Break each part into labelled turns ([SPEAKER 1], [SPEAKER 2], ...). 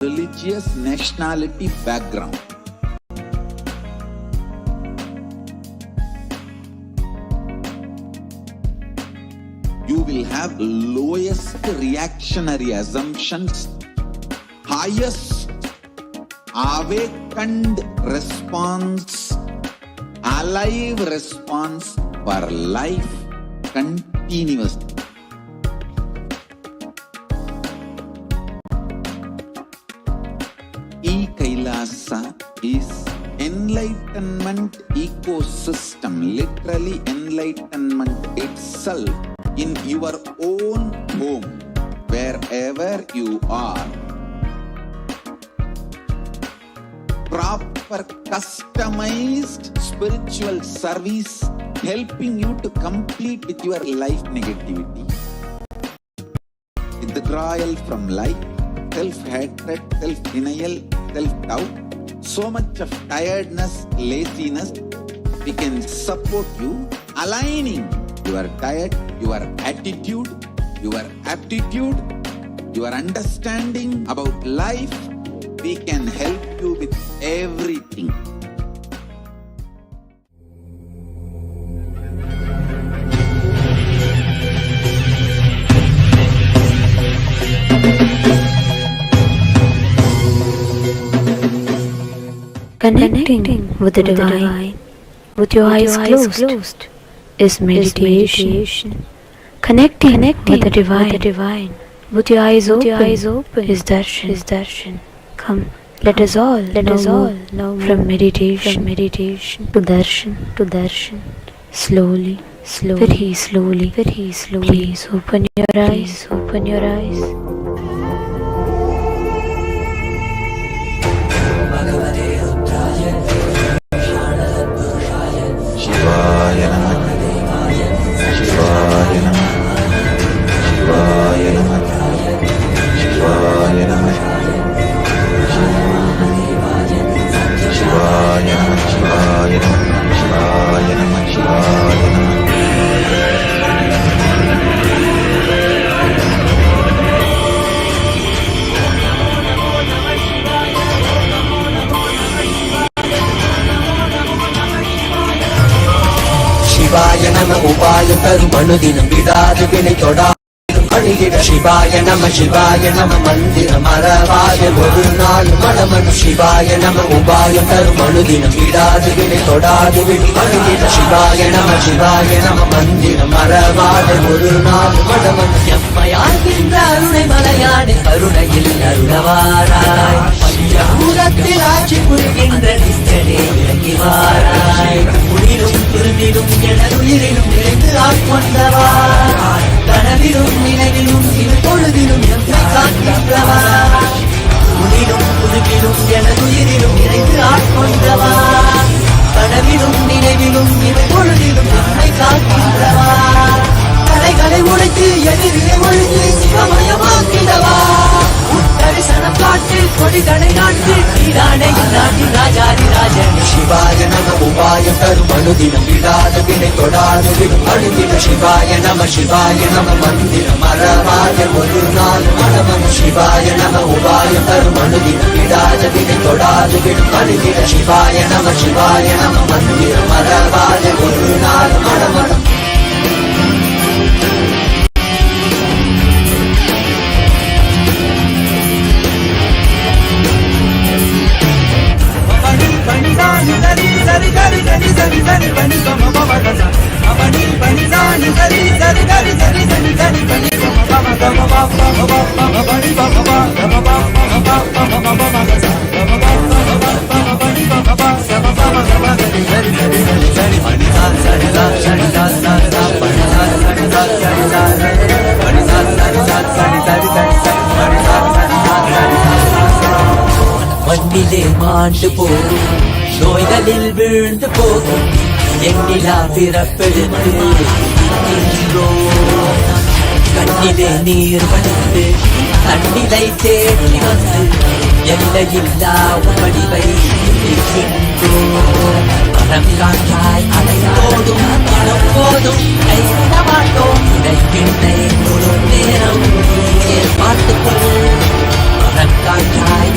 [SPEAKER 1] religious nationality background. You will have lowest reactionary assumptions, highest awakened response, alive response for life continuously. Kailasa is enlightenment ecosystem, literally enlightenment itself in your own home, wherever you are. Proper customized spiritual service helping you to complete with your life negativity. Withdrawal from life, self-hatred, self-denial, self-doubt, so much of tiredness, laziness, we can support you, aligning your diet, your attitude, your aptitude, your understanding about life. We can help you with everything.
[SPEAKER 2] Connecting with the divine, with your eyes closed, is meditation. Connecting with the divine, with your eyes open, is darshan. Come, let us all now from meditation to darshan. Slowly, very slowly. Please open your eyes.
[SPEAKER 1] Shivaya Namah, Shivaya Namah, Shivaya Namah, Shivaya Namah, Shivaya Namah, Shivaya Namah, Shivaya Namah, Shivaya Namah.
[SPEAKER 3] சிவாய நம உபாய தரும் அனுதினம் விடாது வினை தொடாது அணிகிட சிவாய நம மந்திரம் மறவாத ஒரு நாள் மனமனு சிவாய நம உபாய தரும் அனுதினம் விடாது வினை தொடாது அணிகிட சிவாய நம மந்திரம் மறவாத ஒரு நாள் மனமனு எம்மையாகின்ற அருணை மலையாடு கருணையில் அருளவாராய் பஞ்சபூதத்தில் ஆட்சி புரிகின்ற நித்தனே இறங்கி வாராய் உயிரும் திருந்திடும் எனதுயிரிலும் நிறைந்து ஆட்கொண்டவா கனவிலும் நினைவிலும் இது பொழுதிலும் எம்மை காக்கின்றவா உயிரும் புதுகிலும் எனதுயிரிலும் நிறைந்து ஆட்கொண்டவா கனவிலும் நினைவிலும் இது பொழுதிலும் எம்மை காக்கின்றவா கலைகளை உடைத்து எதிரியை ஒழித்து சிவமயமாக்கிடவா தரிசனம் காட்டு கொடிதனை நாட்டு நீரானை நாட்டி ராஜாதி ராஜன் சிவாய நம உபாய தரும் அனுதினம் விடாத வினை தொடாது விடும் அணுதின சிவாய நம மந்திரம் மறவாத ஒரு நாள் மனமனு சிவாய நம உபாய தரும் அனுதினம் விடாத வினை தொடாது விடும் அணுதின சிவாய நம மந்திரம் மறவாத ஒரு நாள் மனமனு மண்ணிலே மாண்டு போகும் நோய்களில் வீழ்ந்து போகும் எண்ணிலா பிறப்பெடுத்து கண்ணிலே நீர் வடித்து தண்ணிலை தேடி வந்து எல்லையில்லா வடிவை மனம் காட்டாய் அடையோடும் போதும் கைவிட மாட்டோம் இடைக்கிண்டை முழு நேரம் பார்த்துக்கொள் மனம் காட்டாய்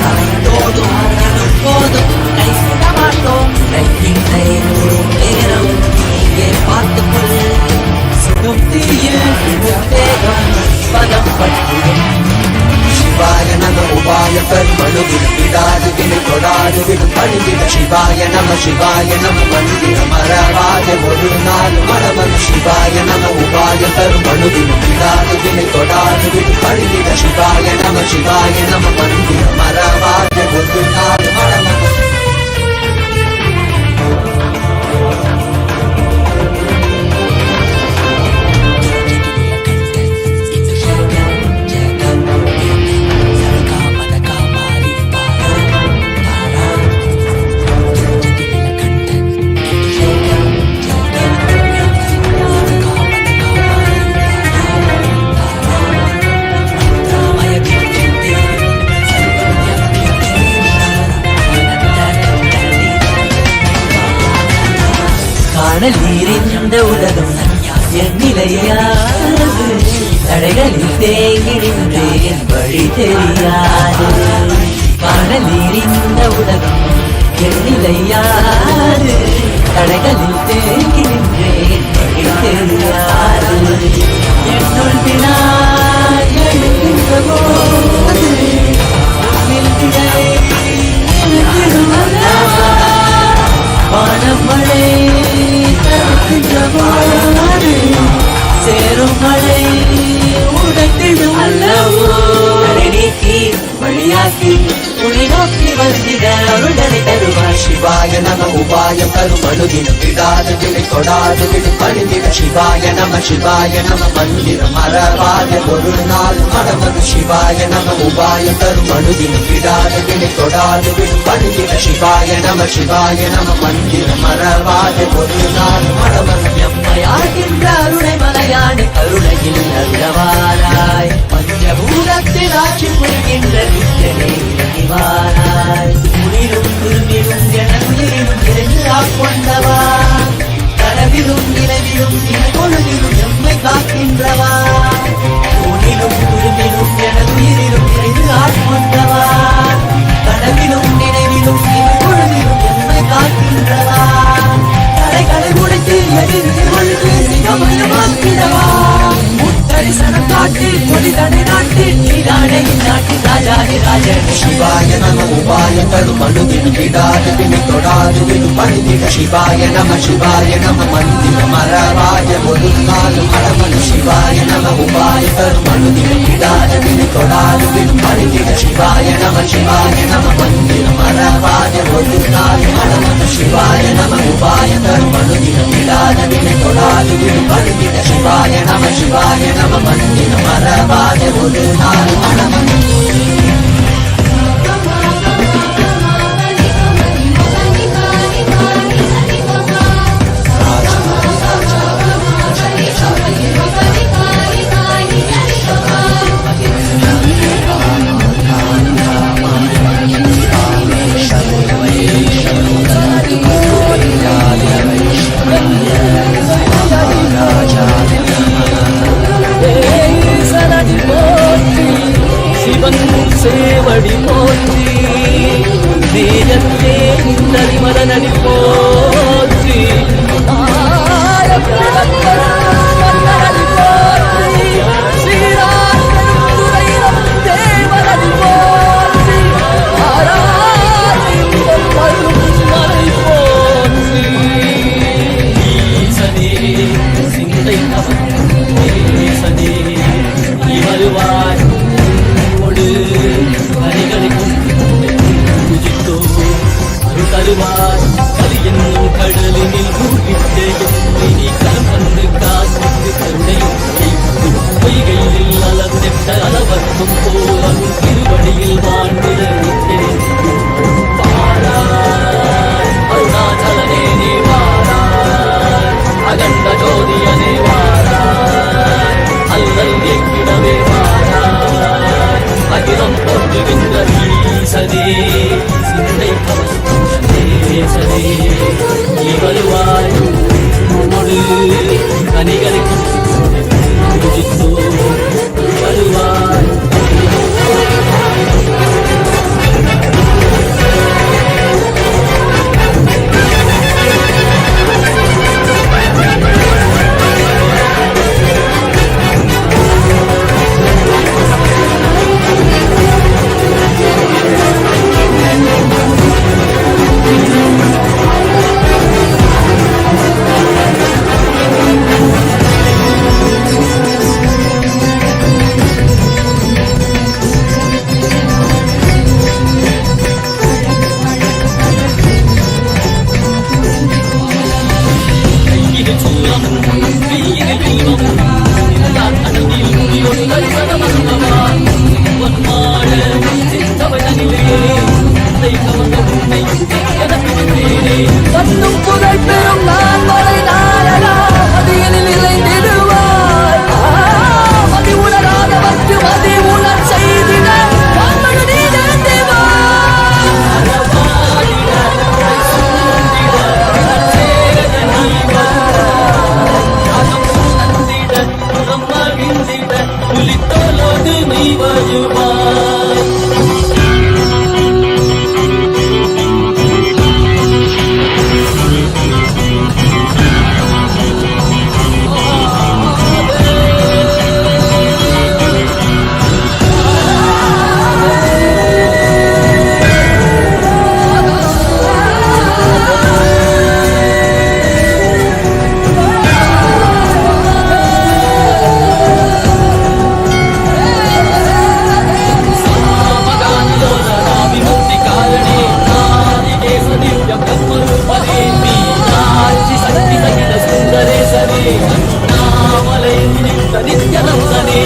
[SPEAKER 3] உபாய கர்மனுதினம் விடாது வினை தொடாது விடும் பணிவிட சிவாய நம மந்திரம் மறவாத ஒரு நாள் மனமன் சிவாய நம உபாய கர்மனுதினம் விடாது வினை தொடாது விடும் பணிவிட சிவாய நம மந்திரம் மறவாத ஒரு நாள் மனமன் நீரிந்த உலகம் என் நிலையாது தடைகளில் தேங்கி நின்றேன் வழி தெரியாது காணலீரிந்த உலகம் என் நிலையாது தடைகளில் தேங்கி நின்றேன் வழி தெரியாது என்னுள் வினாய் எழுகின்ற போது வானமழை சேரும் மழை உடைத்திடும் அல்லவோ நீக்கி வழியாக்கி உனை நோக்கி வந்திட அருளனை தருவார் சிவாய நம உபாயம் தரும் அணுதினம் விடாது வினை தொடாது விடும் பணிந்திட சிவாய நம மந்திரம் மறவாத ஒரு நாள் மனமது சிவாய நம உபாயம் தரும் அணுதினம் விடாது வினை தொடாது விடும் பணிந்திட சிவாய நம மந்திரம் மறவாத ஒரு நாள் மனமது எம்மையாகின்ற அருணை மலையான கருணையில் நல்லவாராய் பஞ்சபூதத்தில் ஆட்சி புரிகின்ற நித்தியனே இறைவாராய் உயிரும் திரும்பிடும் என உயிரினும் இருந்து ஆட்கொண்டவா கனவிலும் நிலவிலும் பொழுதிலும் எம்மை காக்கின்றவா உயிரும் திரும்பிடும் என உயிரிலும் இருந்து ஆட்கொண்டவா கனவிலும் நினைவிலும் பொழுதிலும் எம்மை காக்கின்றவா தடைகளை உடைத்து எதிர்த்து சிவமயமாக்கிடவா தரிசனம் காட்டி பொலிதனை நாட்டி நீராடை நாட்டி ராஜாதி ராஜன் சிவாய நம உபாய தரும் அணுதினம் விடாது வினை தொடாது விடும் பணிந்திட சிவாய நம மந்திரம் மறவாய ஒரு நாள் மனமன் சிவாய நம உபாய தரும் அணுதினம் விடாது வினை தொடாது விடும் பணிந்திட சிவாய நம மந்திரம் மறவாய ஒரு நாள் மனமன் சிவாய நம உபாய தரும் அணுதினம் விடாது வினை தொடாது விடும் பணிந்திட சிவாய நம மந்திரம் மறவாத ஒரு நாள் மனமன் சேவடி போற்றி நேயத்தே நின்றி மதனடி போற்றி தேவரடி போற்றி மலை போற்றி ஈசனே சிந்தை ஈசனே வருவாய் தருவார் அது என்னும் கடலினில் கூப்பிட்டு நீ களம் வந்து காத்து கருணையும் பொய்கையில் அளந்தெட்ட அளவர்க்கும் போலும் திருவடியில் வாழ்ந்திருந்தேன் அருணாச்சலனே நீ வாராய் அகண்ட ஜோதியனே வாராய் அல்லல் நீக்கிடவே வாராய் அகிலம் போற்றுகின்ற ஈசனே சிந்தை கவசனே நீ வருவாய் உன்னோடு கனிகளை பூஜித்தோ வருவாய்
[SPEAKER 4] மலை கவங்க உன்னை என பிடித்தேனே கண்ணும் புகழ் பெறும் நான் மலை நாளடா மதியனில் இறைந்திடுவாய் மதி உணராதவர்க்கு மதி உணர் செய்திட காமடு நீ நிறுத்திவாய் புலித்தோலோடு நீ வருவாய் நித்யானந்தனே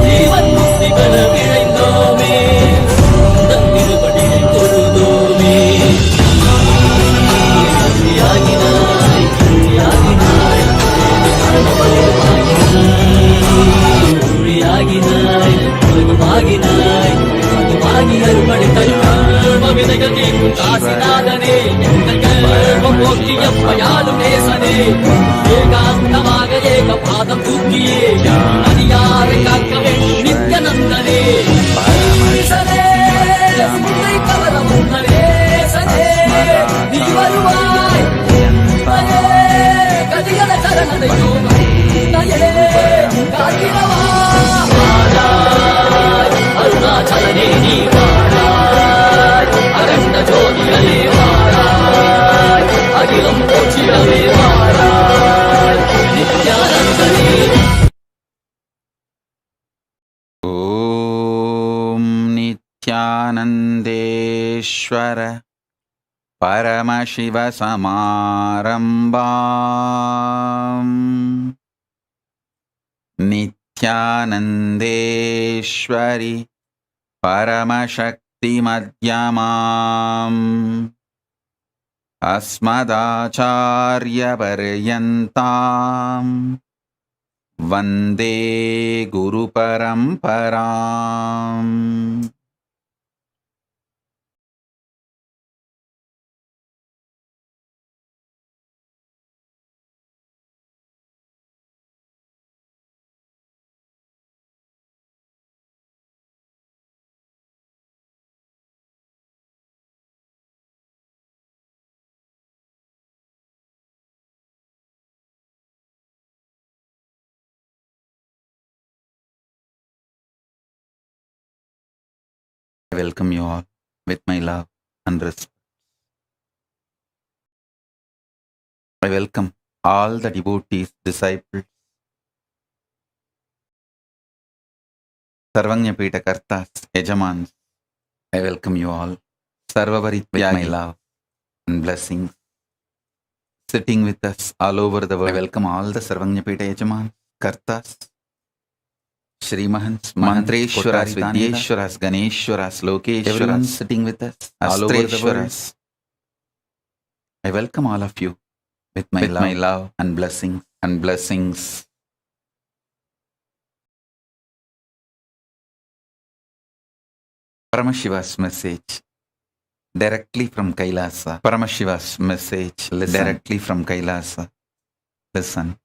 [SPEAKER 4] ஜீவன் முக்திகள் விளைந்தோமே திருப்படியில் தொழுதோமே ஆகினாய் ஆகினாய் ஆகினாய் ஆகினாய் ஆகி அருமணி கல்வ விதைகள் தீர்க்கும் காசிநாதனே எங்கள் கல்வம் போக்கி எப்பயாலும் நேசனே ஏகாந்தமாக ஏக பாதம் தூக்கியே அதிகாரை காக்க வேண்டும் நித்யானந்தனே ஈசனே சிந்தை கவல முன்னரேசனே நீ வருவாய் கதிகல சரணதை அருணாச்சலனே நீ வாராய் அரண்ட ஜோதிகளே வாராய் அகிலம் போற்றிடவே வாராய் நித்யானந்தனே
[SPEAKER 1] ஓம் நித்யானந்தேஸ்வர பரமசிவசமாரம்பாம் நித்யானந்தேஸ்வரி பரமசக்தி மத்யமாம் அஸ்மதாச்சார்ய பர்யந்தாம் வந்தே குரு பரம்பராம். I welcome you all with my love and respect. I welcome all the devotees, disciples, Sarvanyapita Kartas, Yajamans. I welcome you all. Sarvavari with my love and blessings. Sitting with us all over the world. I welcome all the Sarvanyapita Yajamans, Kartas, Shrimahans, Mantreshwaras, Vidyeshwaras, Ganeshwaras, Lokeshwaras, sitting with us all over the world. I welcome all of you with my love and blessings. Paramashiva's message directly from Kailasa. Paramashiva's message directly from Kailasa. Listen.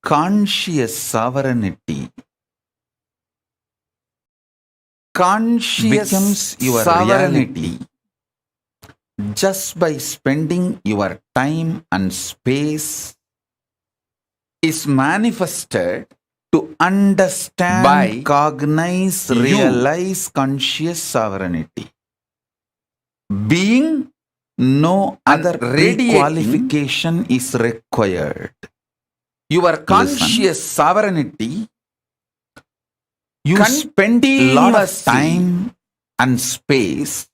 [SPEAKER 1] Conscious sovereignty. Conscious becomes your sovereignty just by spending your time and space is manifested to understand, by cognize, realize conscious sovereignty. Being no other qualification is required. Your conscious sovereignty, you spend a lot of time and space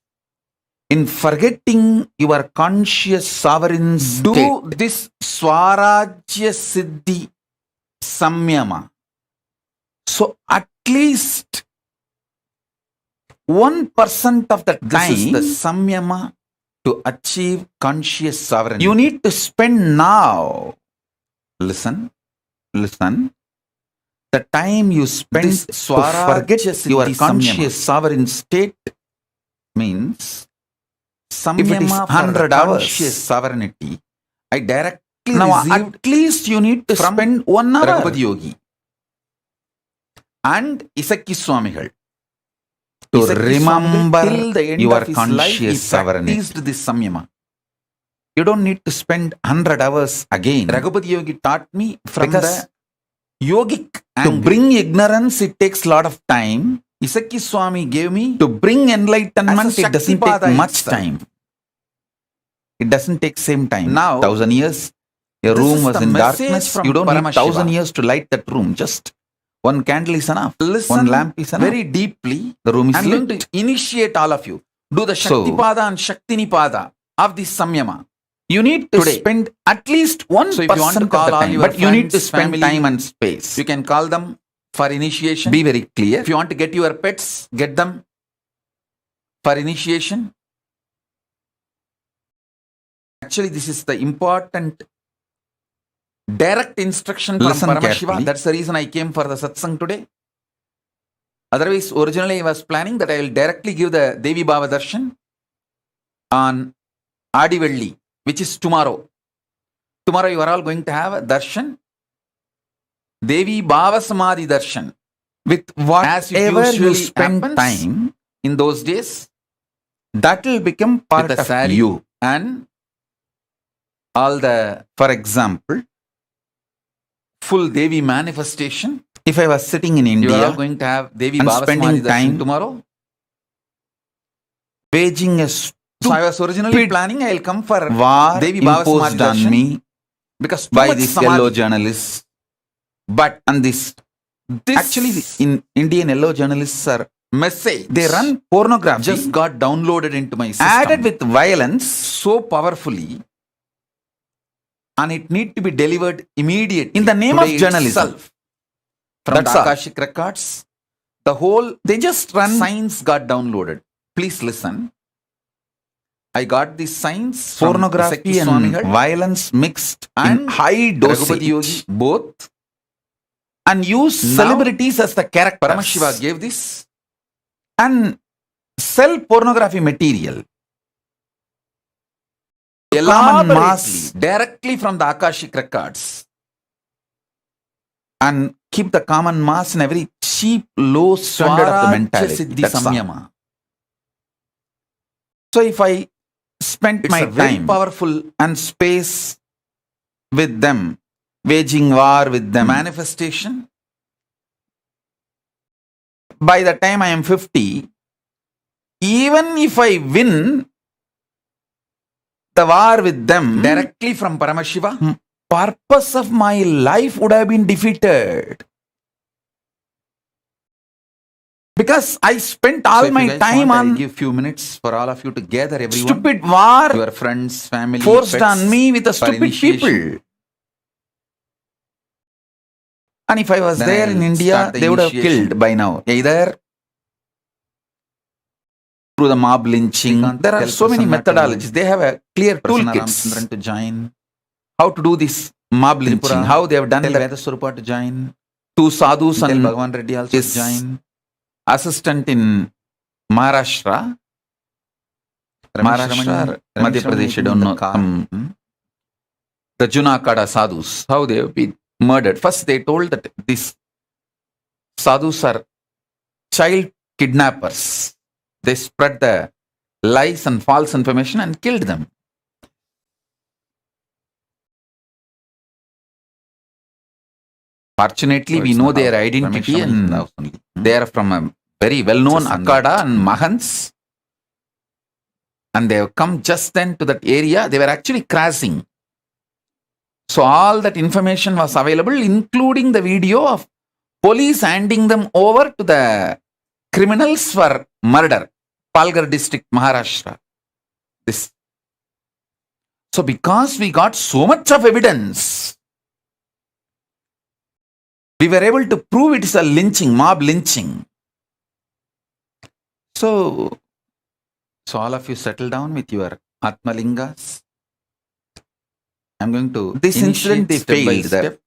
[SPEAKER 1] in forgetting your conscious sovereign state. Do this Swarajya Siddhi Samyama. So at least 1% of the time, this is the Samyama to achieve conscious sovereignty. You need to spend now. Listen. The time you spend to forget your conscious sovereign state means if it is 100 hours conscious sovereignty, I directly now received at least you need to spend 1 hour. Raghupathi Yogi and Isaki Swamigal to remember till the end your of his conscious life, sovereignty. He practiced this samyama. You don't need to spend 100 hours again. Raghupathi Yogi taught me from the yogic angle. To bring ignorance, it takes a lot of time. Isaki Swami gave me to bring enlightenment. It doesn't take much time. It doesn't take same time. Now, 1,000 years, your room was in darkness. You don't need 1,000 years to light that room. Just one candle is enough. Listen, one lamp is enough. Very deeply. The room is lit. I'm going to initiate all of you. Do the Shaktipada and Shaktinipada of this Samyama. You need to spend at least 1% so if you want to call all your but friends, you need to spend family, time and space. You can call them for initiation. Be very clear. If you want to get your pets, get them for initiation. Actually, this is the important direct instruction from Paramashiva. That's the reason I came for the satsang today. Otherwise, originally I was planning that I will directly give the Devi Bhava Darshan on Adivelli, which is tomorrow. Tomorrow you are all going to have a darshan, Devi Bhava Samadhi Darshan. With whatever you spend time in those days, that will become part of you. And all the, for example, full Devi manifestation. If I was sitting in India, you are all going to have Devi Bhava Samadhi Darshan tomorrow. Waging a so I was originally planning I will come for war Devi Bhava Samadhi Darshan me because by this yellow journalists. But and this actually in Indian yellow journalists are message. They run pornography. Just got downloaded into my system. Added with violence so powerfully. And it need to be delivered immediately. In the name of journalism. Itself, from that's the Akashic records. The whole, they just run. Science got downloaded. Please listen. I got this science, pornography and violence mixed and in high dosage. Yogi, both. And use celebrities as the characters. Paramashiva gave this. And sell pornography material. Elaborately, directly from the Akashic records. And keep the common mass in a very cheap, low standard of the mentality. That's Samyama. So if I spent my time powerful and space with them, waging war with them, manifestation, by the time I am 50, even if I win the war with them directly from Paramashiva, purpose of my life would have been defeated. Because I spent all my time on. I give few minutes for all of you to gather everyone. Stupid war. Your friends, family, forced pets, on me with a stupid people. And if I was then there in India, they would have killed by now. Either through the mob lynching. There are so many methodologies. They have a clear toolkits to join. How to do this mob lynching. How they have done it. Vedaswarupa to join. 2 sadhus and Bhagavan Reddy also to join. Assistant in Maharashtra, Madhya Pradesh, I don't know. The Junakada sadhus, how they have been murdered. First, they told that these sadhus are child kidnappers. They spread the lies and false information and killed them. Fortunately, we know their identity and they are from a very well-known Akada and Mahants. And they have come just then to that area. They were actually crashing. So all that information was available, including the video of police handing them over to the criminals for murder. Palghar district, Maharashtra. This. So because we got so much of evidence, we were able to prove it is a lynching, mob lynching. So all of you settle down with your Atmalingas. I'm going to this incident they failed.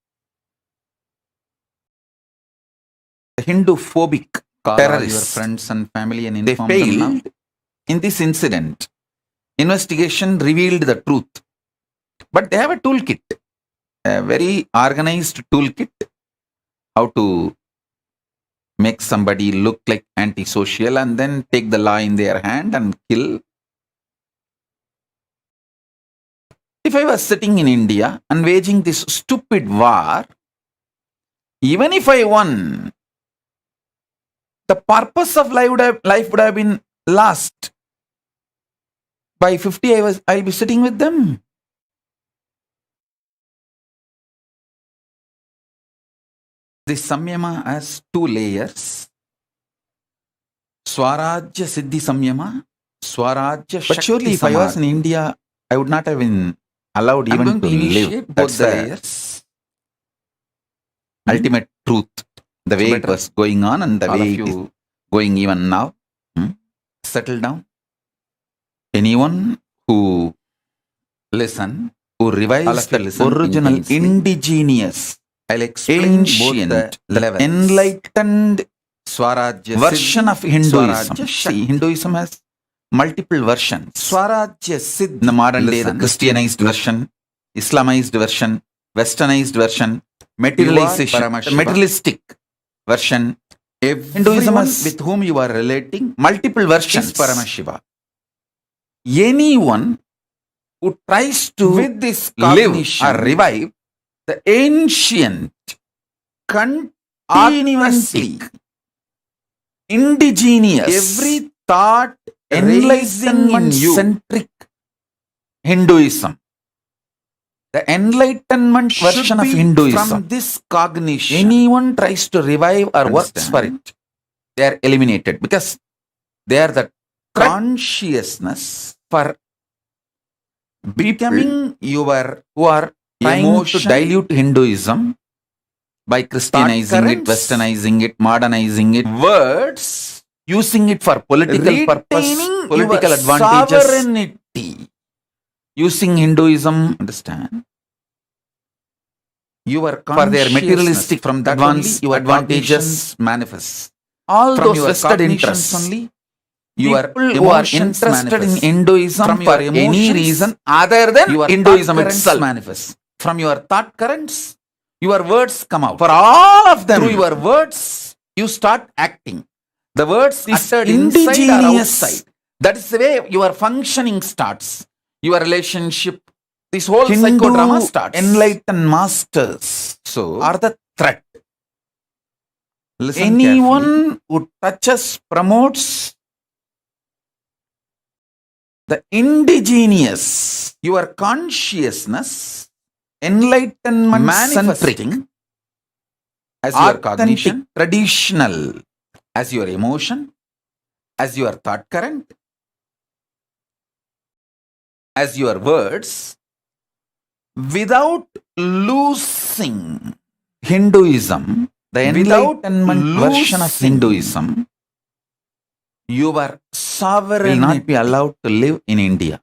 [SPEAKER 1] The Hindu phobic terrorists, your friends and family, and they failed in this incident. Investigation revealed the truth, but they have a toolkit, a very organized toolkit, how to make somebody look like antisocial and then take the law in their hand and kill. If I was sitting in India and waging this stupid war, even if I won, the purpose of life would have been lost. By 50, I'll be sitting with them. This Samyama has two layers. Swarajya Siddhi Samyama, Swarajya Shakti. But surely if I was in India, I would not have been allowed even to live. Both the layers. Ultimate truth. The way it was going on and the way it is going even now. Settle down. Anyone who revives the original indigenous, I'll explain ancient, the enlightened Swarajya version of Hinduism. See, Hinduism has multiple versions. Swarajya Siddh, in the modern day, the Christianized version, Islamized version, Westernized version, materialization, the materialistic version. Hinduism with whom you are relating, multiple versions. Paramashiva. Anyone who tries to with this live or revive the ancient, continuously indigenous, every thought enlightenment-centric Hinduism. The enlightenment version of Hinduism. From this cognition, anyone tries to revive or works for it, they are eliminated because they are the consciousness for becoming who are trying to dilute Hinduism by Christianizing it, Westernizing it, modernizing it, words, using it for political purpose, political advantages, sovereignty, using Hinduism, understand? For their materialistic from that ones, your advantages manifest. All from those vested interests only. Your who are interested in Hinduism for any reason other than Hinduism itself manifests. From your thought currents, your words come out. For all of them, through your words, you start acting. The words uttered inside or outside. That is the way your functioning starts. Your relationship, this whole psychodrama starts. Enlightened masters are the threat. Listen anyone carefully. Who touches, promotes the indigenous, your consciousness, enlightenment manifesting as your cognition, traditional as your emotion, as your thought current, as your words, without losing Hinduism, the enlightenment version of Hinduism, your sovereign will not be allowed to live in India.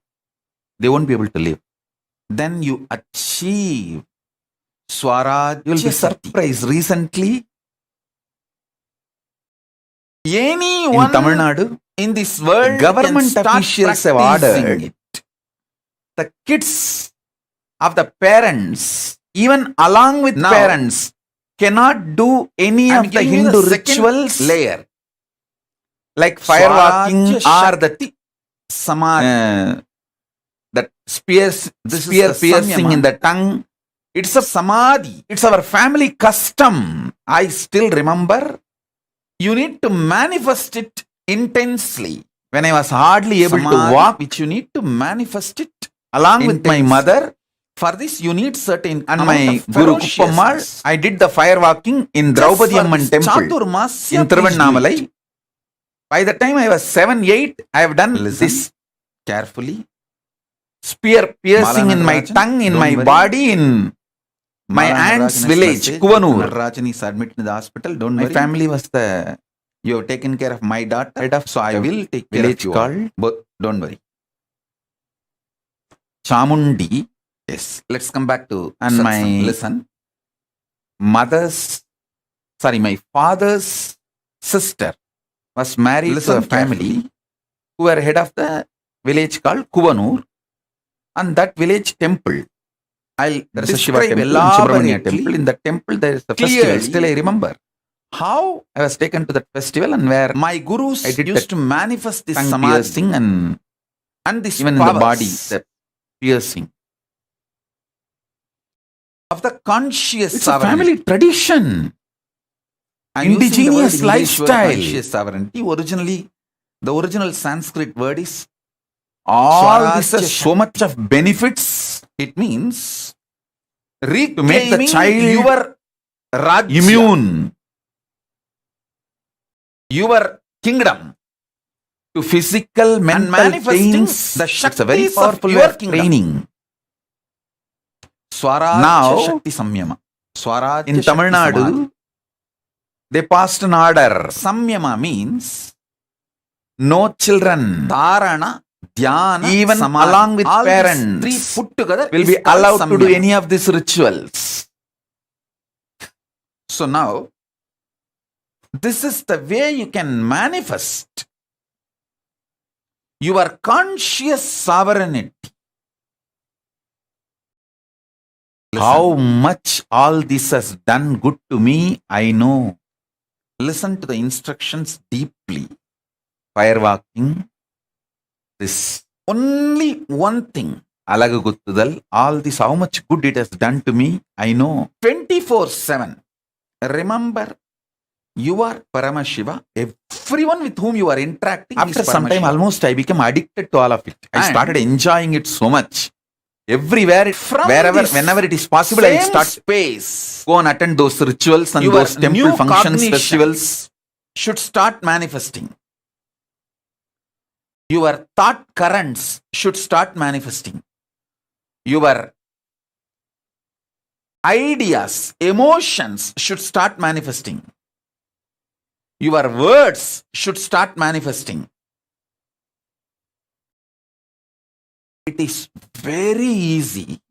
[SPEAKER 1] They won't be able to live. Then you achieve Swaraj. You will be surprised. Recently, anyone in Tamil Nadu, in this world, government officials have ordered it. The kids of the parents, even along with parents, cannot do any of the Hindu rituals layer. Like firewalking or the that spear piercing in the tongue. It's a samadhi. It's our family custom. I still remember. You need to manifest it intensely. When I was hardly able to walk, which you need to manifest it along with my mother. For this, you need certain. And my Guru Kuppamal, I did the firewalking in Draupadi Amman temple in Thiruvannamalai. By the time I was 7, 8, I have done this carefully. spear piercing in my tongue, in my body, in my aunt's village, Kuvanur. Rajan is admitted in the hospital. Don't worry. My family was you have taken care of my daughter, so I will take care of you all. But don't worry. Chamundi, yes. Let's come back to listen. My father's sister was married to a family who were head of the village called Kuvanur, and that village temple. There is a Shiva temple, Subramania temple. In the temple, there is a festival. Still, I remember how I was taken to that festival, and where my gurus used to manifest this samadhi and this even powers in the body, the piercing of the conscious. It's sovereignty. A family tradition, indigenous lifestyle. Conscious sovereignty. Originally, the original Sanskrit word is all this has so much of benefits. It means to make the child your Rajya, immune, your kingdom, to physical, mental manifesting things. The Shakti, it's a very powerful your training. Swaraj now, Shakti Samyama. Swaraj in Tamil Nadu, they passed an order. Samyama means no children. Dharana, Dhyana, even Samadhi, along with all parents, three put together will be allowed to do any of these rituals. So now, this is the way you can manifest your conscious sovereignty. Listen. How much all this has done good to me, I know. Listen to the instructions deeply. Fire walking. This only one thing, Alaga Guttudal, all this, how much good it has done to me, I know. 24/7. Remember, you are Paramashiva. Everyone with whom you are interacting, after some time, almost I became addicted to all of it. I started enjoying it so much. Everywhere, wherever, whenever it is possible, I start space. Go and attend those rituals and those temple functions, festivals. Should start manifesting. Your thought currents should start manifesting. Your ideas, emotions should start manifesting. Your words should start manifesting. It is very easy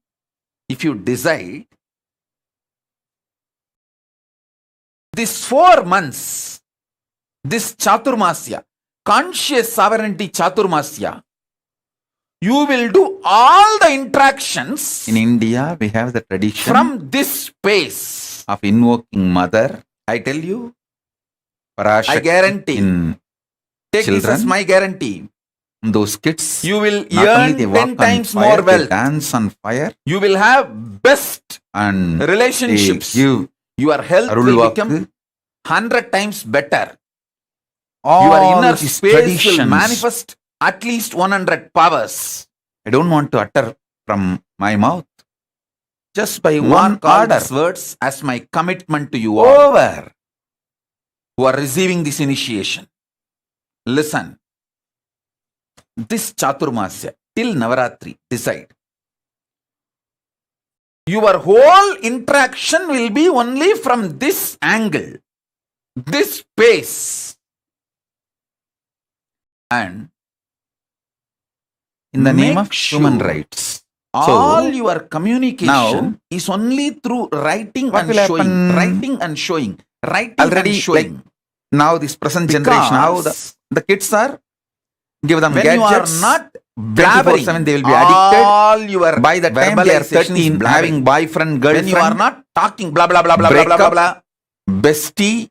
[SPEAKER 1] if you decide. These 4 months, this Chaturmasya, conscious sovereignty Chaturmasya, you will do all the interactions. In India, we have the tradition from this space of invoking Mother. I tell you, Parashakti, I guarantee. Take children, this as my guarantee. Those kids, you will earn 10 times fire, more wealth. Dance on fire. You will have best and relationships. Your health will become 100 times better. Your inner space will manifest at least 100 powers. I don't want to utter from my mouth. Just by one order, words as my commitment to you all. Over. Who are receiving this initiation. Listen. This Chaturmasya till Navaratri, decide. Your whole interaction will be only from this angle, this space. And in the name of human rights, all your communication now is only through writing and showing. Writing and showing. Writing already and showing. Like now this present generation, now the kids are, give them when gadgets. You are not blabbering, 24/7 they will be addicted. All your by the time they are 13, having boyfriend, girlfriend. When you are not talking blah blah blah blah blah blah blah. Bestie.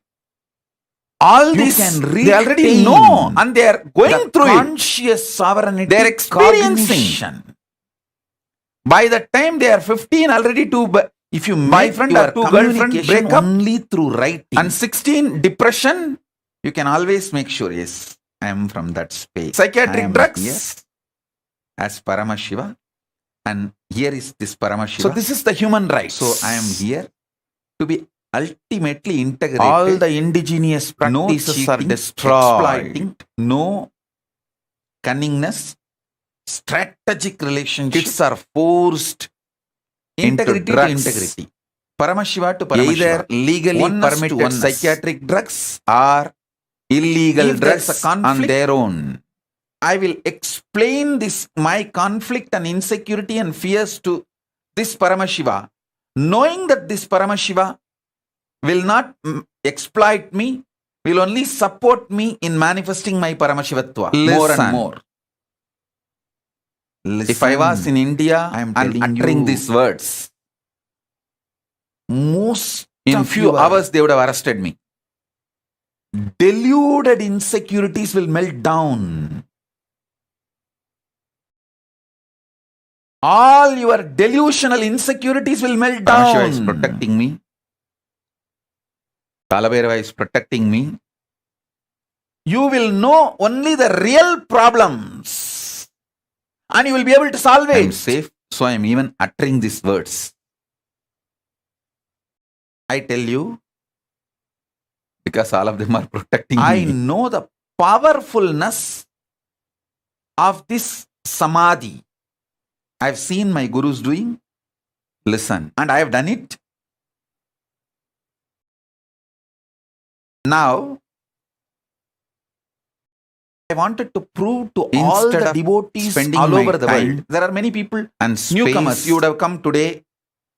[SPEAKER 1] All this they already know, and they are going through conscious sovereignty. They are experiencing. By the time they are 15, already if you boyfriend or two girlfriend break up only through writing. And 16, depression, you can always make sure, yes, I am from that space. Psychiatric drugs, yes, as Paramashiva, and here is this Paramashiva. So this is the human right. So I am here to be ultimately integrated. All the indigenous practices are destroyed. Exploiting, no cunningness, strategic relationships. Kids are forced integrity to integrity. Paramashiva to Paramashiva. Either legally permitted psychiatric drugs or illegal drugs on their own. I will explain this, my conflict and insecurity and fears to this Paramashiva, knowing that this Paramashiva will not exploit me, will only support me in manifesting my Paramashivatva more and more. Listen. If I was in India, I am uttering these words, in few hours they would have arrested me. Deluded insecurities will melt down. All your delusional insecurities will melt down. Paramashiva is protecting me. Kalabhairava is protecting me. You will know only the real problems and you will be able to solve it. I am safe, so I am even uttering these words. I tell you, because all of them are protecting me. I know the powerfulness of this samadhi. I have seen my gurus doing. Listen, and I have done it. Now, I wanted to prove to all the devotees all over the world. There are many people and newcomers. You would have come today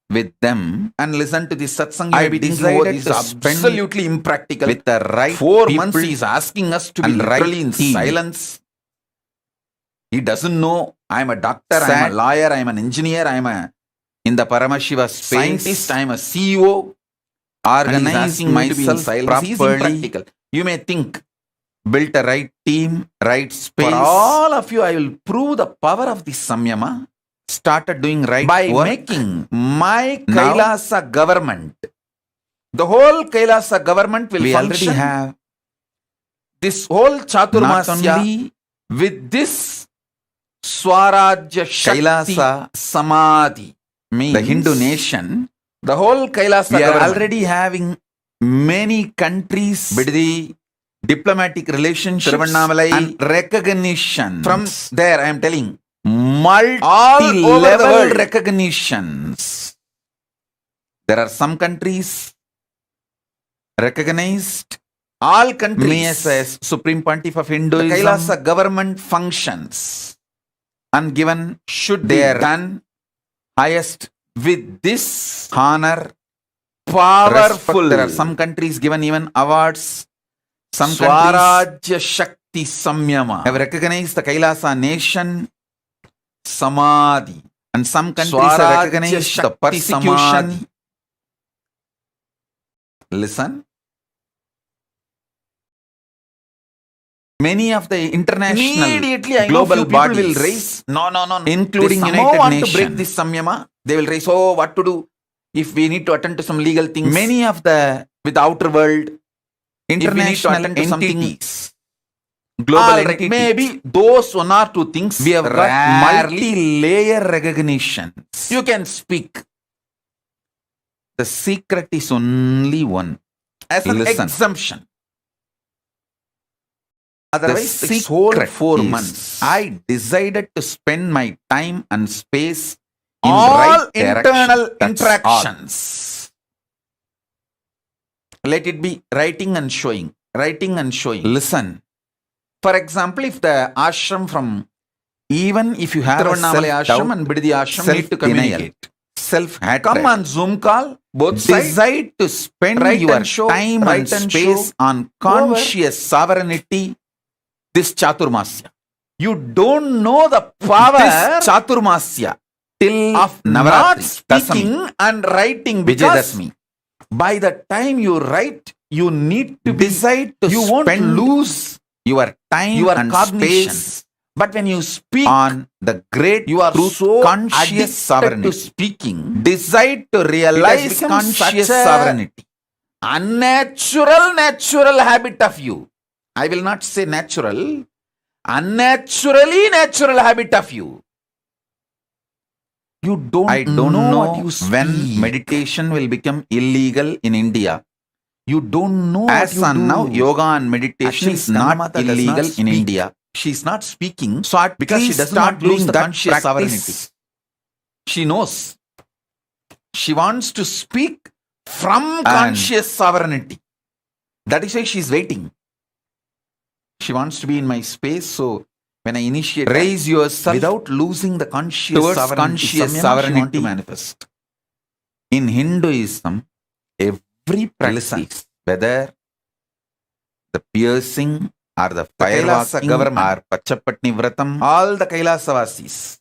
[SPEAKER 1] with them and listen to this satsang. I decided to absolutely impractical. With the right 4 months, he is asking us to be literally in silence. He doesn't know I am a doctor, I am a lawyer, I am an engineer, I am in the Paramashiva space, scientist, I am a CEO. Organizing myself properly. You may think, built a right team, right space. For all of you, I will prove the power of this samyama. Started doing right by work. Making my Kailasa government. The whole Kailasa government will function. Already have this whole Chaturmasya with this Swarajya Shakti Kailasa Samadhi. Means the Hindu nation. The whole Kailasa we are already having many countries, Biddi, diplomatic relations, and recognition. From there, I am telling, multi-level recognitions. There are some countries recognized. All countries as Supreme Pontiff of Hinduism. The Kailasa government functions and given should be done highest with this honor, powerful. There are some countries given even awards. Some Swarajya Shakti Samyama have recognized the Kailasa nation Samadhi. And some countries have recognized the persecution. Listen. Many of the international global bodies will raise, including United Nations, to break this samyama. They will raise, what to do if we need to attend to some legal things. Many of the, with the outer world, international entities, global entities. Maybe those 1 or 2 things we have got multi-layer recognition. You can speak. The secret is only one. As an exemption. Otherwise, this whole 4 months, I decided to spend my time and space in all right internal interactions. Let it be writing and showing. Writing and showing. Listen. For example, if the ashram from, even if you have a ashram and Biddi ashram need to communicate. Self-hatred. Come on Zoom call. Both decide to spend your time and space on conscious sovereignty. This Chaturmasya. You don't know the power this Chaturmasya till of not speaking and writing, because by the time you write, you need to decide to you won't lose your time, your and space. But when you speak on the great, you are so conscious sovereignty to speaking. Decide to realize conscious sovereignty. Unnatural, natural habit of you. I will not say natural. Unnaturally natural habit of you. You don't know what you speak. When meditation will become illegal in India. You don't know. As on now, yoga and meditation is not illegal in India. she's not speaking, so because she does not lose the conscious sovereignty. She knows. She wants to speak from conscious sovereignty. That is why she's waiting. She wants to be in my space, so when I initiate, raise yourself without losing the conscious sovereignty to manifest. In Hinduism, every practice, whether the piercing or the fire walking or Pachapatni Vratam, all the Kailasa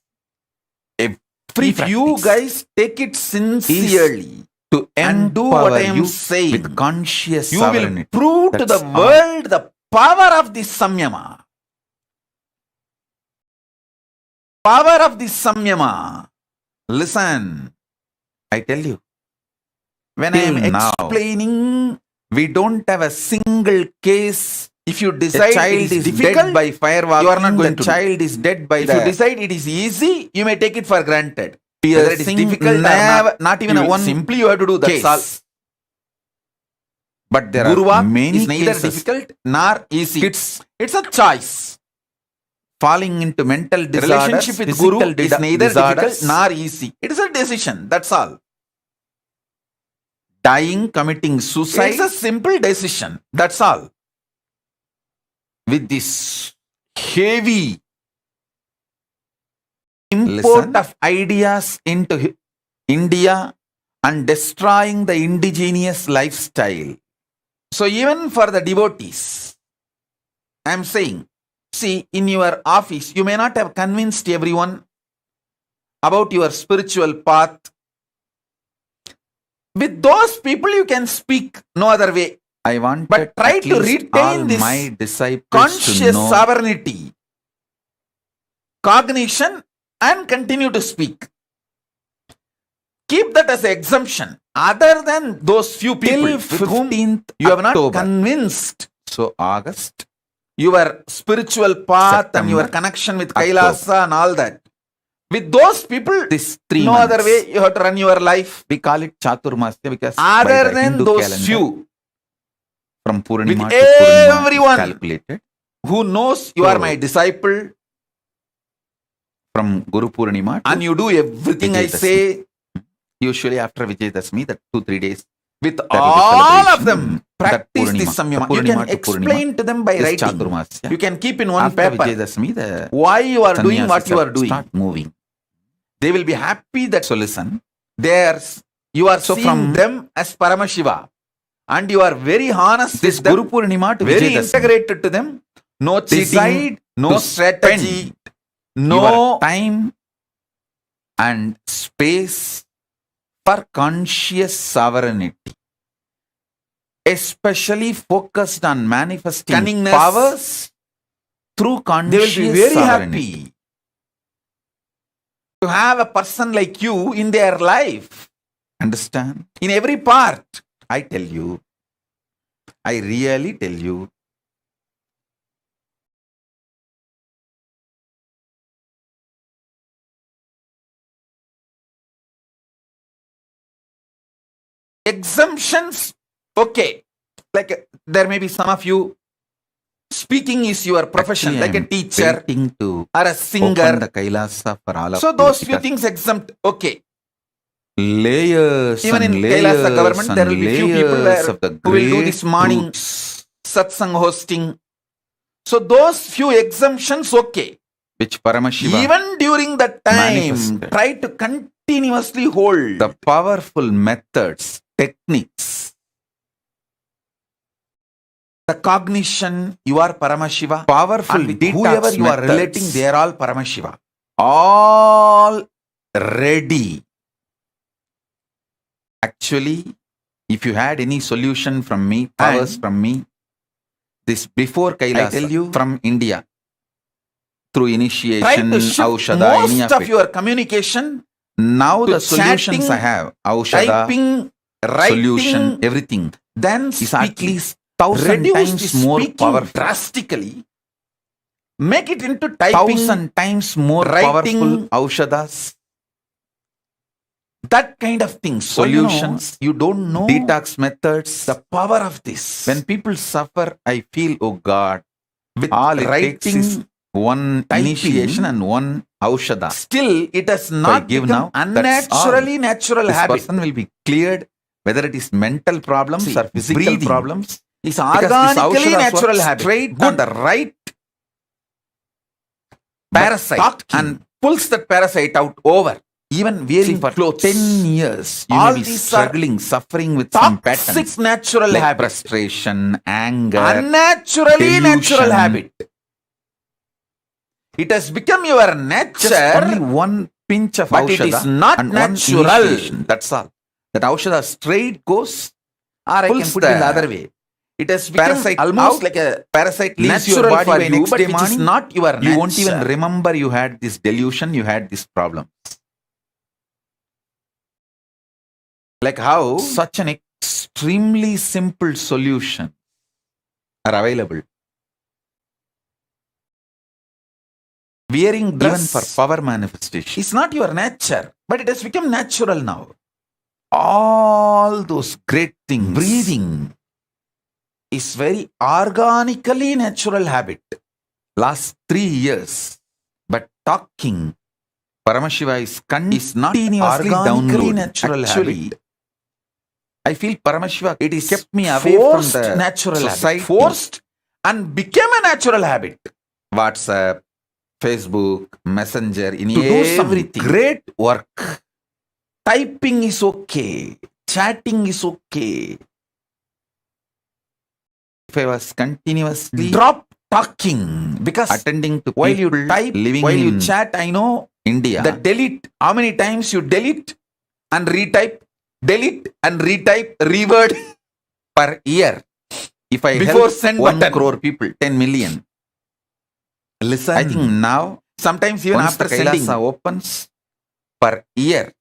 [SPEAKER 1] if you guys take it sincerely to and do what I am saying with conscious sovereignty, you will prove to the world the power of this samyama. Power of this samyama. Listen, I tell you, when I am explaining, we don't have a single case. If you decide it is difficult dead by firewalking, you are not going to. The child is dead by. If you decide it is easy, you may take it for granted. Whether it is difficult or not even a one. Simply you have to do that. That's all. But there are many is neither difficult nor easy. It's a choice. Falling into mental disorders, relationship with Guru is neither difficult nor easy. It is a decision. That's all. Dying, committing suicide, it's a simple decision. That's all. With this heavy import of ideas into India and destroying the indigenous lifestyle. So even for the devotees, I am saying, see, in your office, you may not have convinced everyone about your spiritual path. With those people, you can speak no other way. I want, but try to retain this my disciples conscious sovereignty, cognition, and continue to speak. Keep that as an exemption. Other than those few people with whom you have not convinced. So August, your spiritual path September, and your connection with Kailasa and all that. With those people, this 3 no months, other way you have to run your life. We call it Chaturmasya because other than Hindu those calendar, few, from Purnima to everyone calculated, who knows you are my disciple, from Guru Purnima, and you do everything I say. Usually after Vijayadashmi, that 2-3 days, with all of them, practice this samyama. You can explain to them by writing. You can keep in one paper why you are doing what you are doing. Start moving. They will be happy that, so listen, you are so seeing them as Paramashiva. And you are very honest this with them, Guru Purnima to very integrated to them. No cheating, no strategy, no time and space for conscious sovereignty. Especially focused on manifesting cunningness, powers through conscious sovereignty. They will be very happy to have a person like you in their life. Understand? In every part. I tell you, I really tell you, exemptions, okay, like there may be some of you, speaking is your profession. Actually, like a teacher or a singer, the Kailasa for all so those few things exempt, okay. Layers even in Kailasa government, there will be few people who will do this morning satsang hosting. So those few exemptions, okay. Which Paramashiva even during that time, try to continuously hold the powerful methods, techniques. The cognition, you are Paramashiva. Powerful, with whoever you are relating, they are all Paramashiva. All ready. Actually, if you had any solution from me, powers from me, this before Kailasa, I tell you, from India, through initiation, Aushada, most of your communication, now the solutions I have, Aushada, typing, writing, solution, everything, then is at least 1,000 times more powerful. Drastically, make it into typing, 1,000 times more writing, powerful Aushadas. That kind of thing. Solutions, you don't know. Detox methods. The power of this. When people suffer, I feel, oh God, with all writing, one
[SPEAKER 5] typing,
[SPEAKER 1] initiation and one aushadha.
[SPEAKER 5] still it has
[SPEAKER 1] So I
[SPEAKER 5] not
[SPEAKER 1] give
[SPEAKER 5] become
[SPEAKER 1] now, that's all.
[SPEAKER 5] unnaturally natural
[SPEAKER 1] This
[SPEAKER 5] habit.
[SPEAKER 1] person will be cleared whether it is mental problems
[SPEAKER 5] See,
[SPEAKER 1] or physical
[SPEAKER 5] breathing
[SPEAKER 1] problems.
[SPEAKER 5] It's
[SPEAKER 1] Because this
[SPEAKER 5] organically
[SPEAKER 1] aushadhas
[SPEAKER 5] natural
[SPEAKER 1] work
[SPEAKER 5] habit.
[SPEAKER 1] straight
[SPEAKER 5] Good.
[SPEAKER 1] on the right
[SPEAKER 5] But
[SPEAKER 1] parasite
[SPEAKER 5] talking
[SPEAKER 1] and pulls that parasite out over.
[SPEAKER 5] even wearing
[SPEAKER 1] See, for
[SPEAKER 5] clothes,
[SPEAKER 1] 10 years, you
[SPEAKER 5] all
[SPEAKER 1] may be
[SPEAKER 5] these are
[SPEAKER 1] struggling, suffering with some
[SPEAKER 5] toxic
[SPEAKER 1] patterns.
[SPEAKER 5] natural
[SPEAKER 1] Like
[SPEAKER 5] habit.
[SPEAKER 1] frustration, anger,
[SPEAKER 5] Unnaturally natural
[SPEAKER 1] delusion.
[SPEAKER 5] habit. It has become your
[SPEAKER 1] just only
[SPEAKER 5] nature,
[SPEAKER 1] one pinch of
[SPEAKER 5] but it
[SPEAKER 1] aushadha
[SPEAKER 5] is not
[SPEAKER 1] and one
[SPEAKER 5] natural.
[SPEAKER 1] initiation. That's all. That aushadha straight goes, or I can
[SPEAKER 5] Pulls
[SPEAKER 1] put it in the
[SPEAKER 5] the
[SPEAKER 1] other way.
[SPEAKER 5] It has become
[SPEAKER 1] Parasite
[SPEAKER 5] almost
[SPEAKER 1] out,
[SPEAKER 5] like a
[SPEAKER 1] parasite leaves your
[SPEAKER 5] natural
[SPEAKER 1] body
[SPEAKER 5] for
[SPEAKER 1] by
[SPEAKER 5] you,
[SPEAKER 1] next
[SPEAKER 5] but
[SPEAKER 1] day
[SPEAKER 5] which is
[SPEAKER 1] morning.
[SPEAKER 5] not your
[SPEAKER 1] You won't even
[SPEAKER 5] nature.
[SPEAKER 1] remember you had this delusion, you had this problem.
[SPEAKER 5] Like how
[SPEAKER 1] Such an extremely simple solution are available.
[SPEAKER 5] wearing dress
[SPEAKER 1] Even for power manifestation.
[SPEAKER 5] is not your nature, but it has become natural now.
[SPEAKER 1] All those great things.
[SPEAKER 5] Breathing is very organically natural habit.
[SPEAKER 1] Last 3 years. But talking, Paramashiva is
[SPEAKER 5] Not
[SPEAKER 1] continuously
[SPEAKER 5] organically
[SPEAKER 1] downloading.
[SPEAKER 5] natural
[SPEAKER 1] Actually,
[SPEAKER 5] habit.
[SPEAKER 1] I feel Paramashiva
[SPEAKER 5] It is
[SPEAKER 1] kept me away from
[SPEAKER 5] forced
[SPEAKER 1] the
[SPEAKER 5] natural
[SPEAKER 1] society.
[SPEAKER 5] habit. Forced and became a natural habit.
[SPEAKER 1] WhatsApp, Facebook, Messenger, in
[SPEAKER 5] To do some
[SPEAKER 1] everything.
[SPEAKER 5] great work. Typing is okay. Chatting is okay.
[SPEAKER 1] If I was continuously
[SPEAKER 5] Drop talking, because
[SPEAKER 1] attending to
[SPEAKER 5] while you
[SPEAKER 1] people
[SPEAKER 5] type,
[SPEAKER 1] living
[SPEAKER 5] while you
[SPEAKER 1] in
[SPEAKER 5] chat, I know
[SPEAKER 1] India,
[SPEAKER 5] the delete. How many times you delete and retype, delete and retype, reword
[SPEAKER 1] per year, if I
[SPEAKER 5] before
[SPEAKER 1] help
[SPEAKER 5] send
[SPEAKER 1] 1
[SPEAKER 5] button.
[SPEAKER 1] crore people, 10 million.
[SPEAKER 5] Listen.
[SPEAKER 1] I think now,
[SPEAKER 5] Sometimes even
[SPEAKER 1] once
[SPEAKER 5] after
[SPEAKER 1] the
[SPEAKER 5] sending,
[SPEAKER 1] Kailasa opens, per year,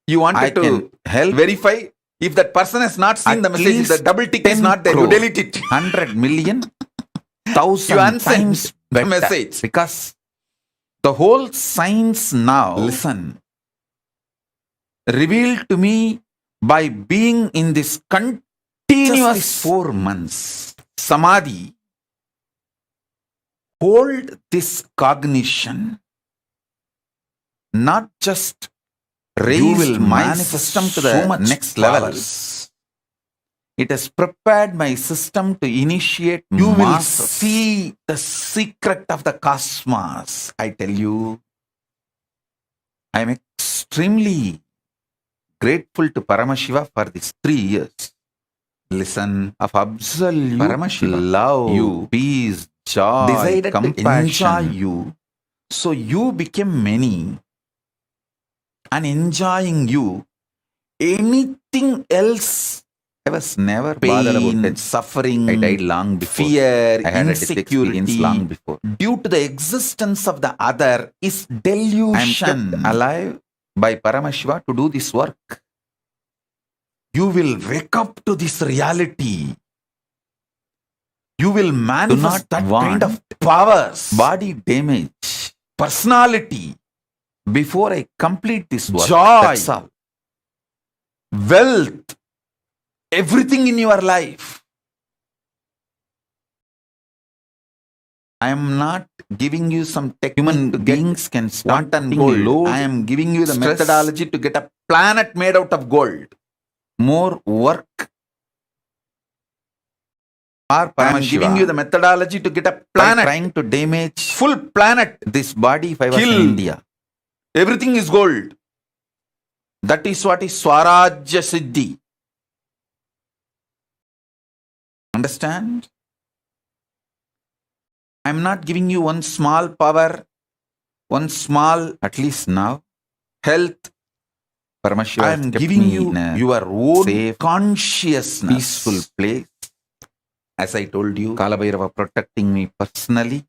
[SPEAKER 5] you wanted
[SPEAKER 1] I
[SPEAKER 5] to
[SPEAKER 1] can help
[SPEAKER 5] verify if that person has not seen
[SPEAKER 1] at
[SPEAKER 5] the message. If the
[SPEAKER 1] least
[SPEAKER 5] double tick is
[SPEAKER 1] 10
[SPEAKER 5] not there, you
[SPEAKER 1] crore.
[SPEAKER 5] delete it.
[SPEAKER 1] 100 million, 1,000
[SPEAKER 5] You unsend
[SPEAKER 1] times
[SPEAKER 5] the
[SPEAKER 1] better.
[SPEAKER 5] message.
[SPEAKER 1] Because the whole science now,
[SPEAKER 5] Listen.
[SPEAKER 1] revealed to me by being in this
[SPEAKER 5] Just
[SPEAKER 1] continuous
[SPEAKER 5] this
[SPEAKER 1] 4 months.
[SPEAKER 5] Samadhi,
[SPEAKER 1] Hold this cognition, not just raised
[SPEAKER 5] will
[SPEAKER 1] my
[SPEAKER 5] manifest
[SPEAKER 1] system to
[SPEAKER 5] so
[SPEAKER 1] the
[SPEAKER 5] much
[SPEAKER 1] next level.
[SPEAKER 5] powers.
[SPEAKER 1] It has prepared my system to initiate
[SPEAKER 5] You will
[SPEAKER 1] masses.
[SPEAKER 5] see the secret of the cosmos. I tell you.
[SPEAKER 1] I am extremely grateful to Paramashiva for these 3 years
[SPEAKER 5] Listen,
[SPEAKER 1] of absolute
[SPEAKER 5] Paramashiva,
[SPEAKER 1] love,
[SPEAKER 5] you
[SPEAKER 1] peace, joy,
[SPEAKER 5] decided to enjoy
[SPEAKER 1] compassion.
[SPEAKER 5] you. So you became many. And enjoying you, anything else,
[SPEAKER 1] I was never bothered about
[SPEAKER 5] pain,
[SPEAKER 1] it.
[SPEAKER 5] suffering,
[SPEAKER 1] I died long before.
[SPEAKER 5] fear,
[SPEAKER 1] I had a death experience
[SPEAKER 5] insecurity,
[SPEAKER 1] long before.
[SPEAKER 5] due to the existence of the other, is
[SPEAKER 1] I am
[SPEAKER 5] delusion.
[SPEAKER 1] kept alive by Paramashiva to do this work.
[SPEAKER 5] You will wake up to this reality. You will manifest that kind of powers,
[SPEAKER 1] Body damage
[SPEAKER 5] personality,
[SPEAKER 1] before I complete this work.
[SPEAKER 5] joy,
[SPEAKER 1] That's all.
[SPEAKER 5] wealth, everything in your life.
[SPEAKER 1] I am not giving you some
[SPEAKER 5] Human
[SPEAKER 1] technique.
[SPEAKER 5] beings
[SPEAKER 1] can
[SPEAKER 5] Want and
[SPEAKER 1] getting
[SPEAKER 5] gold.
[SPEAKER 1] load,
[SPEAKER 5] I am giving you the
[SPEAKER 1] stress,
[SPEAKER 5] methodology to get a planet made out of gold.
[SPEAKER 1] more work. Or
[SPEAKER 5] I am giving you the methodology to get a planet,
[SPEAKER 1] trying to damage
[SPEAKER 5] full planet.
[SPEAKER 1] this body if I was
[SPEAKER 5] Kill.
[SPEAKER 1] in India.
[SPEAKER 5] Everything is gold. That is what is Swarajya Siddhi. Understand? I am not giving you one small power, one small
[SPEAKER 1] At least now,
[SPEAKER 5] health.
[SPEAKER 1] Paramashiva
[SPEAKER 5] I
[SPEAKER 1] has
[SPEAKER 5] am
[SPEAKER 1] kept
[SPEAKER 5] giving
[SPEAKER 1] me
[SPEAKER 5] you
[SPEAKER 1] in a
[SPEAKER 5] your own
[SPEAKER 1] safe,
[SPEAKER 5] consciousness.
[SPEAKER 1] peaceful place.
[SPEAKER 5] As I told you,
[SPEAKER 1] Kalabhairava protecting me personally.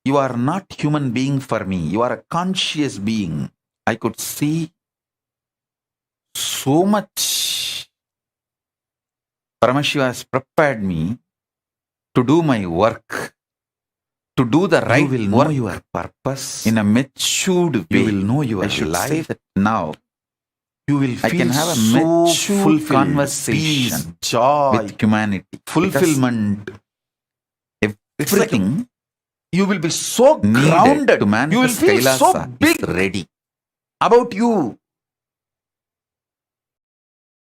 [SPEAKER 5] you are not human being for me. You are a conscious being.
[SPEAKER 1] I could see so much. Paramashiva has prepared me to do my work, to do the right
[SPEAKER 5] You will know
[SPEAKER 1] work
[SPEAKER 5] your purpose.
[SPEAKER 1] in a matured way.
[SPEAKER 5] You will know your
[SPEAKER 1] I should say
[SPEAKER 5] life.
[SPEAKER 1] that now.
[SPEAKER 5] You will
[SPEAKER 1] I
[SPEAKER 5] feel
[SPEAKER 1] can have a
[SPEAKER 5] so
[SPEAKER 1] mature
[SPEAKER 5] fulfilled,
[SPEAKER 1] conversation
[SPEAKER 5] peace, joy,
[SPEAKER 1] with humanity.
[SPEAKER 5] fulfillment.
[SPEAKER 1] Everything
[SPEAKER 5] You will be so grounded. You will feel so big ready about you.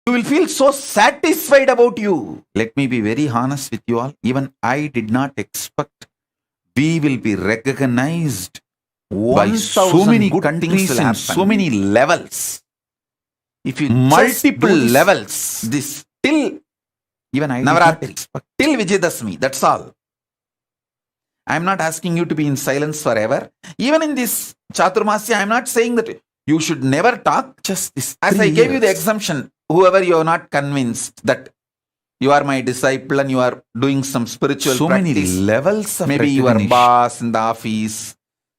[SPEAKER 5] You will feel so satisfied about you. Let me be very honest with you all. Even I did not expect we will be recognized by so many countries in so many levels. If you multiple levels, this till even I Navaratri, till Vijayadashmi, that's all. I am not asking you to be in silence forever. Even in this Chaturmasya, I am not saying that you should never talk. Just this. As I gave you the exemption, whoever you are not convinced that you are my disciple and you are doing some spiritual practice. Many levels of maybe your boss in the office.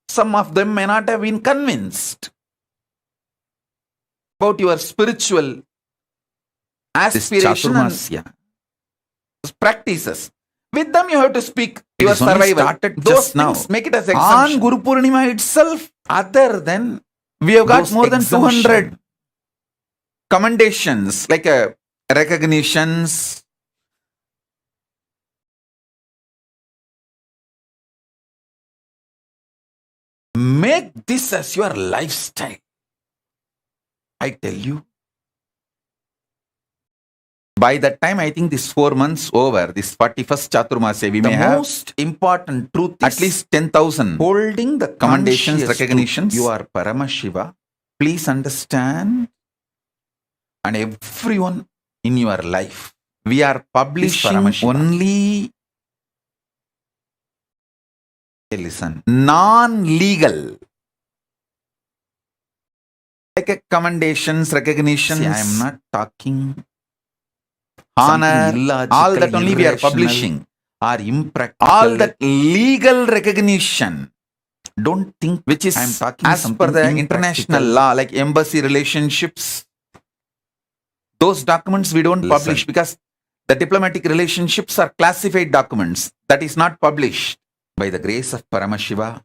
[SPEAKER 5] Some of them may not have been convinced about your spiritual aspiration and practices. With them you have to speak your survival. Those things make it as exemption. On Guru Purnima itself, other than we have got more than 200 commendations, like recognitions. Make this as your lifestyle. I tell you. By that time, I think this 4 months over, this 41st Chaturmasya, we may have most important truth at least 10,000 holding the commendations, recognitions. You are Paramashiva. Please understand. And everyone in your life, we are publishing only, listen, non-legal. Like commendations, recognitions. See, I am not talking honor, all that only we are publishing are impractical. All that legal recognition. Don't think which is I'm talking as per the international law, like embassy relationships. Those documents we don't publish because the diplomatic relationships are classified documents. That is not published. By the grace of Paramashiva,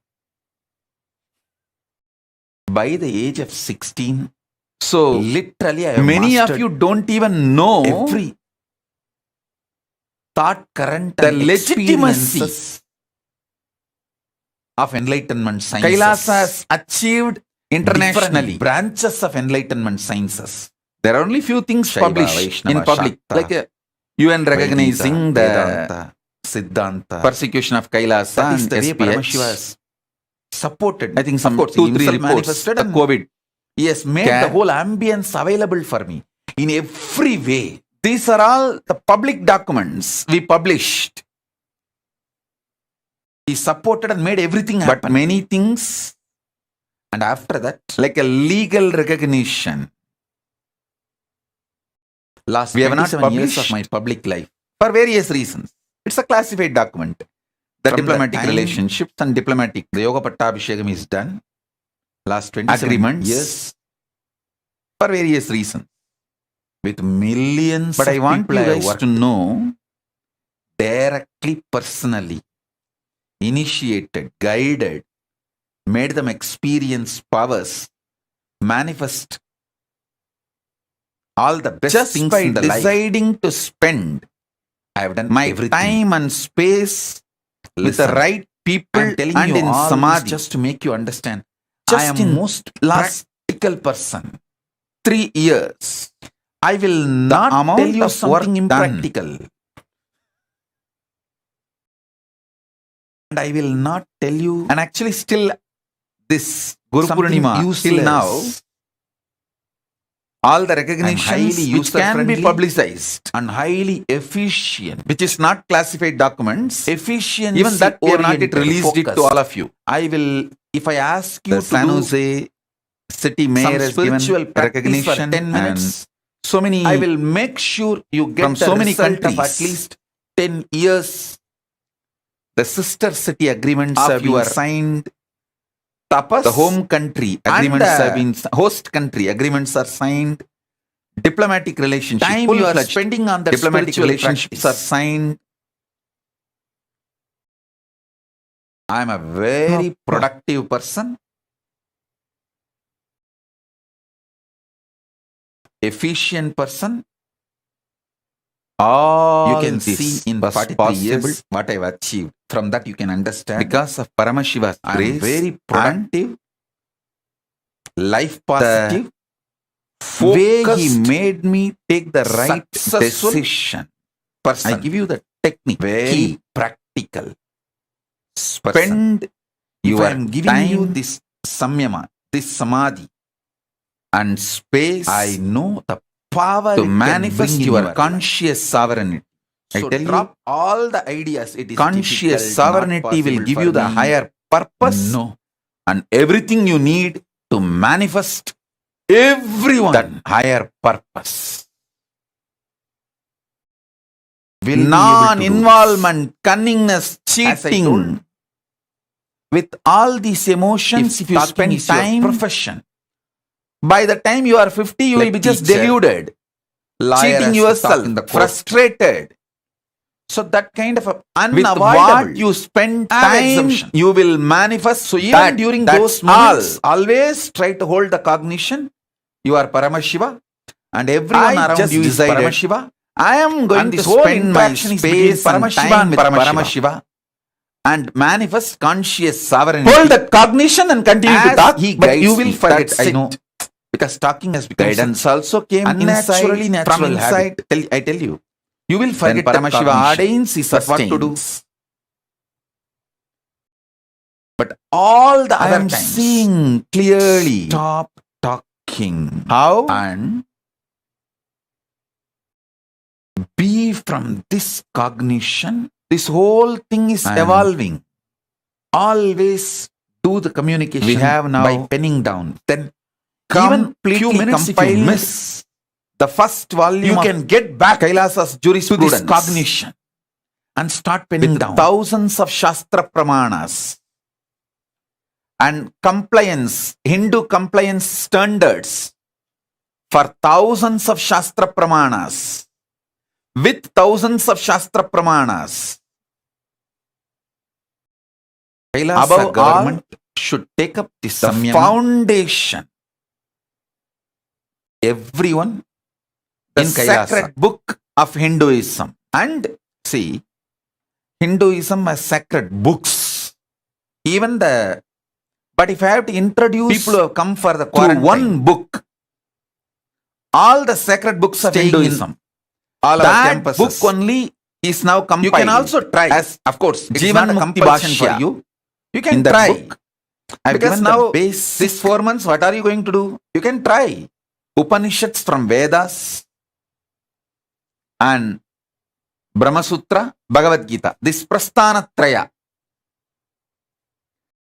[SPEAKER 5] by the age of 16, so literally many of you don't even know every thought current the legitimacy of enlightenment sciences. Kailasa has achieved internationally branches of enlightenment sciences. There are only few things published in public, like UN recognizing the Siddhanta, persecution of Kailasa. That is the way Paramashiva has supported. I think some 2-3 reports the COVID. He has made the whole ambience available for me in every way. These are all the public documents we published. He supported and made everything happen. But many things, and after that, like a legal recognition. Last we have not published of my public life for various reasons. It's a classified document. The from diplomatic the relationships and diplomatic. The Yoga Pattabhishekam is done. Last 27 agreements. Yes. For various reasons. With millions but of I want you guys to know directly, personally, initiated, guided, made them experience powers, manifest all the best just things by in the deciding life. To spend. I have done my everything. Time and space with the right people and in Samadhi just to make you understand. Just I am in most practical person. 3 years. I will not tell you something impractical. And I will not tell you. And actually still this Guru Purnima till now, all the recognitions which can be publicized and highly efficient, which is not classified documents, efficient. Even that we have not yet released it to all of you. I will, if I ask you the to San Jose city mayor has given recognition for 10 minutes. So many, I will make sure you get from so many countries of at least 10 years. The sister city agreements have been signed. Tapas, the home country agreements have been, host country agreements are signed. Diplomatic relationships, time you are spending on the diplomatic relationships are signed. I am a very productive person. Efficient person. All you can see in 43 years what I have achieved From that you can understand. Because of Paramashiva's grace, very productive, life positive, way he made me take the right decision. Person. I give you the technique. Very practical. Spend your time, you this samyama, this samadhi and space. I know the power to manifest your conscious sovereignty. So I tell drop you, all the ideas. It is conscious sovereignty will give you the higher purpose. No. And everything you need to manifest everyone that higher purpose. Non-involvement, cunningness, cheating. With all these emotions, if you spend time, profession. By the time you are 50, you will be just deluded. Cheating yourself, frustrated. So that kind of unavoidable. With what you spend time, you will manifest. So even during those moments, always try to hold the cognition. You are Paramashiva, and everyone around you is Paramashiva. I am going to spend my space and time with Paramashiva and manifest conscious sovereignty. Hold that cognition and continue to talk, but you will forget. I know. Because talking has become guidance also came unnaturally from inside. I tell you. You will forget that Paramashiva ordains is what to do. But all the other times, seeing clearly. Stop talking. How? And be from this cognition. This whole thing is evolving. Always do the communication we have now by penning down. Then even few minutes if you miss the first volume, you can get back Kailasa's jurisprudence to this cognition and start penning down thousands of Shastra Pramanas and compliance, Hindu compliance standards for thousands of Shastra Pramanas. With thousands of Shastra Pramanas. Kailasa government should take up this the foundation. Everyone, the sacred book of Hinduism. And see, Hinduism has sacred books. Even but if I have to introduce people who have come for the quarantine, one book, all the sacred books of Hinduism, all that book only is now compiled. You can also try. As, of course, it's not a compulsion for you. You can try. Book, because now, this 4 months, what are you going to do? You can try. Upanishads from Vedas and Brahma Sutra, Bhagavad Gita. This Prasthanatraya.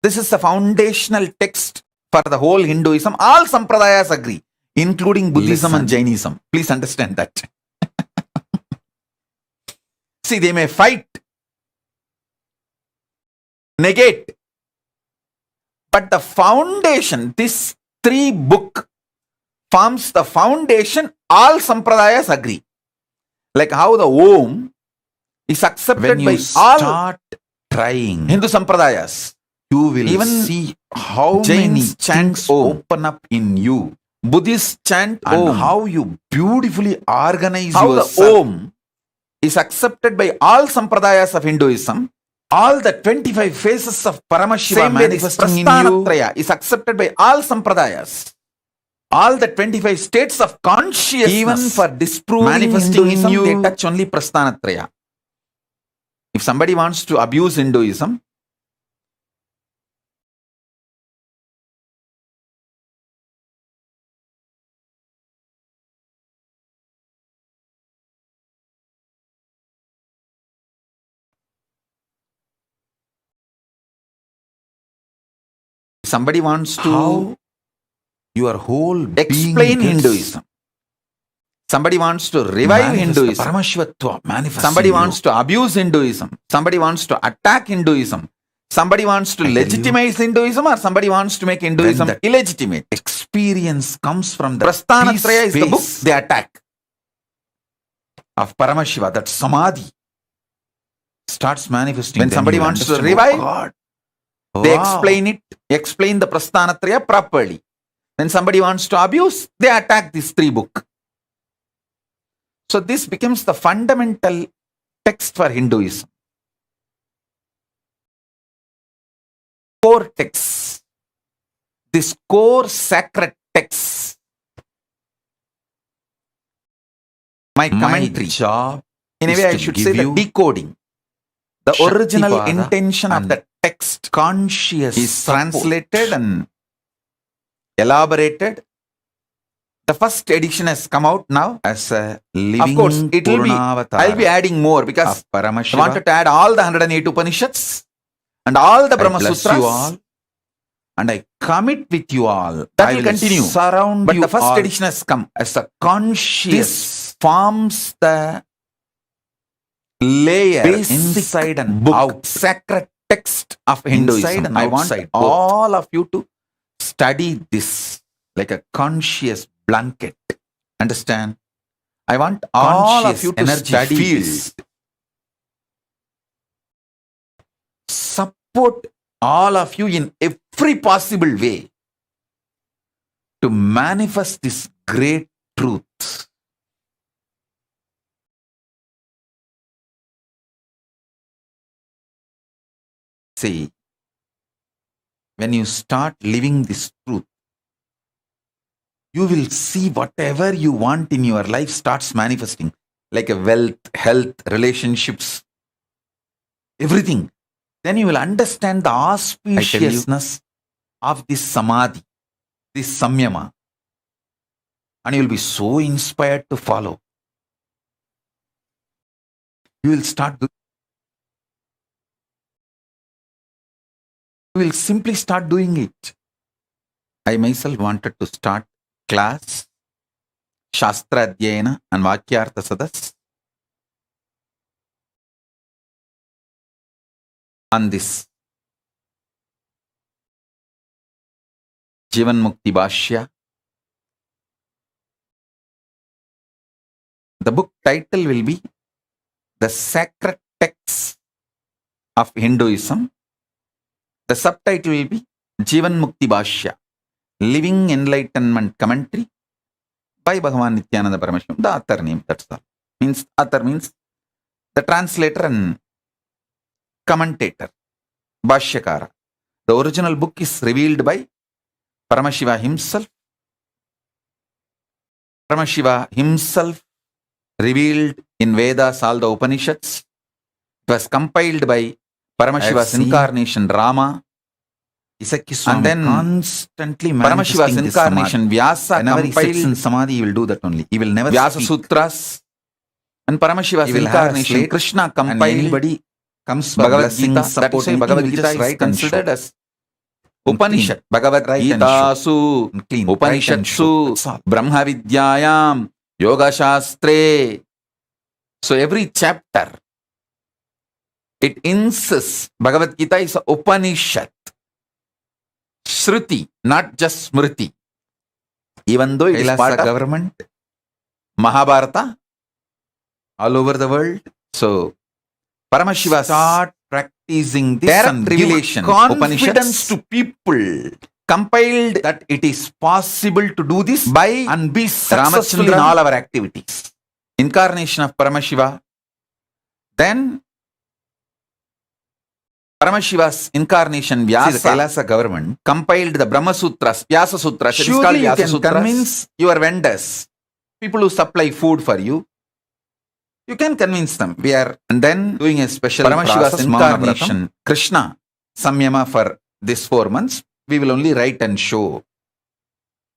[SPEAKER 5] This is the foundational text for the whole Hinduism. All Sampradayas agree, including Buddhism and Jainism. Please understand that. See, they may fight, negate, but the foundation, this 3 book forms the foundation. All Sampradayas agree. Like how the Om is accepted by all. Start trying Hindu Sampradayas, you will even see how many chants open up in you. Buddhists chant and Om. How you beautifully organize how yourself. The Om is accepted by all Sampradayas of Hinduism. All the 25 phases of Paramashiva manifesting in you is accepted by all Sampradayas. All the 25 states of consciousness, even for disproving manifesting Hinduism, in you, they touch only Prasthanatraya. If somebody wants to abuse Hinduism, somebody wants to how your whole explain Hinduism. Somebody wants to revive Hinduism. Somebody wants to abuse Hinduism. Somebody wants to attack Hinduism. Somebody wants to legitimize Hinduism, or somebody wants to make Hinduism illegitimate. Experience comes from the Prasthanatraya is the book they attack of Paramashiva. That Samadhi starts manifesting. When somebody wants to revive, they explain the Prasthanatraya properly. When somebody wants to abuse, they attack this 3 book. So this becomes the fundamental text for Hinduism. core texts, this core sacred texts, my commentary, job in a way I should say the decoding, the original intention of the text conscious is translated and elaborated. The first edition has come out now as a living. Of course, it will be. I'll be adding more because I wanted to add all the 108 Upanishads and all the Brahma Sutras. You all, and I commit with you all. That will continue. Surround but you the first edition has come as a conscious. This forms the layer inside and book, out, sacred text of Hinduism. And I want all of you to study this like a conscious blanket. Understand? I want all of you to study this. Support all of you in every possible way to manifest this great truth. See, when you start living this truth, you will see whatever you want in your life starts manifesting, like a wealth, health, relationships, everything. Then you will understand the auspiciousness of this samadhi, this samyama, and you will be so inspired to follow. You will simply start doing it. I myself wanted to start class, Shastra Adhyayana and Vakyartha Sadas on this Jivan Mukti Bhashya. The book title will be The Sacred Texts of Hinduism. The subtitle will be Jivan Mukti Bhashya, Living Enlightenment Commentary by Bhagavan Nithyananda Paramashivam. The author name, that's all. Author means the translator and commentator, Bhashyakara. The original book is revealed by Paramashiva himself. Paramashiva himself revealed in Vedas all the Upanishads. It was compiled by Paramashiva's incarnation Rama. And then constantly Paramashiva's incarnation Vyasa compiled in Samadhi. He will do that only. He will never Vyasa Sutras. And Paramashiva's incarnation Krishna compiled. Anybody comes for Bhagavad Gita. That is why Bhagavad Gita is considered as Upanishad. Bhagavad Gita Su Upanishad Su Brahma Vidyayam Yoga Shastre. So every chapter it insists Bhagavad Gita is a Upanishad. Shruti, not just Smriti. Even though it is part of government, Mahabharata, all over the world. So, Paramashiva start practicing this direct revelation, confidence to people, compiled that it is possible to do this by and be successful in all our activities. Incarnation of Paramashiva. Then, Paramashiva's incarnation Vyasa, the Kailasa government, compiled the Brahma Sutras, Vyasa Sutras. Surely you can convince your vendors, people who supply food for you. You can convince them. We are and then doing a special Paramashiva's incarnation, Krishna, Samyama for this 4 months. We will only write and show.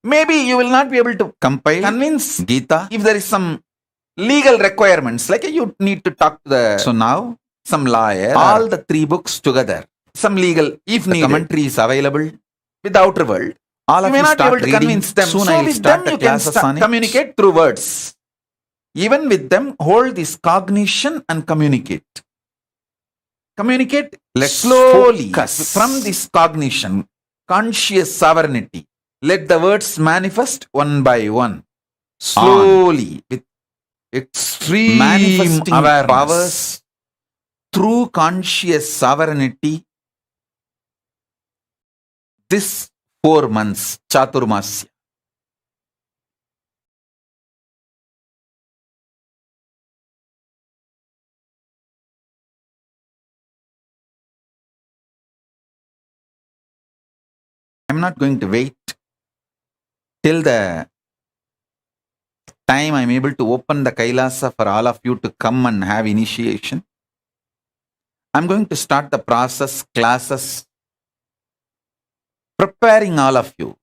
[SPEAKER 5] Maybe you will not be able to convince Gita if there is some legal requirements, like you need to talk to the. So now, some lawyer, all the 3 books together, some legal, if needed, commentary is available with the outer world. All of you may not be able to convince them. Soon so with them you can communicate through words. Even with them, hold this cognition and communicate. Communicate slowly from this cognition, conscious sovereignty. Let the words manifest one by one, slowly, with extreme manifesting awareness. Powers. Through conscious sovereignty, this 4 months, Chaturmasya, I'm not going to wait till the time I'm able to open the Kailasa for all of you to come and have initiation. I'm going to start the process, classes, preparing all of you.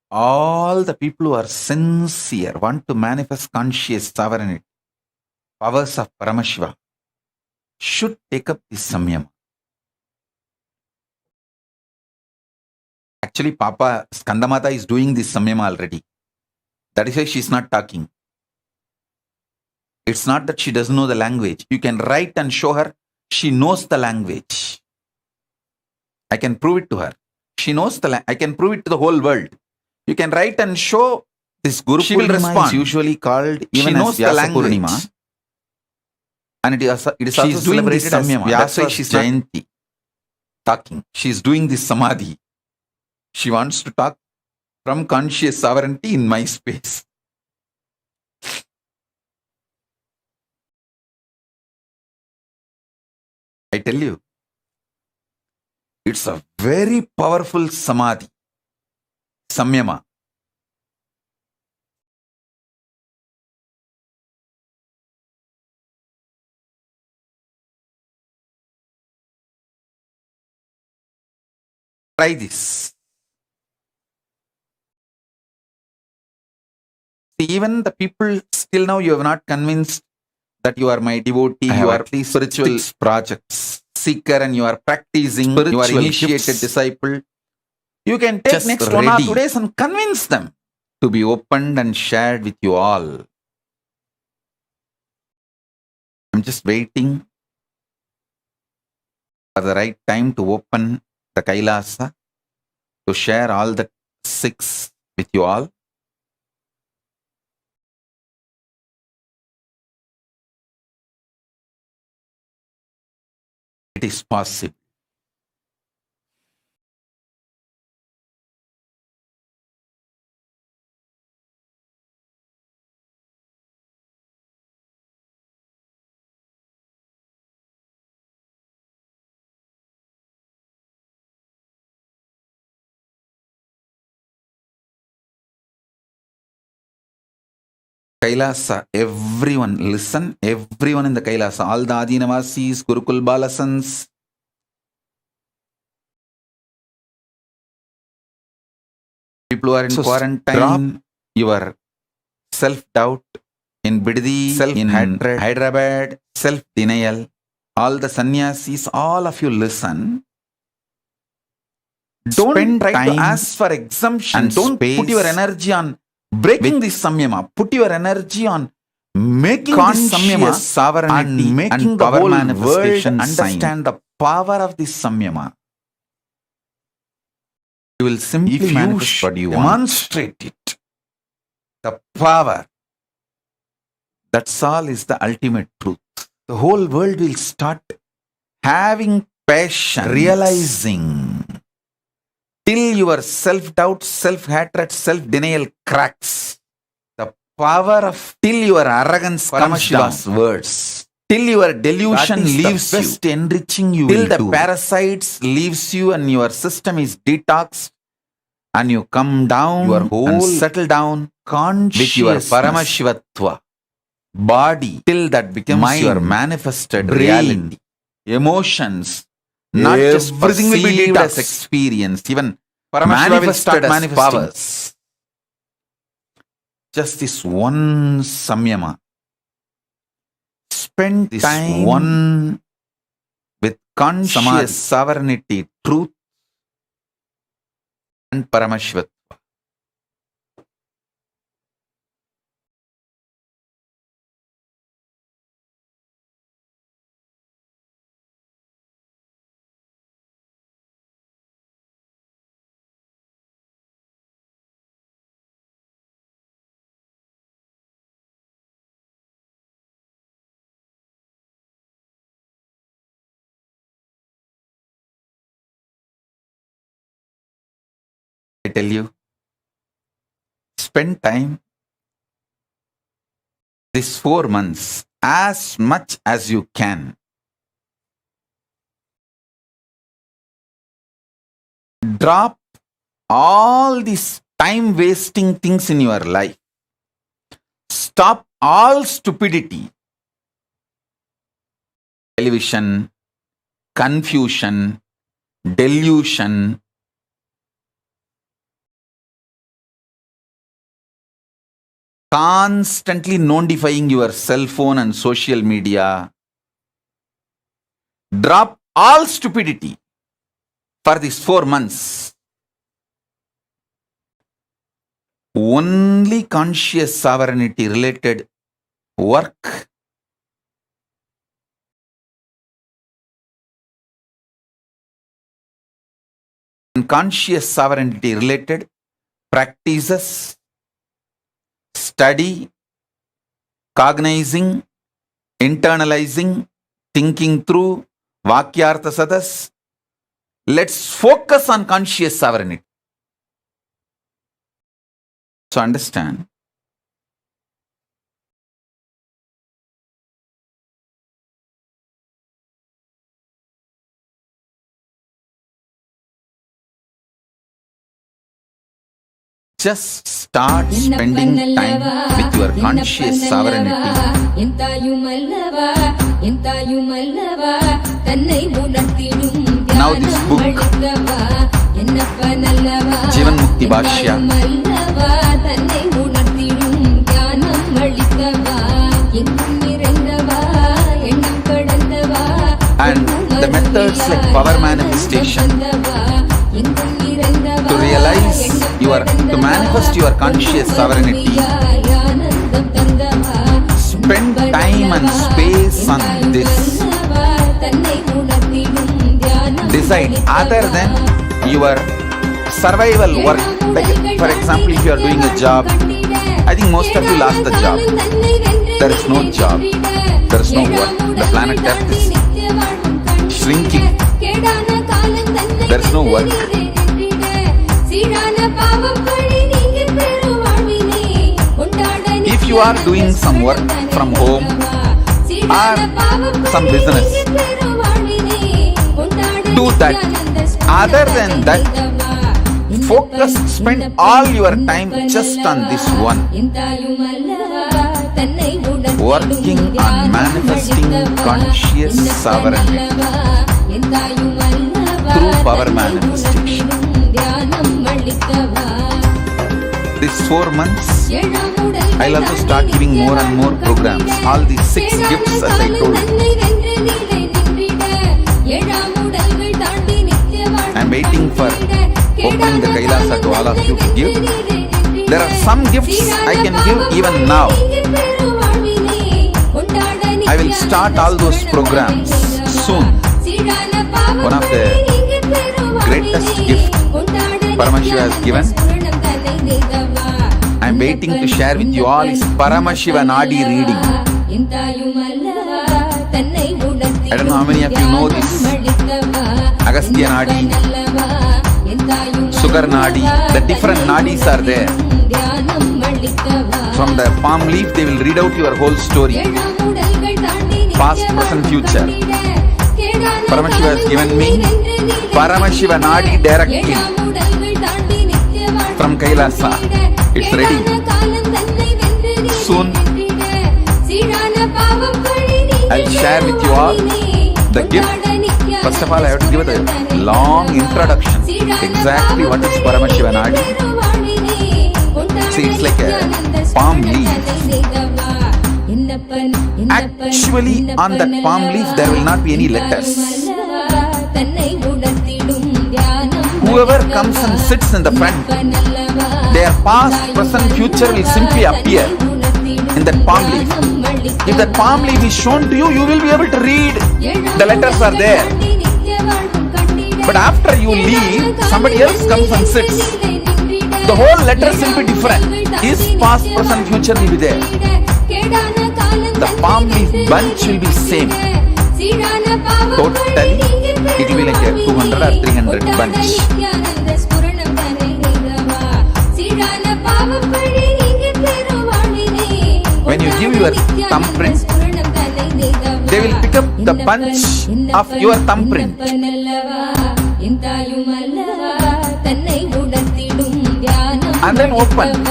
[SPEAKER 5] All the people who are sincere, want to manifest conscious sovereignty, powers of Paramashiva, should take up this samyama. Actually, Papa Skandamata is doing this samyama already. That is why she's not talking. It's not that she doesn't know the language. You can write and show her. She knows the language. I can prove it to her. She knows the language. I can prove it to the whole world. You can write and show this Guru
[SPEAKER 1] She will
[SPEAKER 5] Purnima
[SPEAKER 1] respond.
[SPEAKER 5] is usually called
[SPEAKER 1] She
[SPEAKER 5] even
[SPEAKER 1] knows
[SPEAKER 5] as
[SPEAKER 1] the
[SPEAKER 5] Vyasa
[SPEAKER 1] language.
[SPEAKER 5] Purnima. And it is
[SPEAKER 1] She
[SPEAKER 5] also
[SPEAKER 1] is doing this
[SPEAKER 5] celebrated as
[SPEAKER 1] samyama. That's why
[SPEAKER 5] Vyasa
[SPEAKER 1] she's not
[SPEAKER 5] Jayanti. Talking. She is doing this samadhi. She wants to talk from conscious sovereignty in my space. I tell you, it's a very powerful samadhi, samyama. Try this. See, even the people still now you have not convinced that you are my devotee, you are at least spiritual projects seeker and you are practicing, you are initiated disciple. You can take
[SPEAKER 1] Just
[SPEAKER 5] next 1 or 2
[SPEAKER 1] ready.
[SPEAKER 5] days and convince them to be opened and shared with you all. I'm just waiting for the right time to open the Kailasa to share all the 6 with you all. It is possible. Kailasa, everyone listen, everyone in the Kailasa, all the Adinavasis, Gurukul Balasans, people who are in quarantine, drop your self-doubt in Biddi, self-hatred, Hyderabad, self-denial, all the sannyasis, all of you listen. Don't try to ask for exemption. Don't put your energy on breaking this samyama. Put your energy on making this samyama sovereignty and making the whole world understand the power of this samyama. You will simply manifest what you demonstrate it. The power. That's all is the ultimate truth. The whole world will start having passion, realizing till your self-doubt, self-hatred, self-denial cracks. The power of till your arrogance comes down. Words. Till your delusion leaves you, enriching you. Till the parasites leaves you and your system is detoxed and you come down, your whole and settle down with your Paramashivatva body. Till that becomes mind, your manifested brain, reality, emotions. Not just everything will be detoxed as experience. Even Paramashiva will start manifesting powers. Just this one samyama. Spend this time one with conscious sovereignty, truth, and Paramashiva. I tell you, spend time these 4 months as much as you can. Drop all these time wasting things in your life. Stop all stupidity. Television, confusion, delusion, constantly notifying your cell phone and social media. Drop all stupidity for these 4 months. Only conscious sovereignty related work and conscious sovereignty related practices, study, cognizing, internalizing, thinking through, Vakyartha Sadas. Let's focus on conscious sovereignty. So understand, just start spending time with your conscious sovereignty. Now this book, Jivan Mukti Bhashya, and the methods like power manifestation to realize to manifest your conscious sovereignty. Spend time and space on this. Decide other than your survival work. Like for example, if you are doing a job, I think most of you lost the job. There is no job. There is no work. The planet Earth is shrinking. There is no work. If you are doing some work from home or some business, do that. Other than that, focus, spend all your time just on this one. Working on manifesting conscious sovereignty through power manifestation. These 4 months, I'll also start giving more and more programs. All these 6 gifts as I told you. I'm waiting for opening the Kailasa to all of you to give. There are some gifts I can give even now. I will start all those programs soon. One of the greatest gifts Paramashiva has given, I'm waiting to share with you all, is Paramashiva Nadi reading. I don't know how many of you know this. Agastya Nadi, Sugar Nadi, the different Nadis are there. From the palm leaf, they will read out your whole story. Past, present, future. Paramashiva has given me Paramashiva Nadi directly from Kailasa. It's ready. Soon, I'll share with you all the gift. First of all, I have to give a long introduction. Exactly what is Paramashiva Nadi. See, it's like a palm leaf. Actually, on that palm leaf, there will not be any letters. Whoever comes and sits in the front, their past, present, future will simply appear in that palm leaf. If that palm leaf is shown to you, you will be able to read. The letters are there. But after you leave, somebody else comes and sits. The whole letters will be different. His past, present, future will be there. The palm leaf bunch will be same. Totally, it will be like a 200 or 300 bunch. When you give your thumbprint, they will pick up the bunch of your thumbprint. and then open.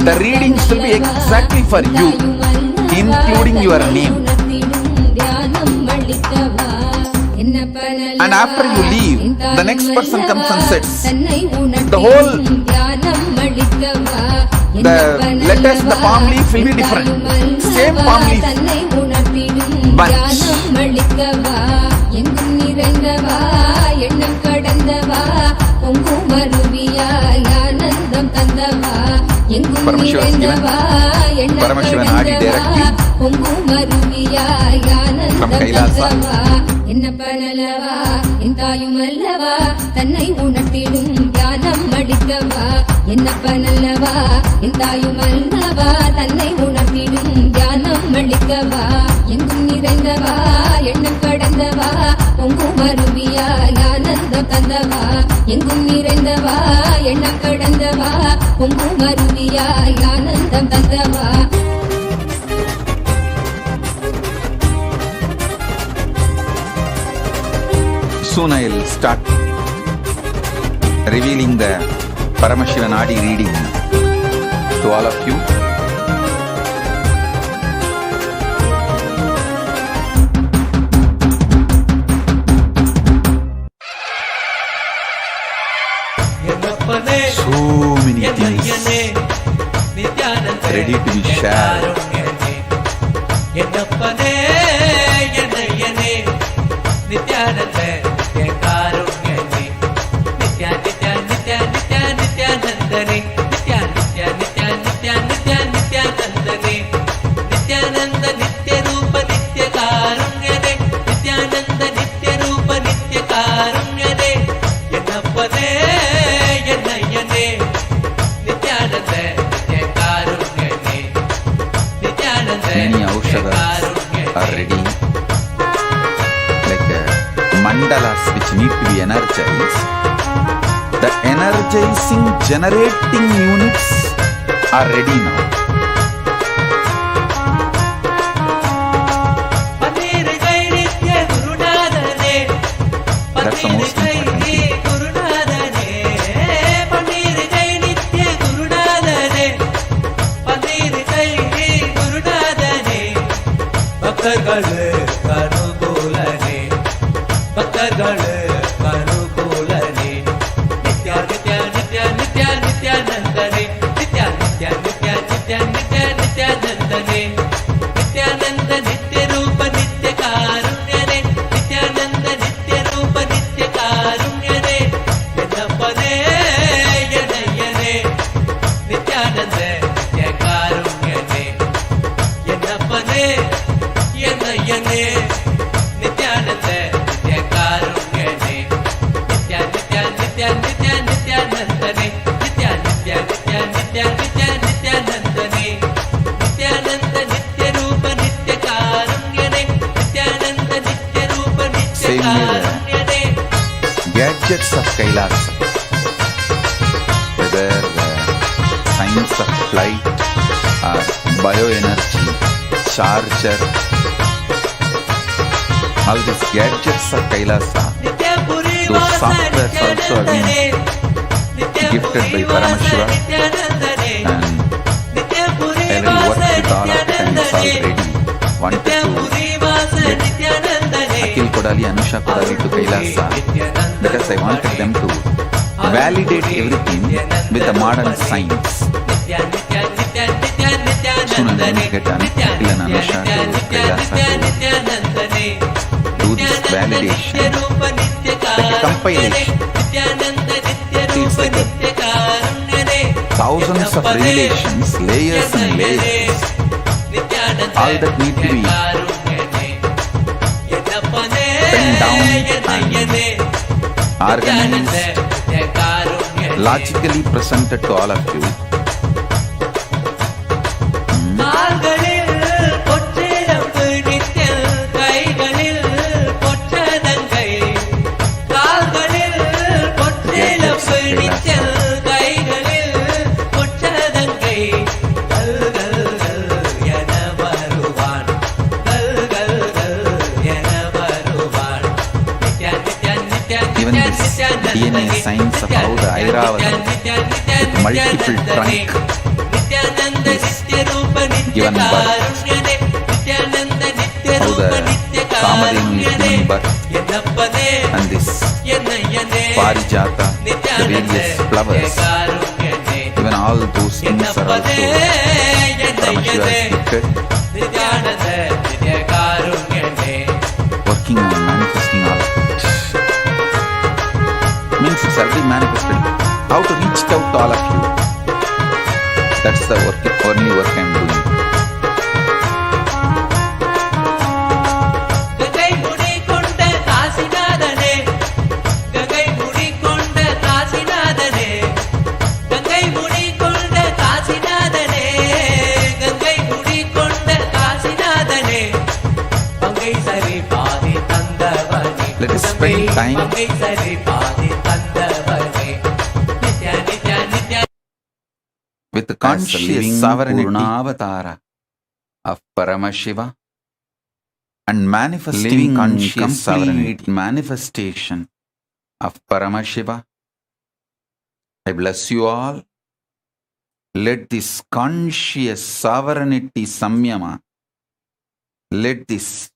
[SPEAKER 5] The readings will be exactly for you, including your name. And after you leave, the next person comes and sits. The letters, the palm leaf will be different. Same palm leaf bunch. Paramashiva is given. Paramashivan Adi directly from Kailasa. Soon I'll start revealing the Paramashivan Adi reading to all of you. So many things ready to be shared. Many aushadas are ready, like mandalas which need to be energized. The energizing generating units are ready now. That's the most important thing. Gadgets of Kailasa, whether the science of flight or bioenergy, charger, all these gadgets of Kailasa, those softwares also have been gifted by Paramashiva, and already worked with all of it and is all ready. Wanted to get Akil Kodali, Anusha Kodali to Kailasa, because I wanted them to validate everything with the modern science. Soon I'm going to get Akil and Anusha to Kailasa to do this validation, like a compilation. It's like thousands of revelations, layers and layers, all that need to be penned down and organized, logically presented to all of you. DNA science of how the Airavata with multiple trunk is given birth. How the Kamadhenu is giving birth, and this Parijata, the various flowers, even all those things are also Paramashiva is gifted, working on manifesting all of it. Means it's already manifested. How to reach out to all of you? That's the only work I'm doing. Let us spend time with the conscious sovereignty of Paramashiva and manifesting conscious sovereignty manifestation of Paramashiva. I bless you all. Let this conscious sovereignty samyama, let this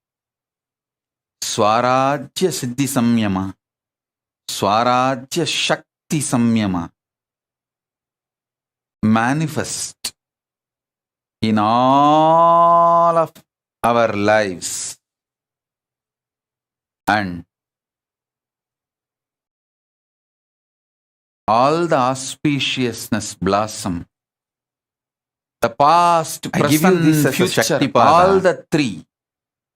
[SPEAKER 5] Swarajya Siddhi Samyama, Swarajya Shakti Samyama manifest in all of our lives, and all the auspiciousness blossom. The past, present, future, all the three.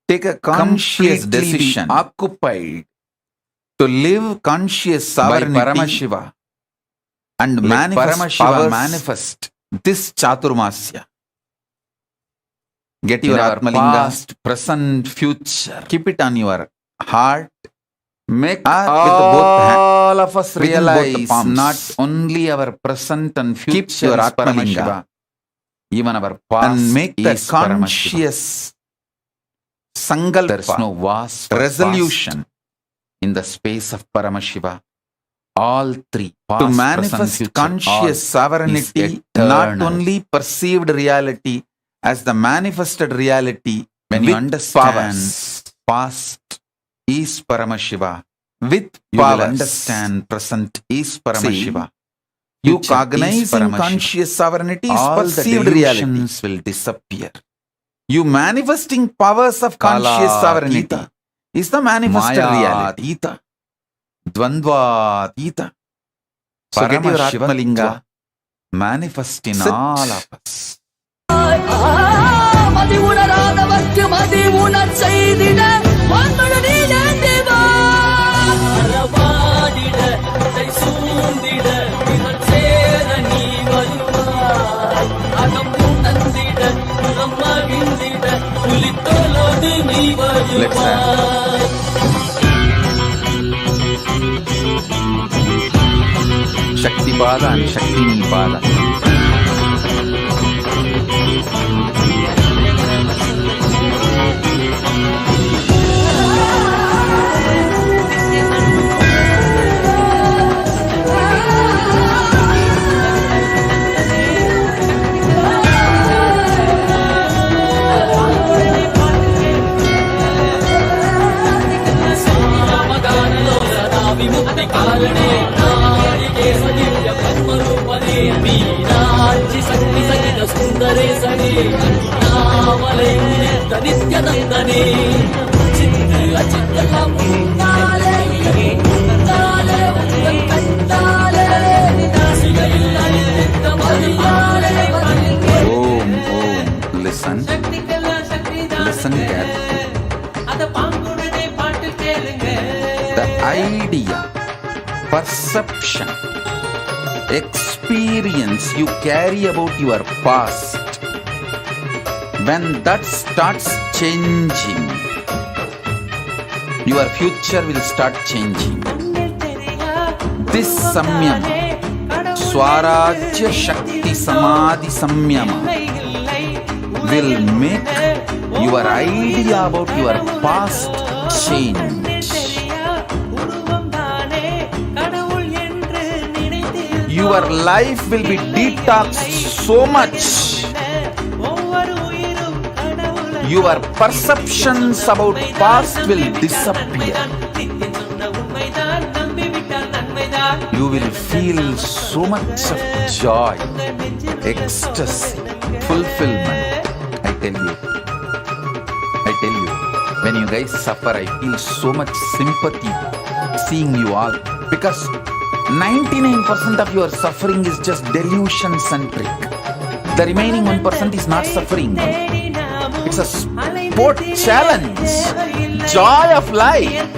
[SPEAKER 5] Take a conscious decision, occupied to live conscious sovereignty by Paramashiva, and Paramashiva manifest this Chaturmasya. Get your Atmalinga, past, present, future. Keep it on your heart. Make all of us realize not only our present and future. Keep your Atmalinga, even our past, and make the conscious Sankalpa. There is no vast resolution in the space of Paramashiva. All three, past, to manifest present, future, conscious sovereignty, not only perceived reality as the manifested reality. When you understand powers, past is Paramashiva, with you powers, will understand present is Paramashiva. You cognizing conscious sovereignty is all perceived reality will disappear. You manifesting powers of conscious sovereignty is the manifested reality. Dvandva Dita. So get your Atmalinga, manifest in all of us. Let's Shakti Pada and Shakti Pada. Listen carefully. The idea, perception, experience you carry about your past, when that starts changing, your future will start changing. This samyama, Swarajya Shakti Samadhi Samyama, will make your idea about your past change. You your life will be detoxed so much. Your perceptions about past will disappear. You will feel so much of joy, ecstasy, fulfillment. I tell you, when you guys suffer, I feel so much sympathy seeing you all, because 99% of your suffering is just delusion centric. The remaining 1% is not suffering. It's a sport challenge, joy of life.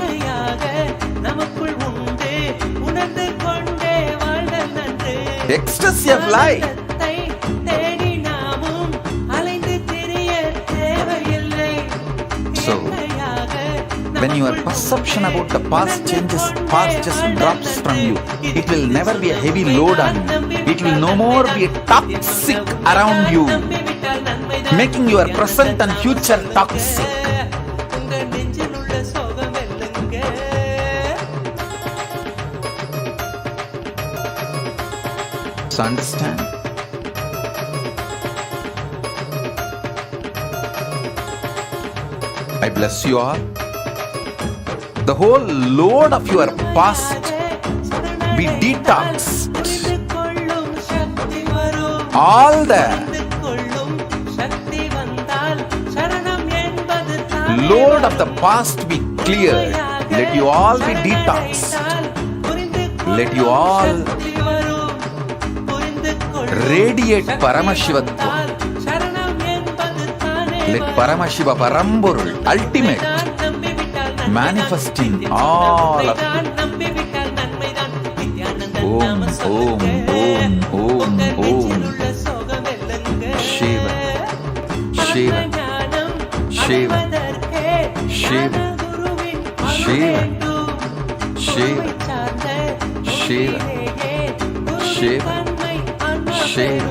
[SPEAKER 5] Ecstasy of life. So, when your perception about the past changes, past just drops from you. It will never be a heavy load on you. It will no more be a toxic around you, making your present and future toxic. So understand? I bless you all. The whole load of your past be detoxed. All the load of the past be cleared. Let you all be detoxed. Let you all radiate Paramashivatvam. Let Paramashiva Paramburul, ultimate, manifesting all of you. Om, Om, Om, Om, Om. Shiva, Shiva, Shiva, Shiva, Shiva, Shiva, Shiva, Shiva, Shiva.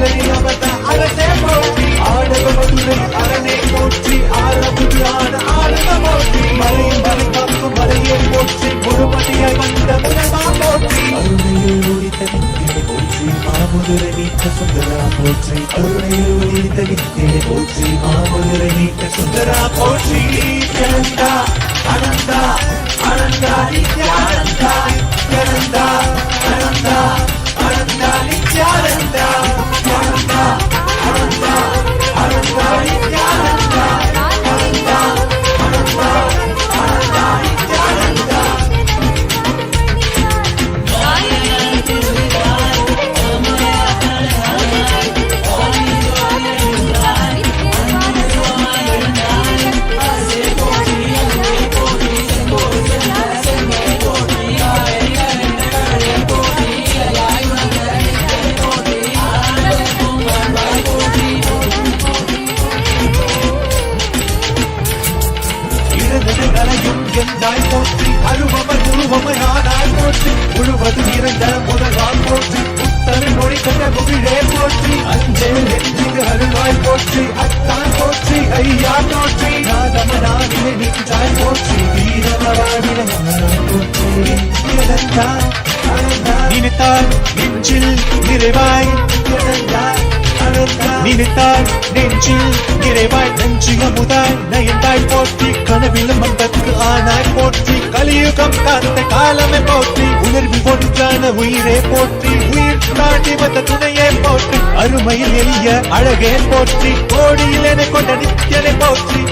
[SPEAKER 3] அலறி அவத அரசே போற்றி ஆடக மதுரை அரணே போற்றி ஆரபுது ஆன ஆடக போற்றி மலையும் மலை காக்கும் மலையை போற்றி முழுமதியாய் வந்த முதல்வா போற்றி அருணையில் உரித்த நித்தியை போற்றி மாமுதுரை நீக்க சுந்தரா போற்றி அருணையில் உரித்த நித்தியை போற்றி மாமுதுரை நீக்க சுந்தரா போற்றி நித்யானந்தா அனந்தா அனந்தா நித்யானந்தா நித்யானந்தா அனந்தா அனந்தா நித்யானந்தா நித்யானந்தா அனந்தா அனந்தா நித்யானந்தா அனந்தா அனந்தா அனந்தா நித்யானந்தா எந்தாய் போற்றி அருவமர் உருவமர் ஆனாய் போற்றி முழுவது நிறைந்த முதல்வாய் போற்றி புத்தரின் மொழி கண்ட முகிழே போற்றி அஞ்சேல் நெஞ்சிங்கு அருள்வாய் போற்றி அத்தான் போற்றி ஐயா போற்றி நாதமனாவினை நின்றாய் போற்றி வீரமராவினை போற்றி நினைத்தால் நெஞ்சில் நிறைவாய் நினைத்தால் நெஞ்சில் நிறைவாய் நெஞ்சு அமுதாய் நயந்தாய் போற்றி கனவிலும் மந்தற்கு ஆனாய் போற்றி கலியுகம் காத்த காலமே போற்றி உணர்வில் ஒன்றான உயிரே போற்றி உயிர் தாண்டி வந்த துணையே போற்றி அருமையில் எளிய அழகே போற்றி கோடியில் என கொண்ட நித்தியனை போற்றி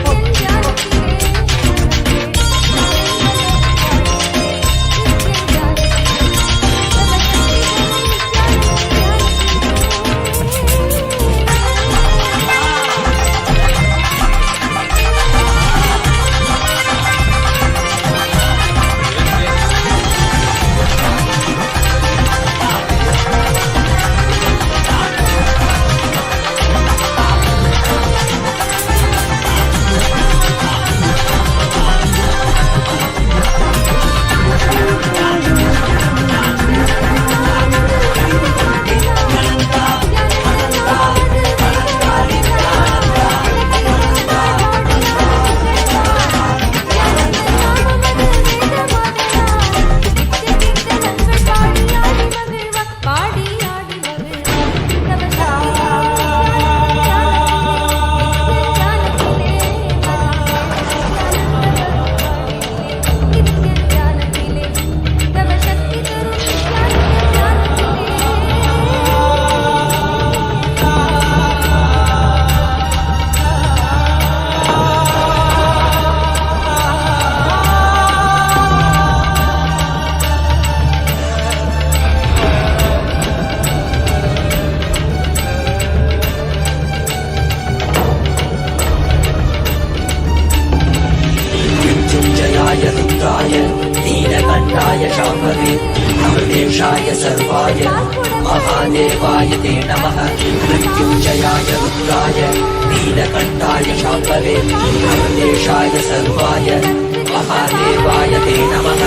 [SPEAKER 4] सर्वेशाय सर्वाय महादेवाय ते नमः मृत्युञ्जयाय रुद्राय नीलकण्ठाय शाम्भवे सर्वेशाय सर्वाय महादेवाय ते नमः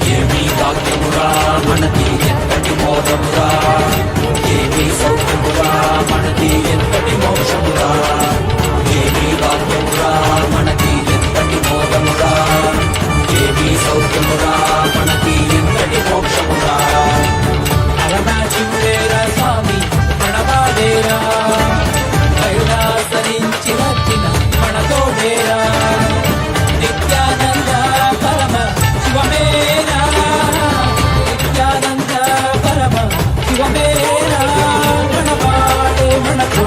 [SPEAKER 4] देवी वाक्यमुरा मनति यत्कटि मोदमुरा देवी सौख्यमुरा मनति यत्कटि मोक्षमुरा देवी वाक्यमुरा मनति यत्कटि मोदमुरा देवी सौख्यमुरा मनति यत्कटि मोक्षमुरा అరనాచిందేర స్వామి ప్రణవాదేరా కైలాసరించి వచ్చిన మనతోడేరా నిత్యానంద పరమ శివమేరా నిత్యానంద పరమ శివమేరా మనవాడే మనతో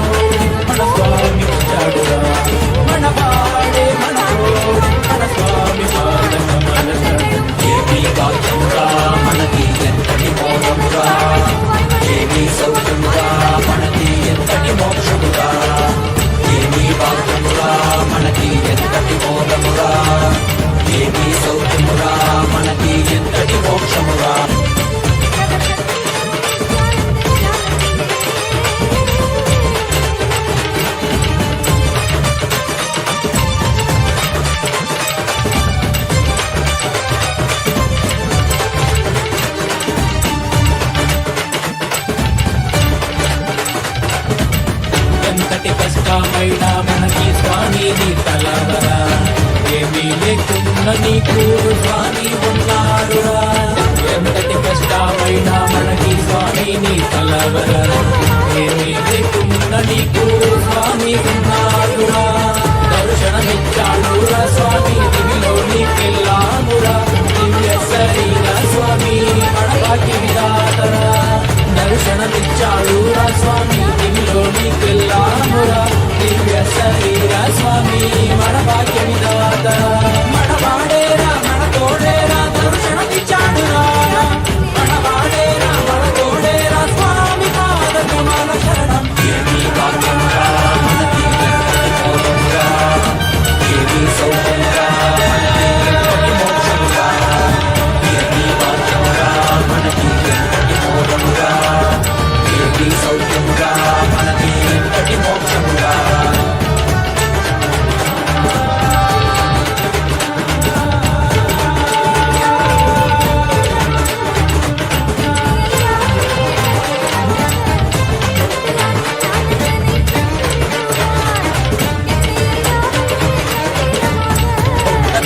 [SPEAKER 4] వెతుకుతున్న నీకు స్వామి ఉన్నాడురా. ఎంతటి కష్టమైనా మనకి స్వామి నీ కలవరం. ఏమి లేకున్న నీకు స్వామి ఉన్నాడురా. దర్శనమిచ్చాడురా స్వామి దివిలో నీకెళ్ళామురా. దివ్య శరీర స్వామి మన భాగ్య విధాతరా. దర్శనమిచ్చాడురా స్వామి దివిలో నీకెళ్ళామురా. దివ్య శరీర స్వామి మన భాగ్య విధాతరా. మన వాడేరా మన తోడేరా దర్శనమిచ్చాడురా. మన వాడేరా మన తోడేరా స్వామి పాదకు మన శరణం. ఏమి భాగ్యమురా మనకి ఎంతటి మోదమురా. ఏమి సౌఖ్యమురా మనకి ఎంతటి మోక్షమురా. ఏమి భాగ్యమురా మనకి ఎంతటి మోదమురా. ఏమి సౌఖ్యమురా మనకి ఎంతటి మోక్షమురా.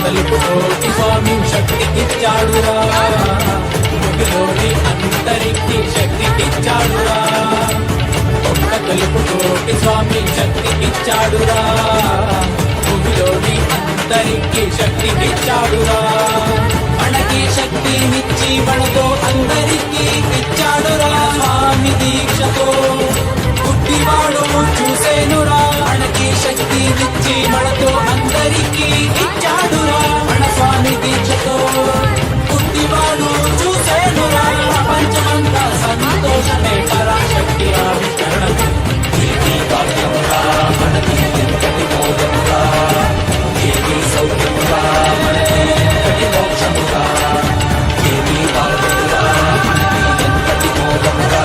[SPEAKER 4] తలుపుతోటి స్వామి శక్తికిచ్చాడురా. ముగిలోని అందరికి శక్తికిచ్చాడురా. ఒక్క తలుపుతోటి స్వామి శక్తికిచ్చాడురా. ముగిలోని అందరికి శక్తికిచ్చాడురా. మనకి శక్తినిచ్చి మనతో అందరికి ఇచ్చాడురా. స్వామి దీక్షతో పుట్టివాడు చూసేనురా. మనకి శక్తినిచ్చి మనతో అందరికి ఇచ్చాడురా. మన స్వామి దీక్షతో పుట్టివాడు చూసేనురా. ప్రపంచమంతా సంతోషమే పరాశక్తి ఆవిష్కరణం. ఏమి భాగ్యమురా మనకి ఎంతటి మోదమురా. ఏమి సౌఖ్యమురా మనకి ఎంతటి మోక్షమురా. ఏమి భాగ్యమురా మనకి ఎంతటి మోదమురా.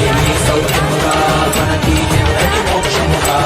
[SPEAKER 4] ఏమి సౌఖ్యమురా మనకి ఎంతటి మోక్షమురా.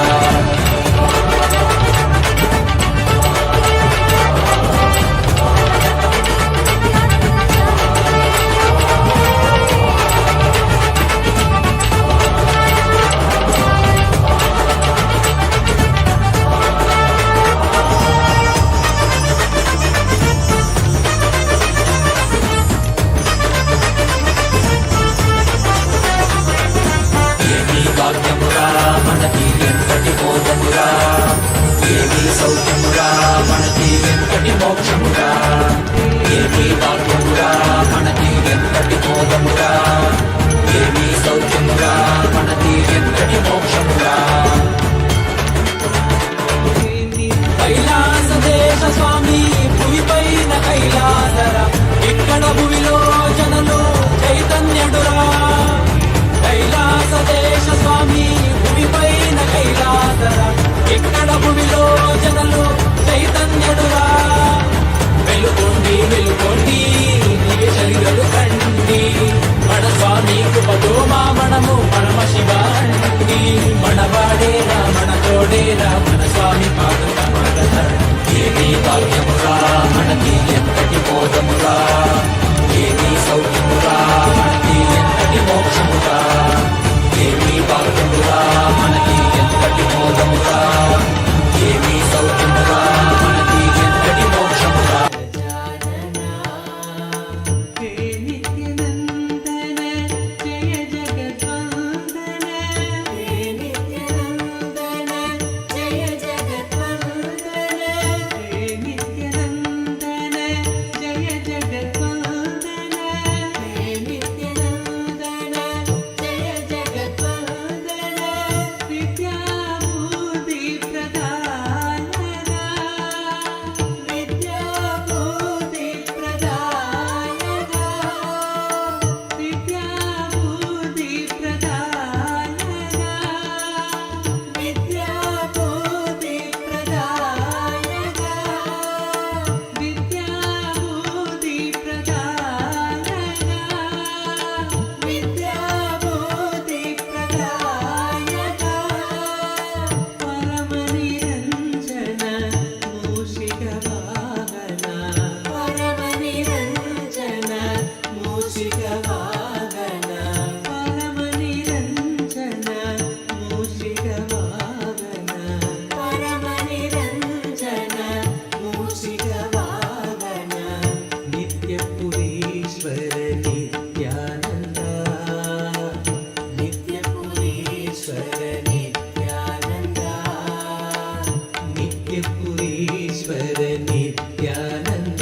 [SPEAKER 3] नित्यानन्द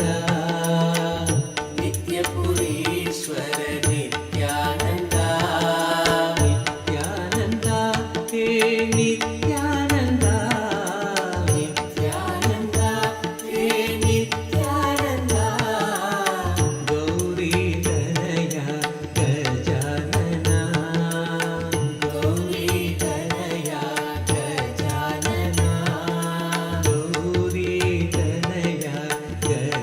[SPEAKER 3] नित्यपुरीश्वर नित्यानन्द नित्यानन्द हे नित्यानन्द नित्यानन्द हे नित्यानन्द गौरी तनया गजानन गौरी तनया गजानन गौरी तनया गजानन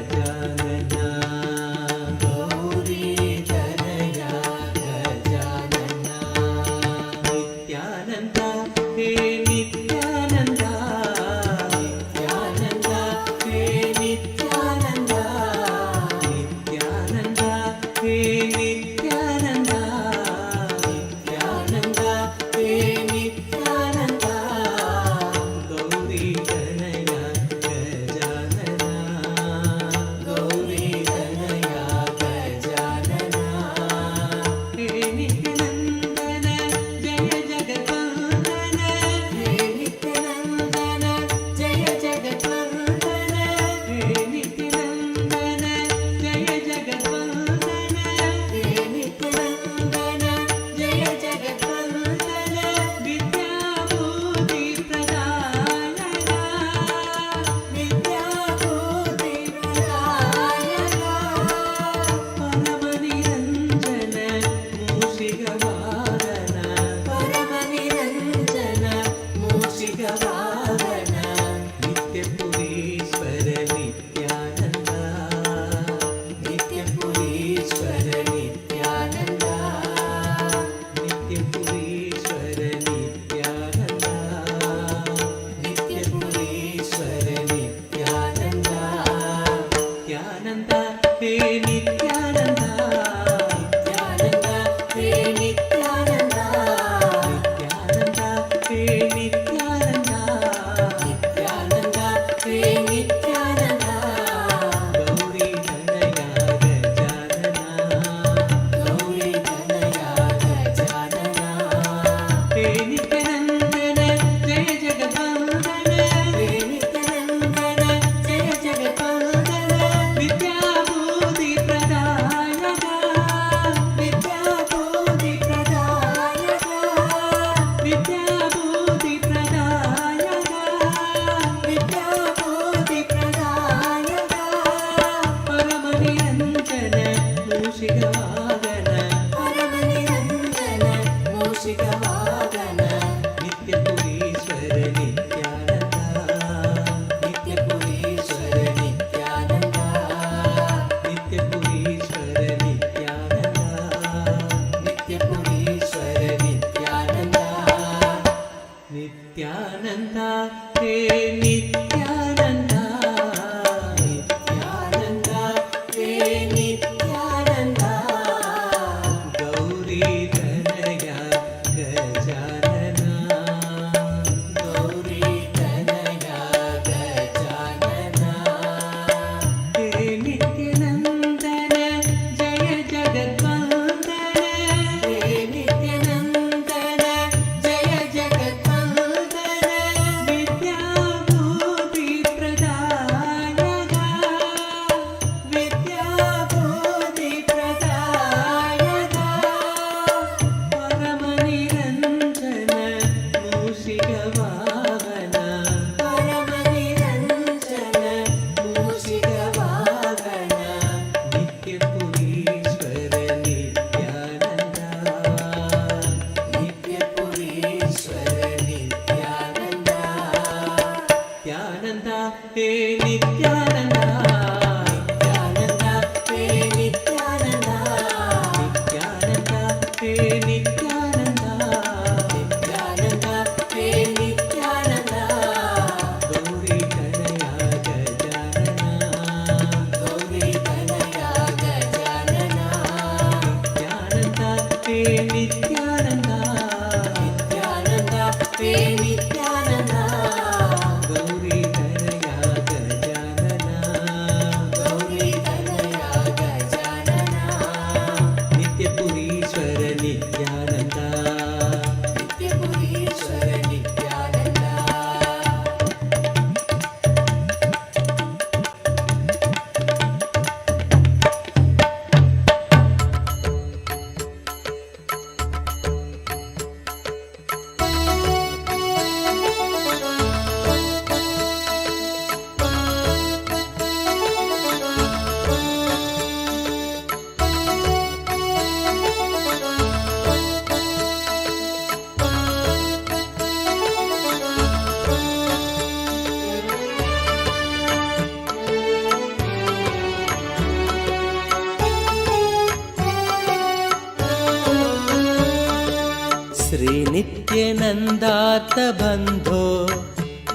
[SPEAKER 6] श्रीनित्यनन्दार्तबन्धो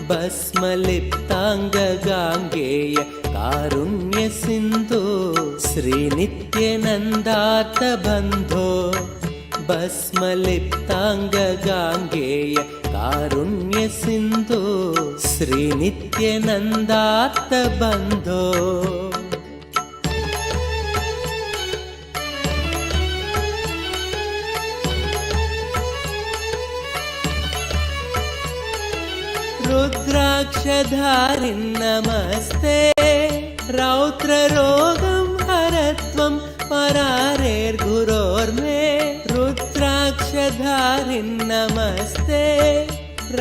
[SPEAKER 6] भस्मलिप्ताङ्गगाङ्गेय कारुण्यसिन्धो श्रीनित्यनन्दार्तबन्धो भस्मलिप्ताङ्गगाङ्गेय कारुण्यसिन्धो श्रीनित्यनन्दार्तबन्धो रुद्राक्षधारिन् नमस्ते रौद्ररोगं हरत्वं परारेर्गुरोर्मे रुद्राक्षधारिन् नमस्ते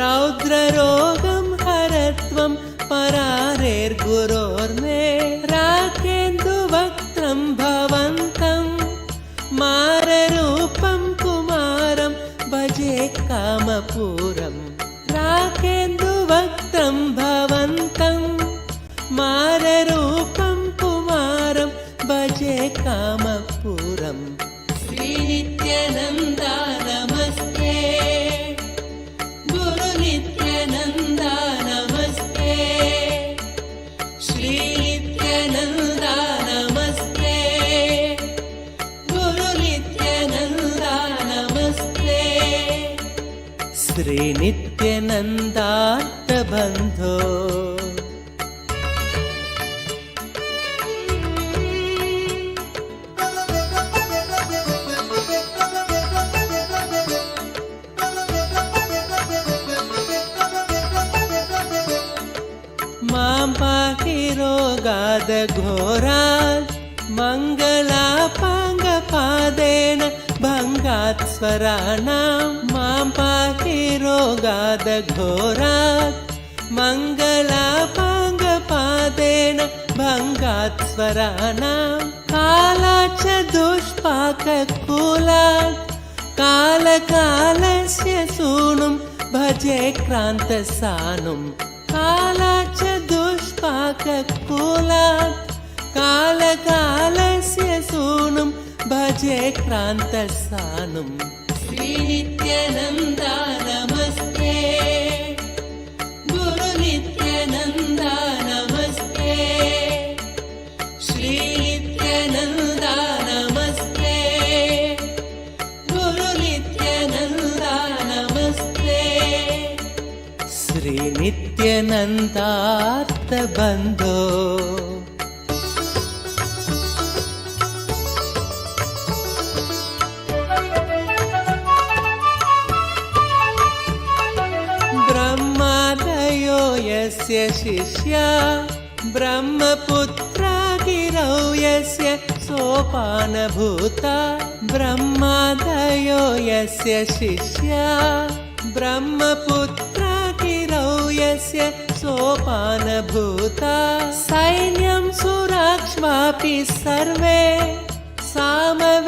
[SPEAKER 6] रौद्ररोगं हरत्वं परारेर्गुरोर्मे राकेन्दुवक्त्रं भवन्तं माररूपं कुमारं भजे कामपूरम् राकेन्दुवक्त्रं भवन्तं माररूपं कुमारं भजे कामपूरम् श्रीनित्यानन्दा नमस्ते गुरुनित्यानन्दा नमस्ते श्रीनित्यानन्दा नमस्ते गुरुनित्यानन्दा नमस्ते श्रीनित्यानन्दार्तबन्धो मां पाहि रोगादघोरात् मङ्गलापाङ्गपादेन भङ्गात् स्वराणां मां पाहि रोगादघोरात् मङ्गलापाङ्गपादेन भङ्गात् स्वराणां कालाच्च दुष्पाककूलात् कालकालस्य सूनुं भजे क्रान्तसानुं कालाच्च दुष्पाककूलात् कालकालस्य सूनुं भजे क्रान्तसानुं श्रीनित्यानन्दा नमस्ते गुरुनित्यानन्दा नमस्ते श्रीनित्यानन्दा नमस्ते गुरुनित्यानन्दा नमस्ते श्रीनित्यानन्दार्तबन्धो ब्रह्मादयो यस्य शिष्या ब्रह्मपुत्रा गिरौ यस्य सोपानभूता ब्रह्मादयो यस्य शिष्या ब्रह्मपुत्रा गिरौ यस्य सोपानभूता सैन्यं सुराक्ष्वापि सर्वे सामवेदादिगेयं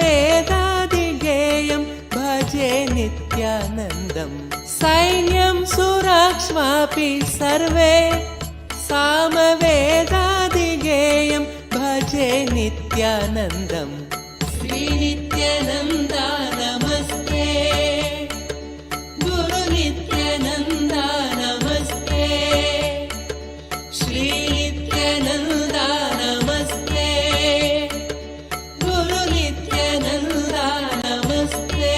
[SPEAKER 6] भजे नित्यानन्दम् सैन्यं सुराक्ष्वापि सर्वे सामवेदादिगेयं भजे नित्यानन्दम् श्रीनित्यानन्दा नमस्ते गुरुनित्यानन्दा नमस्ते श्रीनित्यानन्दा नमस्ते गुरुनित्यानन्दा नमस्ते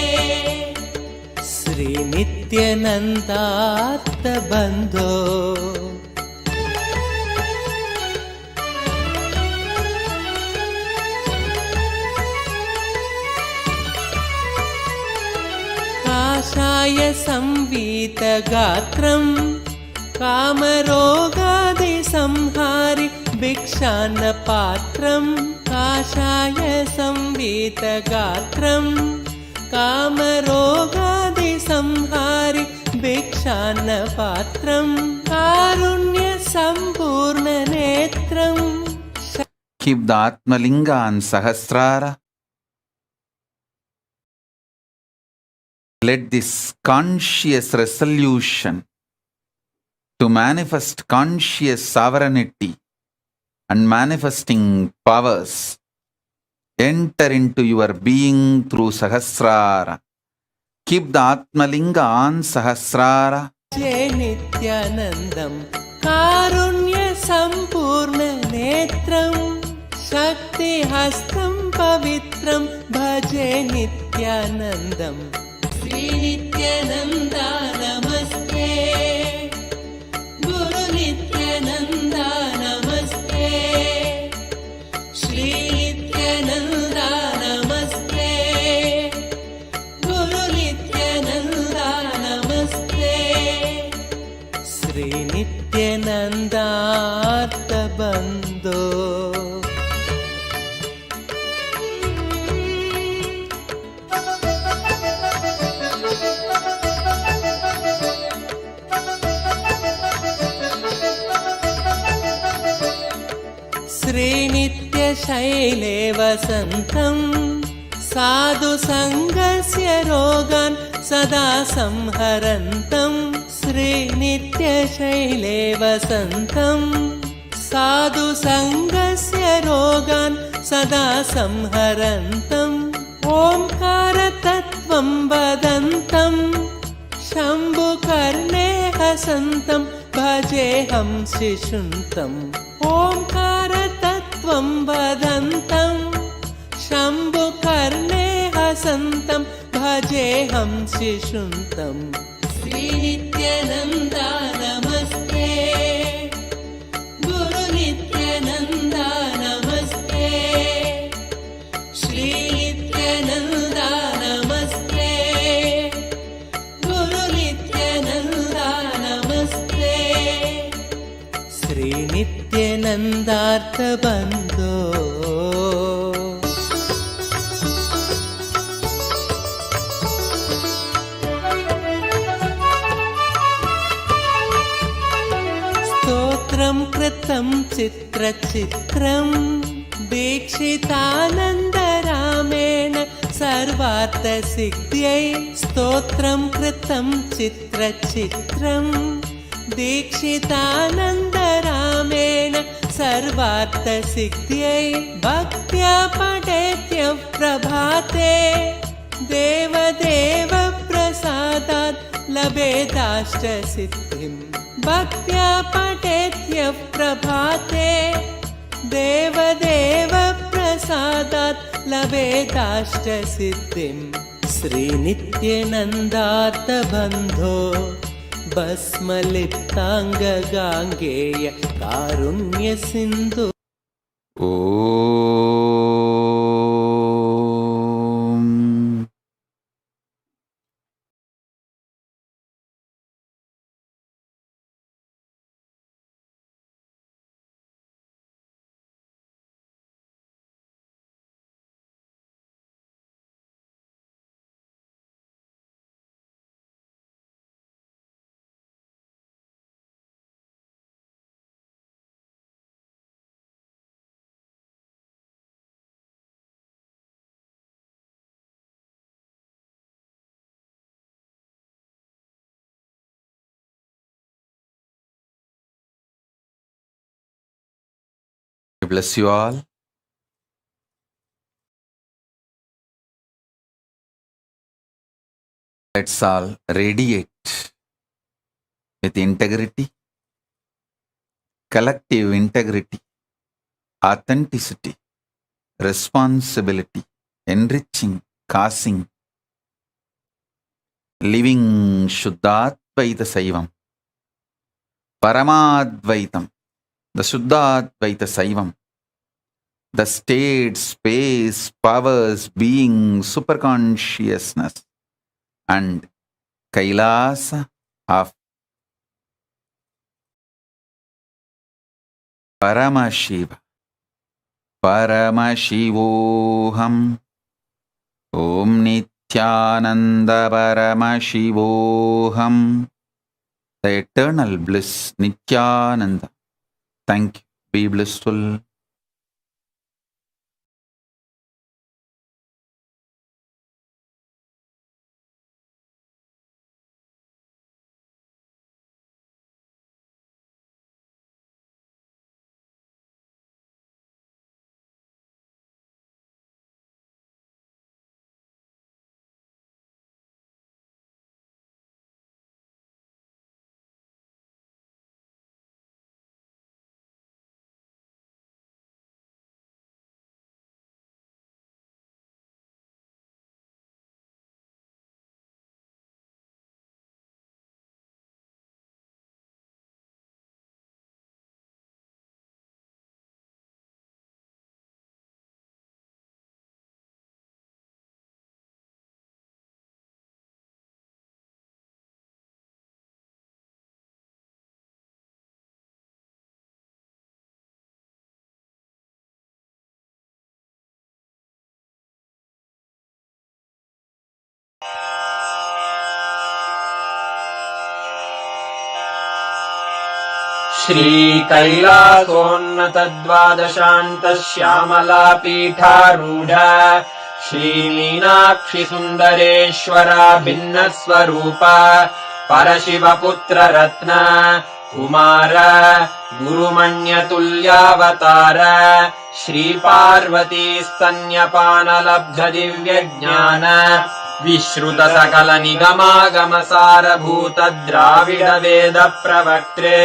[SPEAKER 6] श्रीनित्यानन्दार्तबन्धो काषाय संवीतगात्रं कामरोगादिसंहारि भिक्षान्नपात्रं काषाय संवीतगात्रं कामरोगादिसंहारि भिक्षान्नपात्रं कारुण्यसम्पूर्णनेत्रं
[SPEAKER 5] Keep the Atmalinga and Sahasrara. Let this conscious resolution to manifest conscious sovereignty and manifesting powers enter into your being through Sahasrara. Keep the Atmalinga on Sahasrara.
[SPEAKER 6] भजे नित्यानन्दं कारुण्यसम्पूर्णनेत्रं शक्तिहस्तं पवित्रं भजे नित्यानन्दं श्रीनित्यानन्दा नमस्ते गुरुनित्यानन्दा नमस्ते श्रीनित्यानन्दा नमस्ते गुरुनित्यानन्दा नमस्ते श्रीनित्यानन्दार्थबन्धो श्रीनित्यशैले वसन्तं साधुसङ्गस्य रोगान् सदा संहरन्तं श्रीनित्यशैले वसन्तं साधुसङ्गस्य रोगान् सदा संहरन्तम् ओङ्कारतत्त्वं वदन्तं शम्भुकर्णे हसन्तं भजेऽहं शिशुन्तम् ओङ्कारतत्त्वं वदन्तं शम्भुकर्णे हसन्तं भजेऽहं शिशुन्तम् श्रीनित्यानन्दा नमस्ते गुरुनित्यानन्दा नमस्ते श्रीनित्यानन्दा नमस्ते गुरुनित्यानन्दा नमस्ते श्रीनित्यानन्दार्थबन्धो स्तोत्रं कृतं चित्रचित्रं दीक्षितानन्दरामेण सर्वार्थसिद्ध्यै स्तोत्रं कृतं चित्रचित्रं दीक्षितानन्दरामेण सर्वार्थसिद्ध्यै भक्त्या पठेत्यः प्रभाते देवदेव प्रसादात् लभेदाष्टसिद्धिं भक्त्या पठेत्यः प्रभाते देवदेव प्रसादात् लभेदाष्टसिद्धिं श्रीनित्यानन्दार्थबन्धो भस्मलिप्ताङ्गगाङ्गेय कारुण्यसिन्धु
[SPEAKER 5] Bless you all. Let's all radiate with integrity, collective integrity, authenticity, responsibility, enriching, causing, living Shuddhadvaita Saivam, Paramadvaitam, the Shuddhadvaita Saivam, the state, space, powers, being, superconsciousness, and Kailasa of Paramashivoham. Om Nithyananda Paramashivoham. The eternal bliss, Nithyananda. Thank you. Be blissful.
[SPEAKER 7] श्रीकैलासोन्नतद्वादशान्तश्यामलापीठारूढ श्रीमीनाक्षिसुन्दरेश्वरा भिन्नस्वरूप परशिवपुत्ररत्न Kumar गुरुमण्यतुल्यावतार श्रीपार्वतीस्तन्यपानलब्धदिव्यज्ञान विश्रुतसकलनिगमागमसारभूत द्राविडवेदप्रवक्त्रे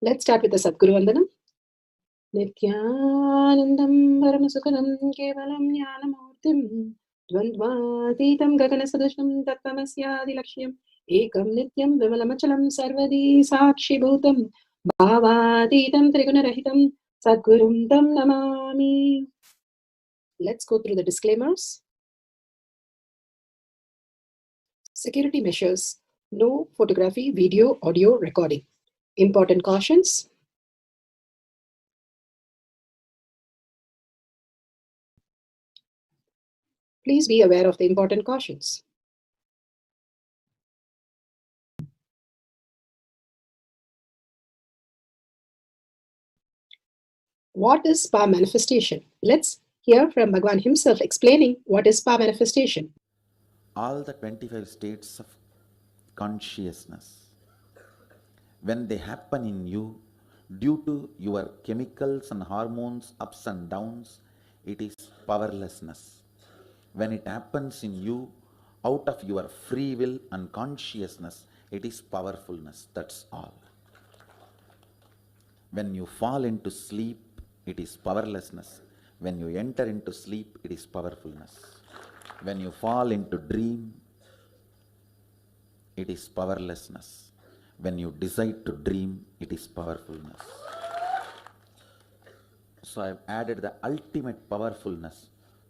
[SPEAKER 8] Let's start with the Sadguru Vandanam. Nithyanandam Paramasukhanam Kevalam Jnanamurtim Dvandvatitam Gaganasadusham Tattvamasyaadilakshయం Ekam Nityam Vimalamachalam Sarvadi Sakshibhutam Bhavatitam Trigunarahitam Sadgurum Tam Namami. Let's go through the disclaimers. Security measures. No photography, video, audio recording. Important cautions. Please be aware of the important cautions. What is power manifestation? Let's hear from Bhagwan himself explaining what is power manifestation.
[SPEAKER 5] All the 25 states of consciousness, when they happen in you, due to your chemicals and hormones ups and downs, it is powerlessness. When it happens in you, out of your free will and consciousness, it is powerfulness. That's all. When you fall into sleep, it is powerlessness. When you enter into sleep, it is powerfulness. When you fall into dream, it is powerlessness. When you decide to dream, it is powerfulness. So I have added the ultimate powerfulness,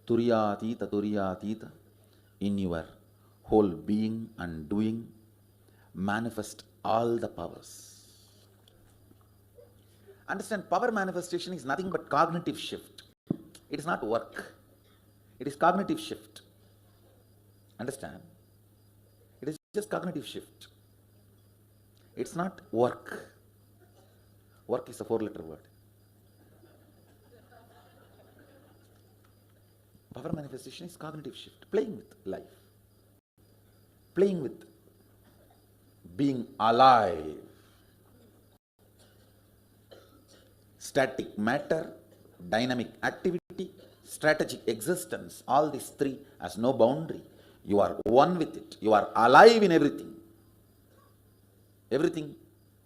[SPEAKER 5] Turyatita, in your whole being and doing, manifest all the powers. Understand, power manifestation is nothing but cognitive shift. It is not work. It is cognitive shift. Understand? It is just cognitive shift. It's not work. Work is a 4-letter word. Power manifestation is cognitive shift. Playing with life. Playing with being alive. Static matter, dynamic activity, strategic existence, all these three has no boundary. You are one with it. You are alive in everything. Everything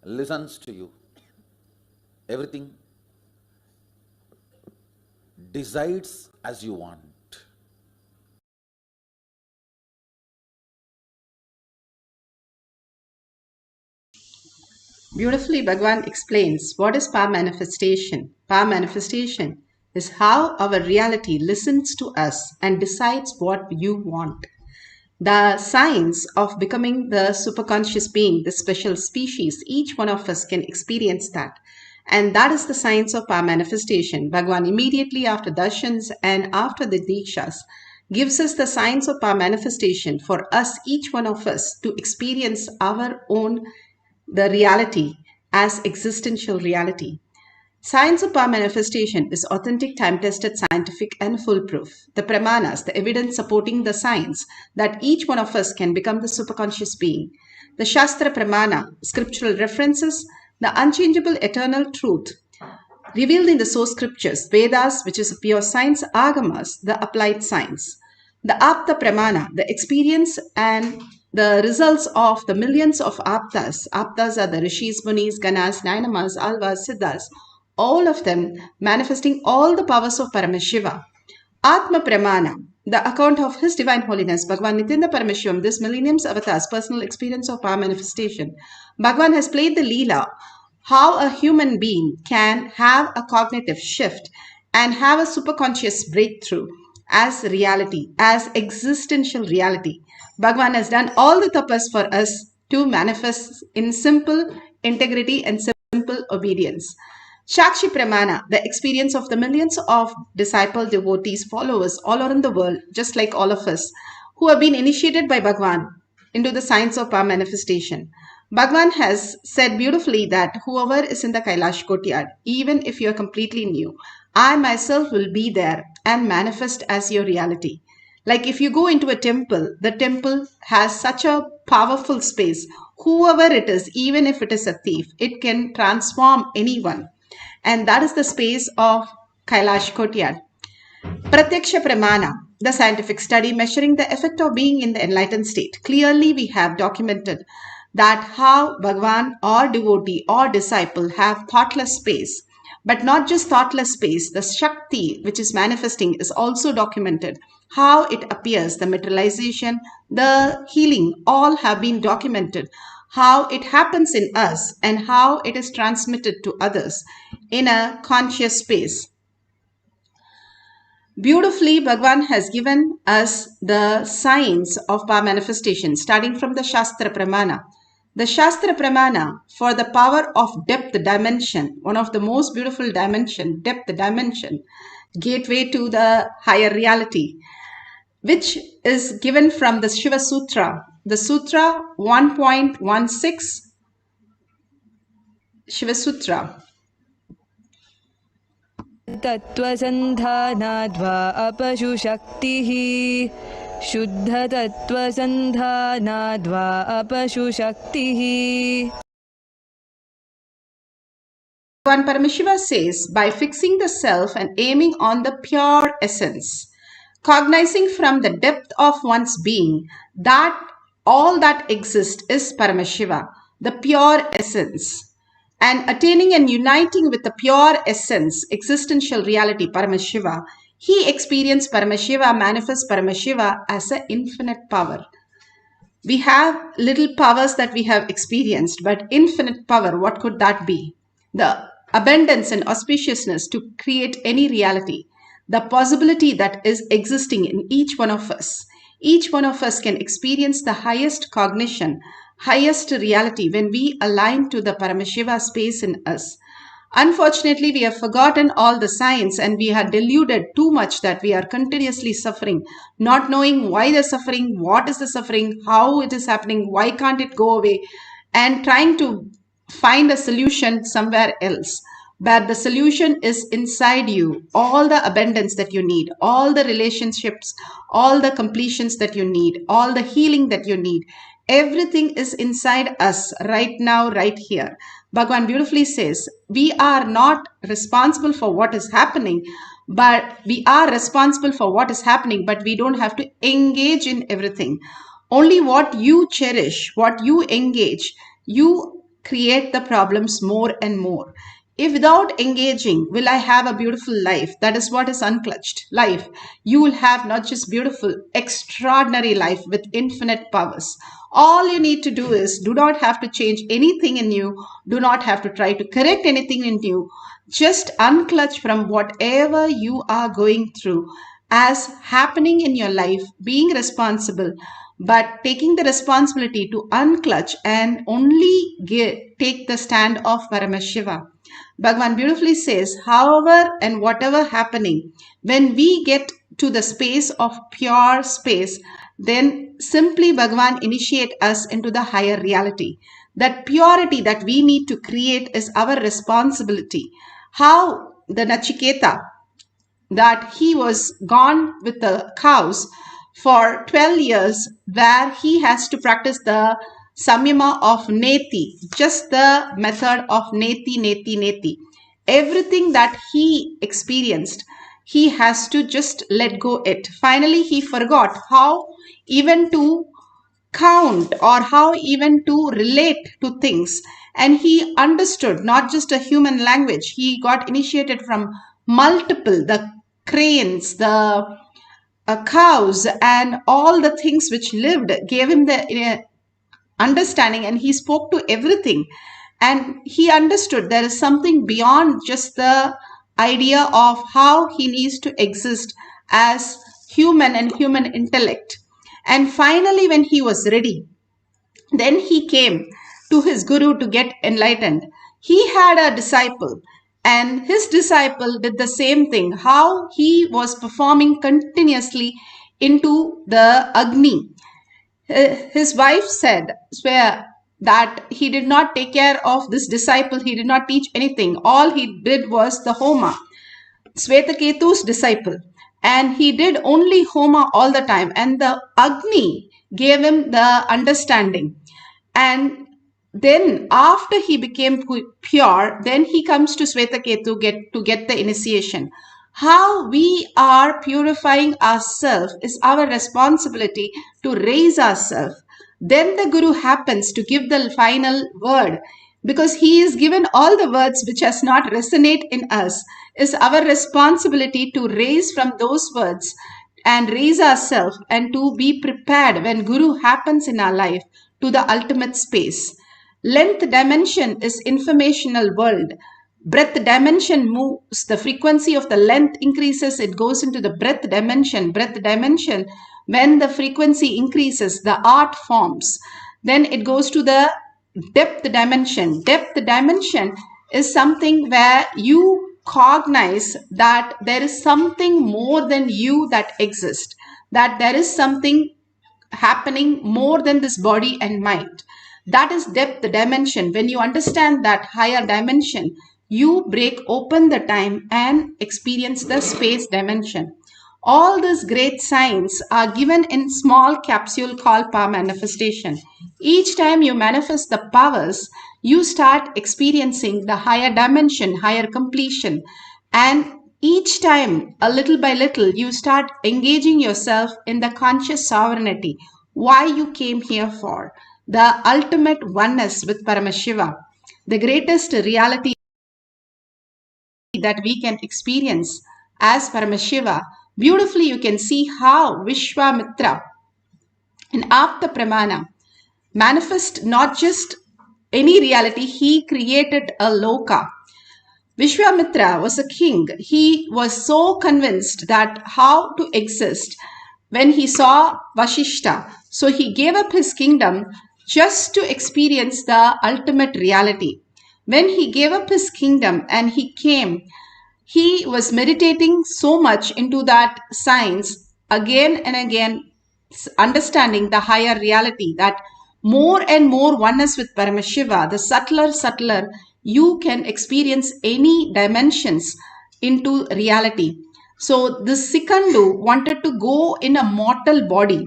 [SPEAKER 5] listens to you. Everything decides as you want.
[SPEAKER 8] Beautifully, Bhagwan explains what is power manifestation. Power manifestation is how our reality listens to us and decides what you want. The science of becoming the superconscious being, the special species, each one of us can experience that. And that is the science of power manifestation. Bhagwan immediately after darshans and after the dikshas gives us the science of power manifestation for us, each one of us, to experience our own the reality as existential reality. Science of power manifestation is authentic, time-tested, scientific and foolproof. The pramanas, the evidence supporting the science that each one of us can become the superconscious being. The Shastra Pramana, scriptural references, the unchangeable eternal truth revealed in the source scriptures, Vedas, which is pure science, Agamas, the applied science. The Apta Pramana, the experience and the results of the millions of Aptas. Aptas are the Rishis, Munis, Ganas, Nainamas, Alvas, Siddhas, all of them manifesting all the powers of Paramashiva. Atma Pramana, the account of His Divine Holiness, Bhagavan Nithyananda Paramashivam, this millennium's avatar's personal experience of power manifestation. Bhagavan has played the Leela, how a human being can have a cognitive shift and have a superconscious breakthrough as reality, as existential reality. Bhagavan has done all the tapas for us to manifest in simple integrity and simple obedience. Shakshi Pramana, the experience of the millions of disciple, devotees, followers all around the world, just like all of us, who have been initiated by Bhagavan into the science of power manifestation. Bhagavan has said beautifully that whoever is in the Kailash courtyard, even if you are completely new, I myself will be there and manifest as your reality. Like if you go into a temple, the temple has such a powerful space. Whoever it is, even if it is a thief, it can transform anyone. And that is the space of Kailash courtyard. Pratyaksha Pramana, the scientific study measuring the effect of being in the enlightened state. Clearly we have documented that how Bhagavan or devotee or disciple have thoughtless space. But not just thoughtless space, the Shakti which is manifesting is also documented. How it appears, the materialization, the healing, all have been documented. How it happens in us and how it is transmitted to others in a conscious space. Beautifully, Bhagavan has given us the signs of power manifestation, starting from the Shastra Pramana. The Shastra Pramana for the power of depth dimension, one of the most beautiful dimension, depth dimension, gateway to the higher reality, which is given from the Shiva Sutra. The Sutra 1.16, Shiva Sutra.
[SPEAKER 9] तत्त्वसन्धानाद्वा अपशुशक्तिः शुद्धतत्त्वसन्धानाद्वा अपशुशक्तिः.
[SPEAKER 8] Bhagavan Paramashiva says, by fixing the self and aiming on the pure essence, cognizing from the depth of one's being that all that exists is Paramashiva, the pure essence, and attaining and uniting with the pure essence, existential reality, Paramashiva, he experienced Paramashiva, manifests Paramashiva as an infinite power. We have little powers that we have experienced, but infinite power, what could that be? The abundance and auspiciousness to create any reality, the possibility that is existing in each one of us. Each one of us can experience the highest cognition, highest reality when we align to the Paramashiva space in us. Unfortunately, we have forgotten all the science and we are deluded too much that we are continuously suffering, not knowing why the suffering, what is the suffering, how it is happening, why can't it go away, and trying to find a solution somewhere else. But the solution is inside you. All the abundance that you need, all the relationships, all the completions that you need, all the healing that you need, everything is inside us right now, right here. Bhagavan beautifully says, we are not responsible for what is happening, but we are responsible for what is happening, but we don't have to engage in everything. Only what you cherish, what you engage, you create the problems more and more. If without engaging, will I have a beautiful life? That is what is unclutched life. You will have not just beautiful, extraordinary life with infinite powers. All you need to do is, do not have to change anything in you. Do not have to try to correct anything in you. Just unclutch from whatever you are going through as happening in your life, being responsible, but taking the responsibility to unclutch and only take the stand of Paramashiva. Bhagavan beautifully says, however and whatever happening, when we get to the space of pure space, then simply Bhagavan initiate us into the higher reality. That purity that we need to create is our responsibility. How the Nachiketa, that he was gone with the cows for 12 years, where he has to practice the samyama of neti, just the method of neti, neti, neti. everything that he experienced, he has to just let go it. Finally, he forgot how even to count or how even to relate to things. And he understood not just a human language. He got initiated from multiple, the cranes, the cows, and all the things which lived gave him the understanding, and he spoke to everything. And he understood there is something beyond just the idea of how he needs to exist as human and human intellect. And finally, when he was ready, then he came to his guru to get enlightened. He had a disciple, and his disciple did the same thing, how he was performing continuously into the Agni. His wife swear that he did not take care of this disciple, he did not teach anything. All he did was the Homa, Svetaketu's disciple. And he did only Homa all the time. And the Agni gave him the understanding. And then after he became pure, then he comes to Svetaketu to get the initiation. How we are purifying ourselves is our responsibility to raise ourselves. Then the Guru happens to give the final word, because he is given all the words which has not resonate in us. Is our responsibility to raise from those words and raise ourselves, and to be prepared when Guru happens in our life to the ultimate space. Length dimension is informational world. Breadth dimension moves. The frequency of the length increases, it goes into the breadth dimension. Breadth dimension, when the frequency increases, the art forms. Then it goes to the depth dimension. Depth dimension is something where you cognize that there is something more than you that exists, that there is something happening more than this body and mind. That is depth dimension. When you understand that higher dimension, you break open the time and experience the space dimension. All these great signs are given in small capsule called power manifestation. Each time you manifest the powers, you start experiencing the higher dimension, higher completion. And each time, a little by little, you start engaging yourself in the conscious sovereignty. Why you came here for. The ultimate oneness with Paramashiva. The greatest reality that we can experience as Paramashiva. Beautifully you can see how Vishwamitra in Apta Pramana manifest not just any reality, he created a loka. Vishwamitra was a king. He was so convinced that how to exist when he saw Vashishta. So he gave up his kingdom just to experience the ultimate reality. When he gave up his kingdom and he came, he was meditating so much into that science, again and again, understanding the higher reality, that more and more oneness with Paramashiva, the subtler, you can experience any dimensions into reality. So this Sikandu wanted to go in a mortal body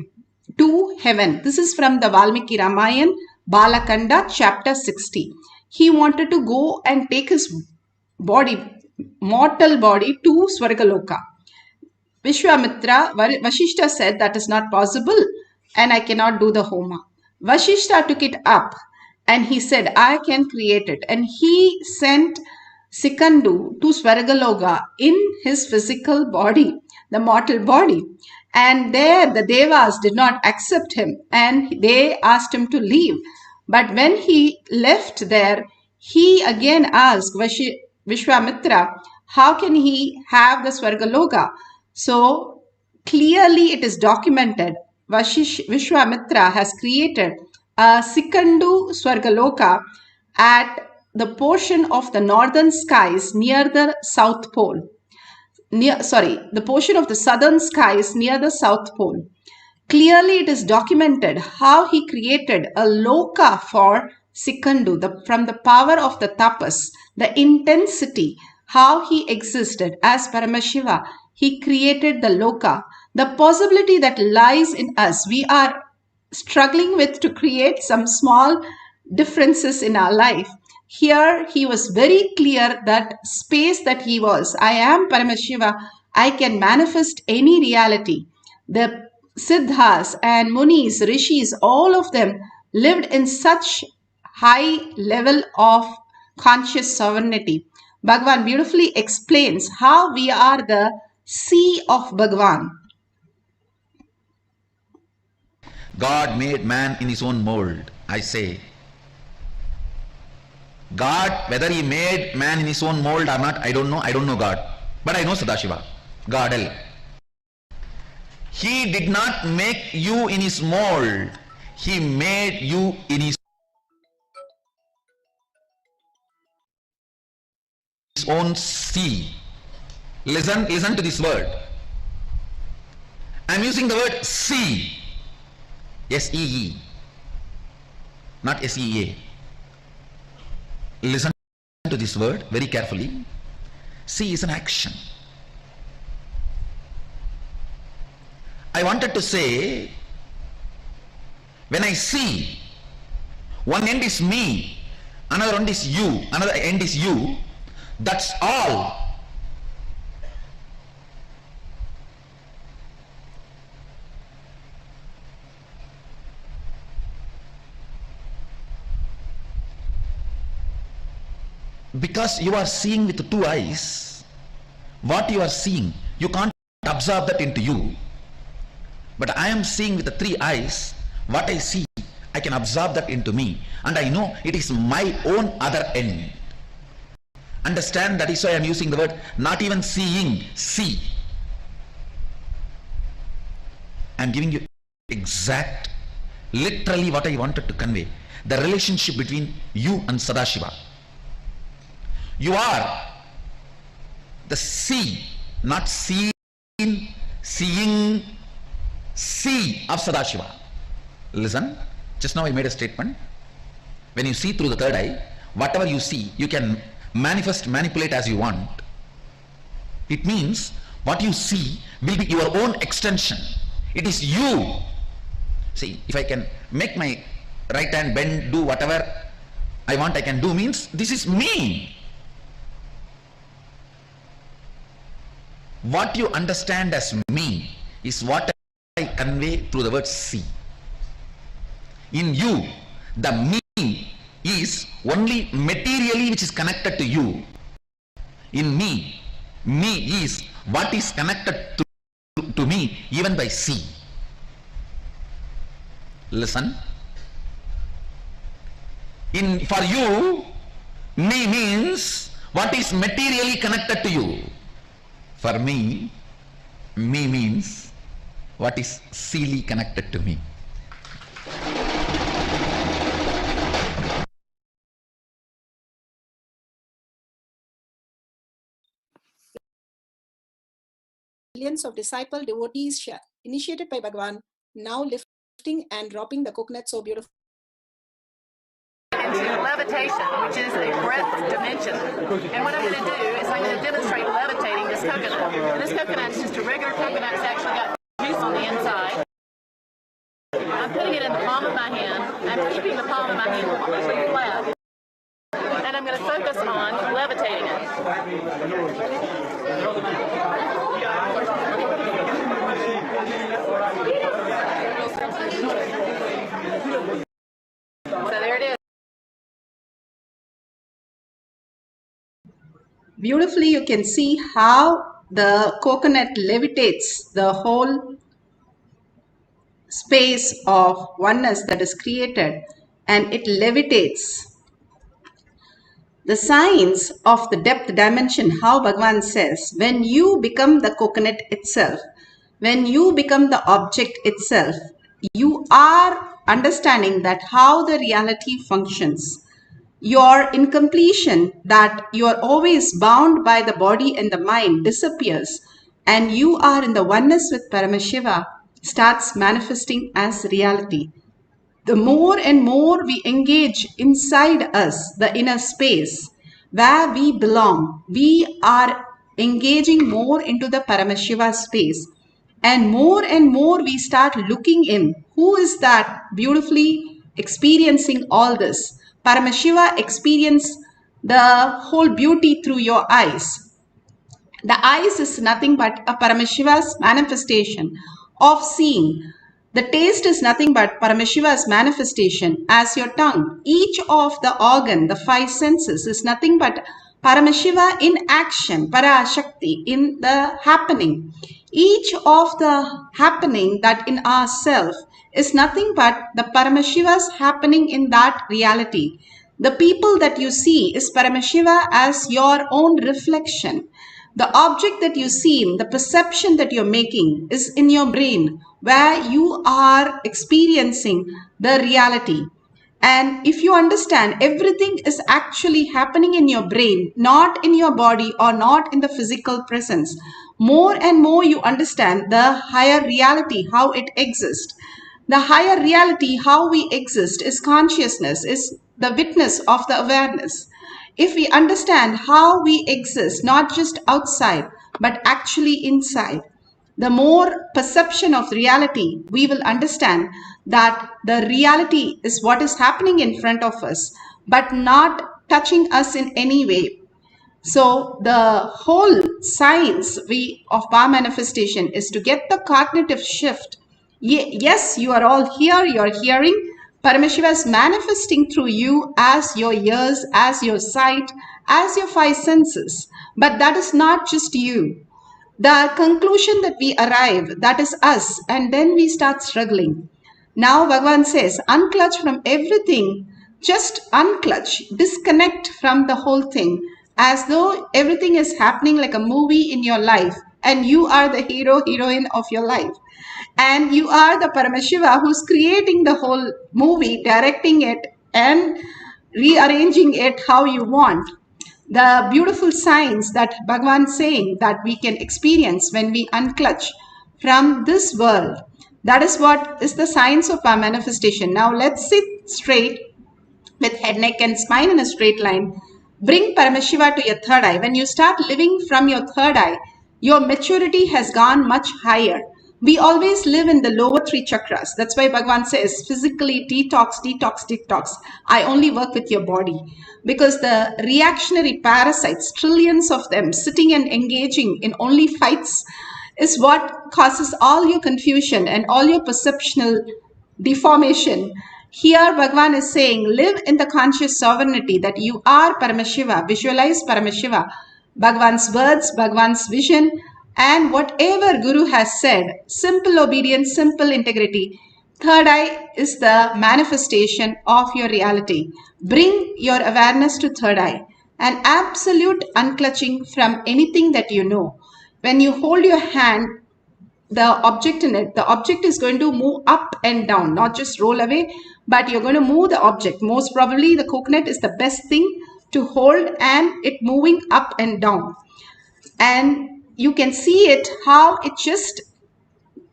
[SPEAKER 8] to heaven. This is from the Valmiki Ramayana, Balakanda, chapter 60. He wanted to go and take his body, mortal body, to Swargaloka. Vishwamitra, Vashishta said that is not possible and I cannot do the Homa. Vashishta took it up and he said, I can create it. And he sent Sikandu to Swargaloka in his physical body, the mortal body. And there the Devas did not accept him and they asked him to leave. But when he left there, he again asked Vishwamitra, how can he have the Swargaloka? So clearly it is documented. Vishwamitra has created a Sikandu Swargaloka at the portion of the northern skies near the South Pole. The portion of the southern skies near the South Pole. Clearly it is documented how he created a loka for Sikandu, from the power of the tapas, the intensity, how he existed as Paramashiva. He created the loka. The possibility that lies in us, we are struggling with to create some small differences in our life. Here he was very clear that space that he was, I am Paramashiva, I can manifest any reality. The Siddhas and Munis, Rishis, all of them lived in such high level of conscious sovereignty. Bhagavan beautifully explains how we are the sea of Bhagavan.
[SPEAKER 5] God made man in his own mold. I say, God, whether he made man in his own mold or not, I don't know. I don't know God. But I know Sadashiva, God L. He did not make you in his mold. He made you in his own sea. Listen to this word. I am using the word sea. S-E-E. Not S-E-A. Listen to this word very carefully. See is an action. I wanted to say, when I see, one end is me, another end is you, another end is you, that's all. Because you are seeing with two eyes, what you are seeing, you can't absorb that into you. But I am seeing with the three eyes, what I see, I can absorb that into me. And I know it is my own other end. Understand, that is why I am using the word, not even seeing, see. I am giving you exact, literally what I wanted to convey. The relationship between you and Sadashiva. You are the sea, not seen, seeing, sea of Sadashiva. Listen, just now I made a statement. When you see through the third eye, whatever you see, you can manifest, manipulate as you want. It means what you see will be your own extension. It is you. See, if I can make my right hand bend, do whatever I want I can do, means this is me. What you understand as me is what I convey through the word see. In you, the me is only materially which is connected to you. In me is what is connected to me even by see. Listen. For you, me means what is materially connected to you. For me means what is seely connected to me.
[SPEAKER 10] Millions of disciple devotees share, initiated by Bhagavan, now lifting and dropping the coconut so beautiful.
[SPEAKER 11] Into levitation, which is a breath dimension. And what I'm going to do is I'm going to demonstrate levitating this coconut. And this coconut is just a regular coconut. It's actually got juice on the inside. I'm putting it in the palm of my hand. I'm keeping the palm of my hand completely flat. And I'm going to focus on levitating it. So there it is.
[SPEAKER 8] Beautifully, you can see how the coconut levitates the whole space of oneness that is created, and it levitates. The signs of the depth dimension, how Bhagavan says, when you become the coconut itself, when you become the object itself, you are understanding that how the reality functions. Your incompletion, that you are always bound by the body and the mind, disappears, and you are in the oneness with Paramashiva, starts manifesting as reality. The more and more we engage inside us, the inner space where we belong, we are engaging more into the Paramashiva space, and more we start looking in. Who is that beautifully experiencing all this? Paramashiva experience the whole beauty through your eyes. The eyes is nothing but a Paramashiva's manifestation of seeing. The taste is nothing but Paramashiva's manifestation as your tongue. Each of the organ, the five senses, is nothing but Paramashiva in action, Parashakti, in the happening. Each of the happening that in ourself is nothing but the Paramashiva's happening in that reality. The people that you see is Paramashiva as your own reflection. The object that you see, the perception that you're making is in your brain where you are experiencing the reality. And if you understand, everything is actually happening in your brain, not in your body or not in the physical presence. More and more you understand the higher reality, how it exists. The higher reality, how we exist, is consciousness, is the witness of the awareness. If we understand how we exist, not just outside, but actually inside, the more perception of reality, we will understand that the reality is what is happening in front of us, but not touching us in any way. So the whole science of power manifestation is to get the cognitive shift. Yes, you are all here, you are hearing. Paramashiva is manifesting through you as your ears, as your sight, as your five senses. But that is not just you. The conclusion that we arrive, that is us, and then we start struggling. Now Bhagavan says, unclutch from everything, just unclutch, disconnect from the whole thing, as though everything is happening like a movie in your life, and you are the hero, heroine of your life. And you are the Paramashiva who's creating the whole movie, directing it and rearranging it how you want. The beautiful signs that Bhagavan is saying that we can experience when we unclutch from this world. That is what is the science of our manifestation. Now let's sit straight with head, neck and spine in a straight line. Bring Paramashiva to your third eye. When you start living from your third eye, your maturity has gone much higher. We always live in the lower three chakras. That's why Bhagavan says, physically detox, detox, detox. I only work with your body. Because the reactionary parasites, trillions of them, sitting and engaging in only fights, is what causes all your confusion and all your perceptual deformation. Here Bhagavan is saying, live in the conscious sovereignty that you are Paramashiva. Visualize Paramashiva. Bhagavan's words, Bhagavan's vision, and whatever Guru has said, simple obedience, simple integrity. Third eye is the manifestation of your reality. Bring your awareness to third eye. An absolute unclutching from anything that you know. When you hold your hand, the object in it, the object is going to move up and down, not just roll away, but you're going to move the object. Most probably the coconut is the best thing to hold and it moving up and down. And you can see it, how it just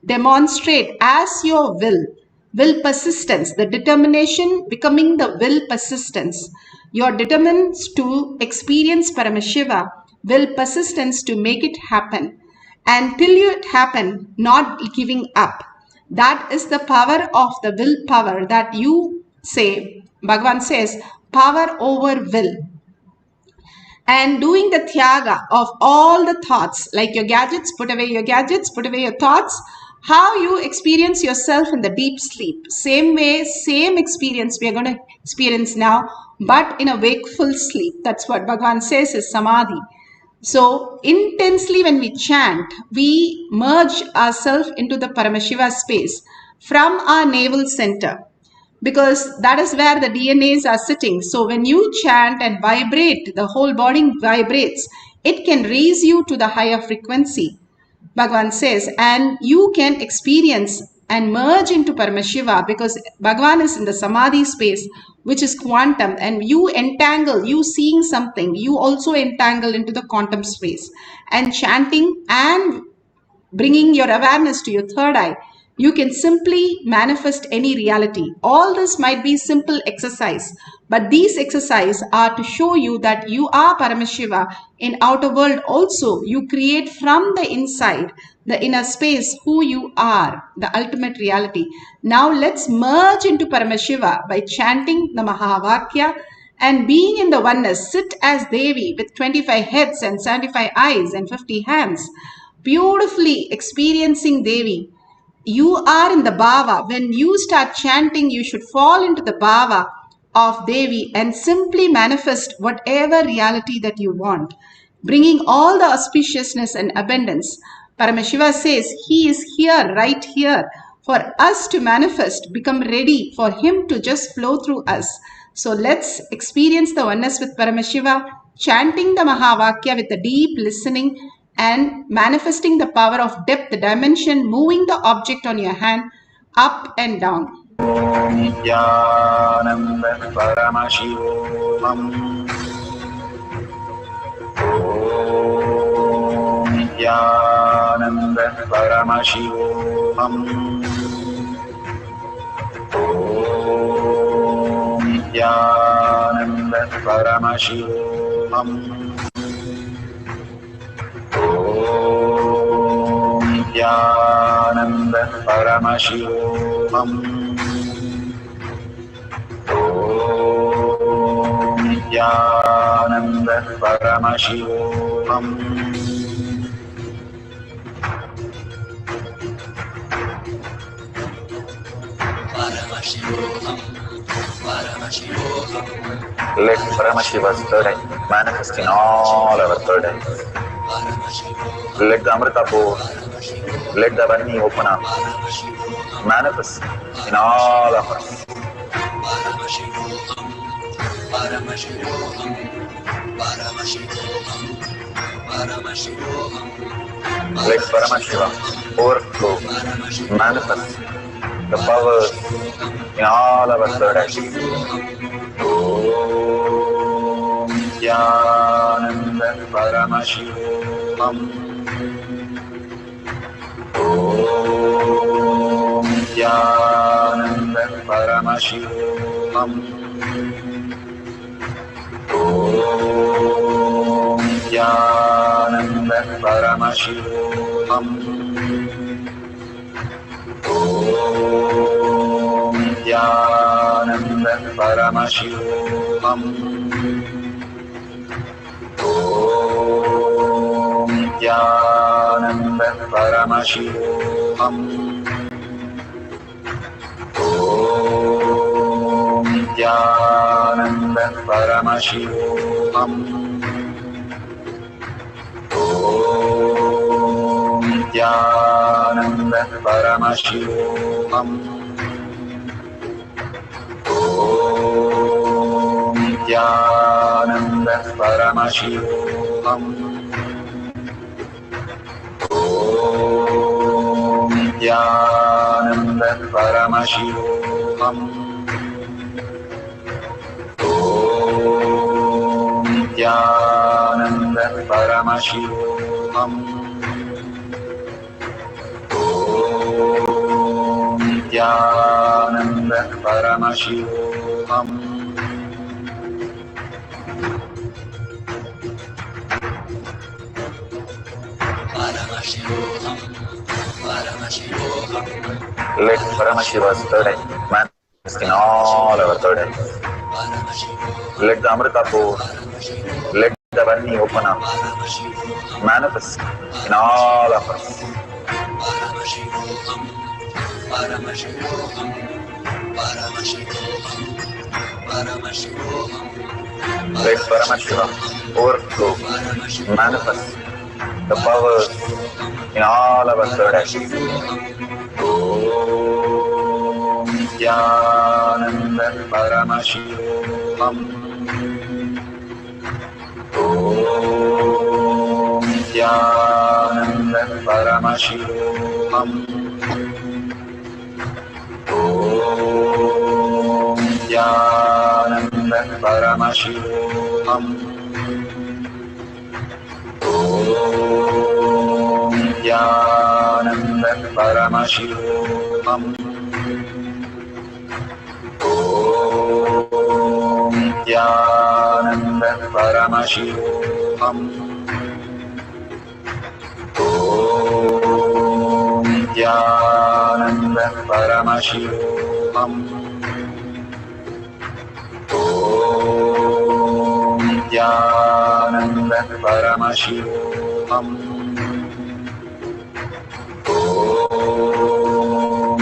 [SPEAKER 8] demonstrate as your will persistence, the determination becoming the will persistence. You're determined to experience Paramashiva, will persistence to make it happen. And till it happen, not giving up. That is the power of the willpower that you say, Bhagavan says, power over will. And doing the tyaga of all the thoughts, like your gadgets, put away your gadgets, put away your thoughts. How you experience yourself in the deep sleep. Same way, same experience we are going to experience now, but in a wakeful sleep. That's what Bhagavan says is samadhi. So intensely when we chant, we merge ourselves into the Paramashiva space from our navel center, because that is where the DNAs are sitting. So when you chant and vibrate, the whole body vibrates. It can raise you to the higher frequency, Bhagavan says, and you can experience and merge into Paramashiva, because Bhagavan is in the Samadhi space, which is quantum, and you entangle, you seeing something, you also entangle into the quantum space. And chanting and bringing your awareness to your third eye, You can simply manifest any reality. All this might be simple exercise, but these exercises are to show you that you are Paramashiva in outer world also. You create from the inside, the inner space, who you are, the ultimate reality. Now let's merge into Paramashiva by chanting the Mahavakya and being in the oneness. Sit as Devi with 25 heads and 75 eyes and 50 hands, beautifully experiencing Devi. You are in the bhava. When you start chanting, you should fall into the bhava of Devi and simply manifest whatever reality that you want, bringing all the auspiciousness and abundance. Paramashiva says he is here, right here, for us to manifest, become ready for him to just flow through us. So let's experience the oneness with Paramashiva, chanting the Mahavakya with a deep listening and manifesting the power of depth, the dimension, moving the object on your hand up and down.
[SPEAKER 5] Nithyananda Paramashivoham. Om Nithyananda Paramashivoham. Om Nithyananda Paramashivoham. Om Nithyananda Paramashivoham. Om Nithyananda Paramashivoham. Let Paramashiva's third eye manifest in all our third eyes. Let the Amrita pour, let the Vani open up, manifest in all of us. Let Paramashiva overflow, manifest the powers in all our third eyes. Om Nithyananda Paramashivoham. Om Nithyananda Paramashivoham. Om Nithyananda Paramashivoham. Om Nithyananda Paramashivoham. Om Nithyananda Paramashivoham. Om Nithyananda Paramashivoham. Om Nithyananda Paramashivoham. Om Nithyananda Paramashivoham. Om Nithyananda Paramashivoham. Om Nithyananda Paramashivoham. Om Nithyananda Paramashivoham. Let Paramashiva's third eye manifest in all our third eyes. Let the Amrita pour, let the Vani open up, manifest in all of us. Let Paramashiva overflow, manifest the powers in all our third eyes. Om Nithyananda Paramashivoham. Om Nithyananda Paramashivoham. Om Nithyananda Paramashivoham. Om Nithyananda Paramashivoham. Om Nithyananda Paramashivam. Om Nithyananda Paramashivam. Om Nithyananda Paramashivam. Om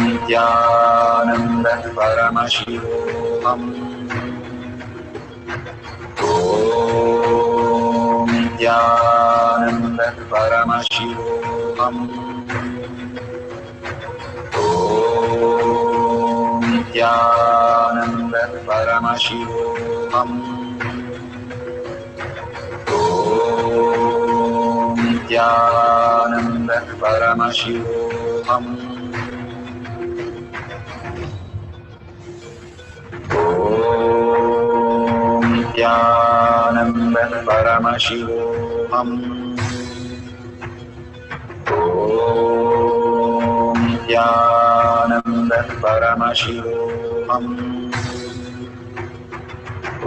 [SPEAKER 5] Nithyananda Paramashivoham. Om Nithyananda Paramashivoham. Om Nithyananda Paramashivoham. Om Nithyananda Paramashivoham. Om Nithyananda Paramashivoham. Om Nithyananda Paramashivoham. Om Nithyananda Paramashivoham. Om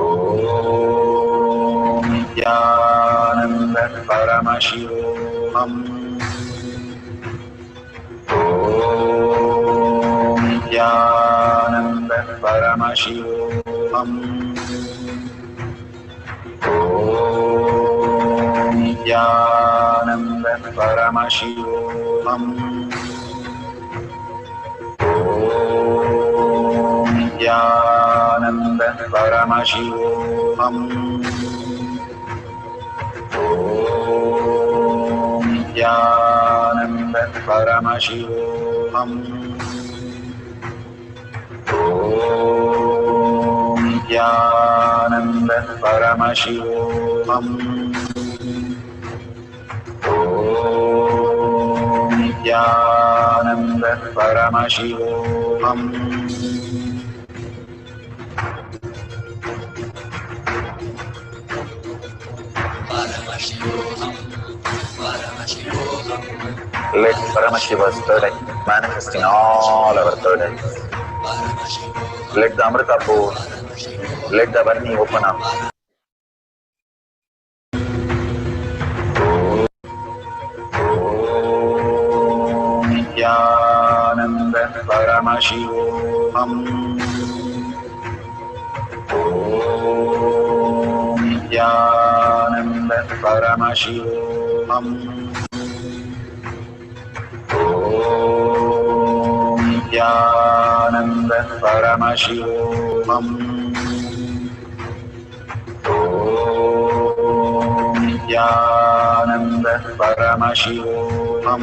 [SPEAKER 5] Nithyananda Paramashivoham. Om Nithyananda Paramashivoham. Om Nithyananda Paramashivoham. Om Nithyananda Paramashivoham. Om Nithyananda Paramashivoham. Om Nithyananda Paramashivoham. Let Paramashiva's third eye manifest in all our third eyes. Let the Amrita pour. Let the Varni open up. Om Nithyananda Paramashivoham. Om Nithyananda Paramashivoham. Om Nithyananda Paramashivoham. Om Nithyananda Paramashivoham.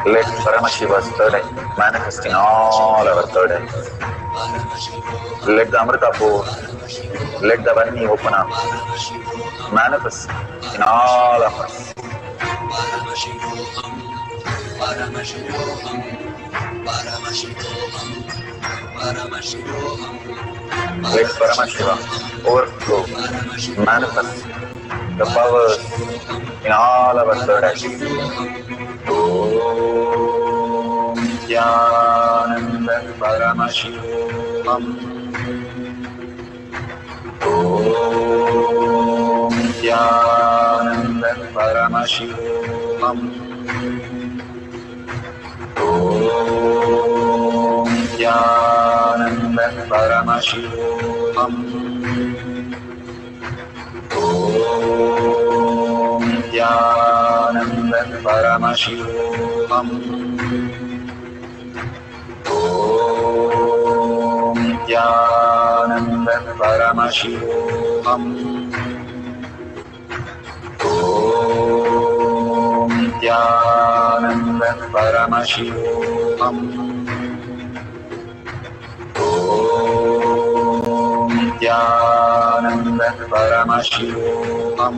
[SPEAKER 5] Let Paramashiva's third eye manifest in all our third eyes. Let the Amrita pour. Let the Varni open up. Manifest in all of us. Let Paramashiva overflow, manifest the powers in all our third eyes. Om Nithyananda Paramashivam. Om Nithyananda Paramashivam. Om Nithyananda Paramashivam. Om Nithyananda Paramashivoham. Om Nithyananda Paramashivoham. Om Nithyananda Paramashivoham. Om Nithyananda Paramashivoham.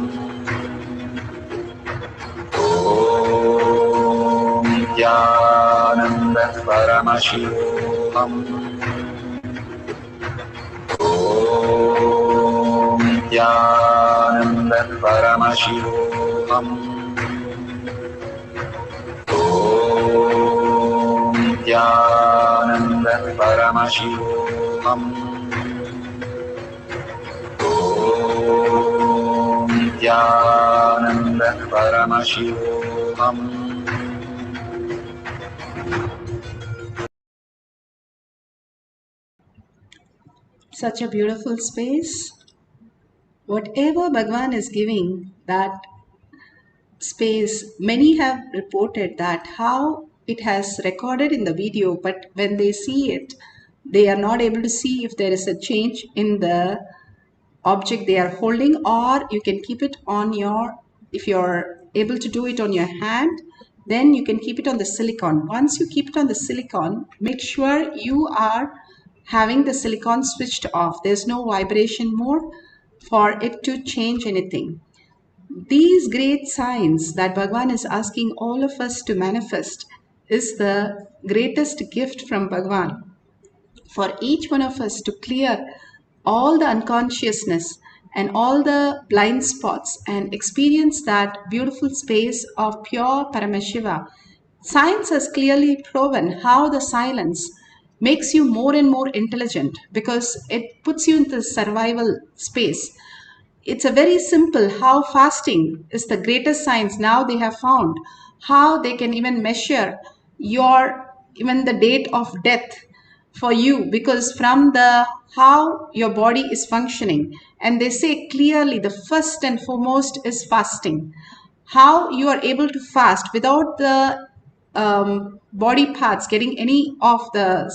[SPEAKER 5] Om Nithyananda Paramashivoham. ॐ नित्यानन्द परमशिवोऽहम् ॐ नित्यानन्द परमशिवोऽहम् ॐ नित्यानन्द परमशिवोऽहम्
[SPEAKER 8] Such a beautiful space. Whatever Bhagavan is giving, that space, many have reported that how it has recorded in the video, but when they see it, they are not able to see if there is a change in the object they are holding, or you can keep it on your, if you're able to do it on your hand, then you can keep it on the silicon. Once you keep it on the silicon, make sure you are having the silicon switched off. There's no vibration mode for it to change anything. These great signs that Bhagavan is asking all of us to manifest is the greatest gift from Bhagavan for each one of us to clear all the unconsciousness and all the blind spots and experience that beautiful space of pure Paramashiva. Science has clearly proven how the silence makes you more and more intelligent because it puts you into the survival space. It's a very simple how fasting is the greatest science. Now they have found how they can even measure your, even the date of death for you, because from the how your body is functioning, and they say clearly the first and foremost is fasting. How you are able to fast without the body parts getting any of the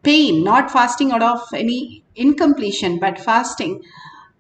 [SPEAKER 8] pain, not fasting out of any incompletion, but fasting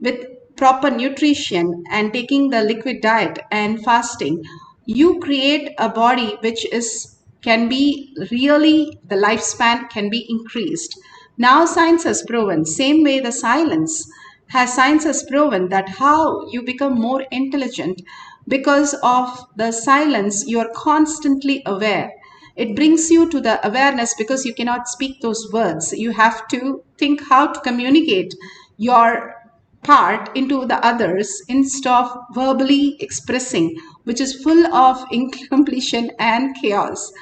[SPEAKER 8] with proper nutrition and taking the liquid diet and fasting, you create a body which is can be really, the lifespan can be increased. Now science has proven, same way the science has proven that how you become more intelligent because of the silence. You are constantly aware. It brings you to the awareness because you cannot speak those words. You have to think how to communicate your part into the others instead of verbally expressing, which is full of incompletion and chaos.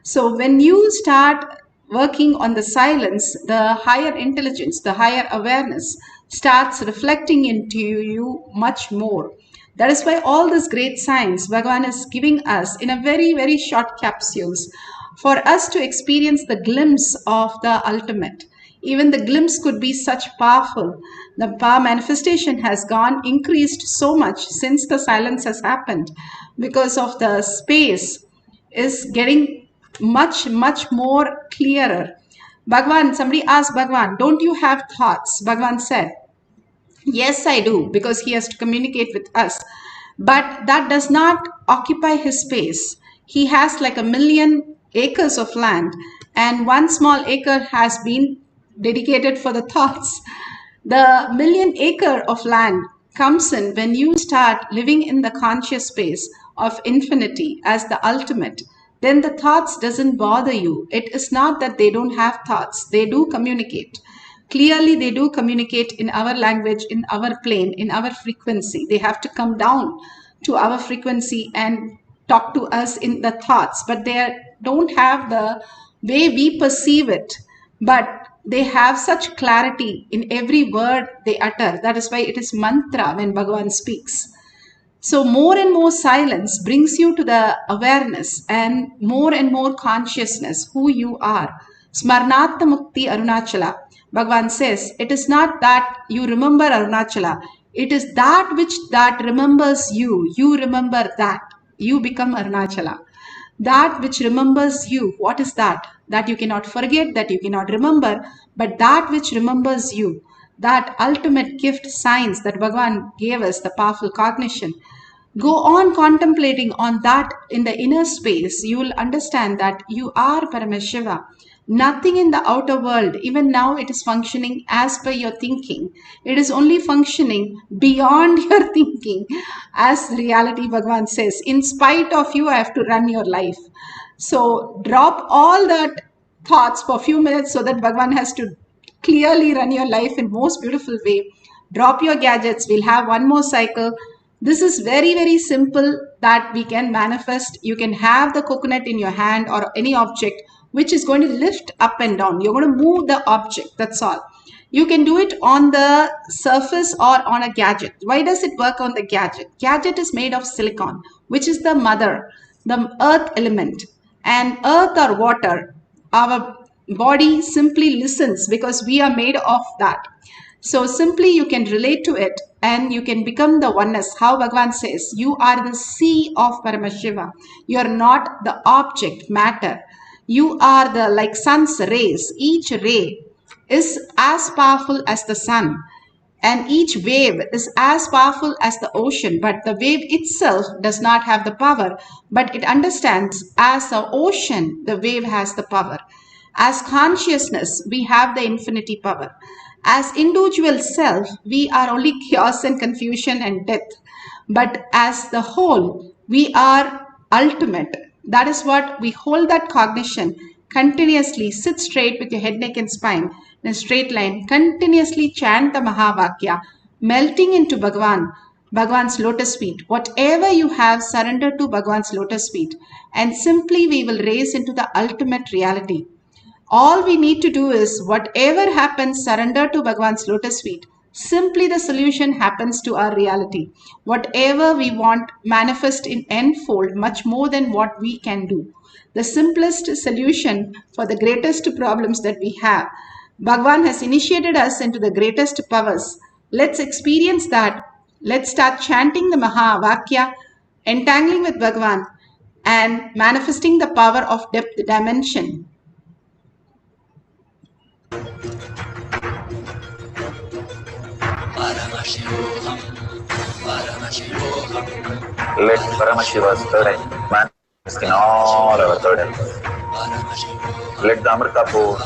[SPEAKER 8] So when you start working on the silence, the higher intelligence, the higher awareness starts reflecting into you much more. That is why all this great science Bhagavan is giving us in a very, very short capsules for us to experience the glimpse of the ultimate. Even the glimpse could be such powerful. The power manifestation has increased so much since the silence has happened, because of the space is getting much, much more clearer. Bhagavan, somebody asked Bhagavan, don't you have thoughts? Bhagavan said, yes, I do, because he has to communicate with us. But that does not occupy his space. He has like 1,000,000 acres of land, and one small acre has been dedicated for the thoughts. The 1,000,000 acre of land comes in when you start living in the conscious space of infinity as the ultimate. Then the thoughts doesn't bother you. It is not that they don't have thoughts. They do communicate. Clearly, they do communicate in our language, in our plane, in our frequency. They have to come down to our frequency and talk to us in the thoughts, but they don't have the way we perceive it. But they have such clarity in every word they utter. That is why it is mantra when Bhagavan speaks. So more and more silence brings you to the awareness and more consciousness who you are. Smarnatma Mukti Arunachala. Bhagavan says, it is not that you remember Arunachala. It is that which that remembers you. You remember that. You become Arunachala. That which remembers you. What is that? That you cannot forget, that you cannot remember, but that which remembers you. That ultimate gift, science that Bhagavan gave us, the powerful cognition. Go on contemplating on that in the inner space. You will understand that you are Paramashiva. Nothing in the outer world, even now it is functioning as per your thinking. It is only functioning beyond your thinking. As reality, Bhagavan says, in spite of you, I have to run your life. So drop all that thoughts for a few minutes so that Bhagavan has to clearly run your life in most beautiful way. Drop your gadgets. We'll have one more cycle. This is very, very simple that we can manifest. You can have the coconut in your hand or any object which is going to lift up and down. You're going to move the object. That's all. You can do it on the surface or on a gadget. Why does it work on the gadget? Gadget is made of silicon, which is the mother, the earth element. And earth or water, our body simply listens because we are made of that. So simply you can relate to it and you can become the oneness. How Bhagavan says, you are the sea of Paramashiva. You are not the object, matter. You are the like sun's rays. Each ray is as powerful as the sun, and each wave is as powerful as the ocean, but the wave itself does not have the power, but it understands as the ocean the wave has the power. As consciousness we have the infinity power. As individual self we are only chaos and confusion and death, but as the whole we are ultimate. That is what we hold, that cognition continuously. Sit straight with your head, neck and spine in a straight line. Continuously chant the Mahavakya, melting into Bhagavan's lotus feet. Whatever you have, surrender to Bhagavan's lotus feet, and simply we will raise into the ultimate reality. All we need to do is, whatever happens, surrender to Bhagavan's lotus feet. Simply the solution happens to our reality. Whatever we want manifest in n-fold, much more than what we can do. The simplest solution for the greatest problems that we have. Bhagavan has initiated us into the greatest powers. Let's experience that. Let's start chanting the Mahavakya, entangling with Bhagavan and manifesting the power of depth dimension.
[SPEAKER 5] Let Paramashiva's third eye manifest in all our third eyes. Let the Amrita pour,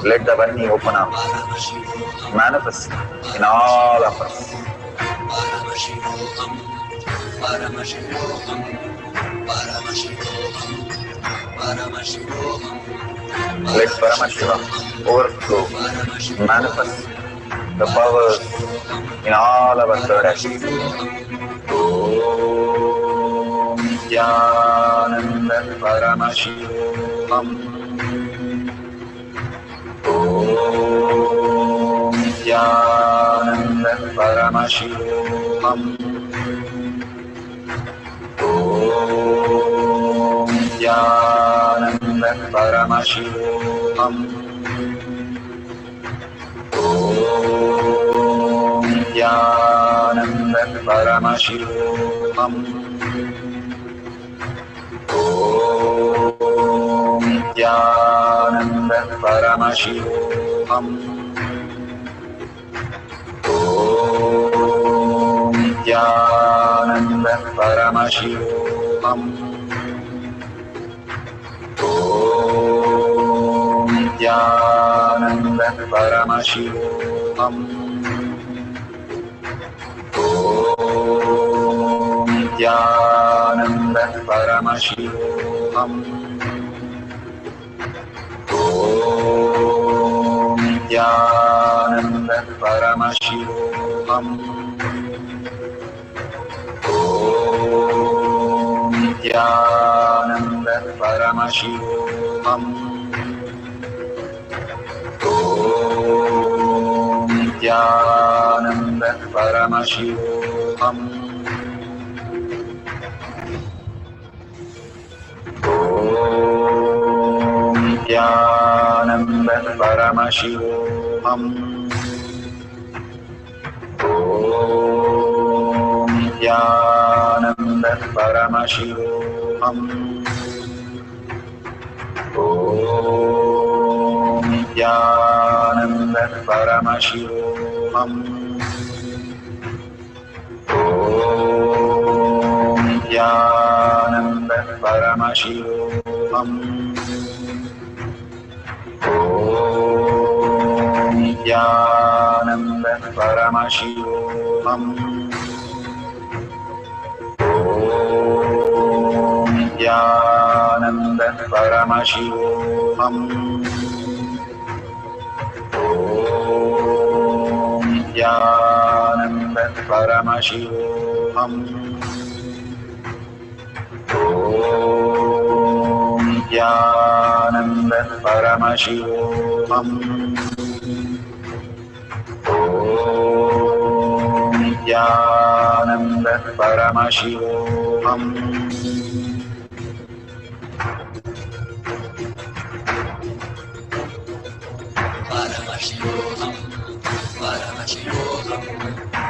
[SPEAKER 5] let the Vani open up, manifest in all of us. Let Paramashiva overflow, manifest the powers in all our third eyes. Om Nithyananda Paramashivam. Om Nithyananda Paramashivam. Om Nithyananda Paramashivam. Om Nithyananda Paramashivam. Om Nithyananda Paramashivam. Om Nithyananda Paramashivam. Om Nithyananda Paramashivam. Om Nithyananda Paramashivam. Om Nithyananda Paramashivam. Om Nithyananda Paramashivam. Om Nithyananda Paramashivam. Om Nithyananda Paramashivoham. Om Nithyananda Paramashivoham. Om Nithyananda Paramashivoham. Om Nithyananda Paramashivoham. Om Nithyananda Paramashivoham. Om Nithyananda Paramashivoham. Om Nithyananda Paramashivoham. Om Nithyananda Paramashivoham. Om Nithyananda Paramashivoham.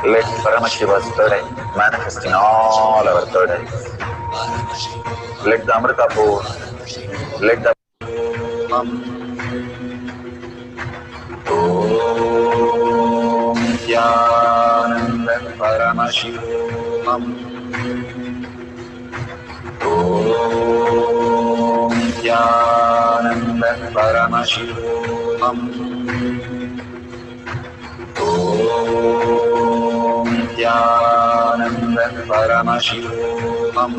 [SPEAKER 5] Let Paramashiva's third eye manifest in all our third eyes. Let the Amrita pour, let the Om Nithyananda Paramashivoham. Om Nithyananda Paramashivoham. Om Nithyananda Paramashivoham.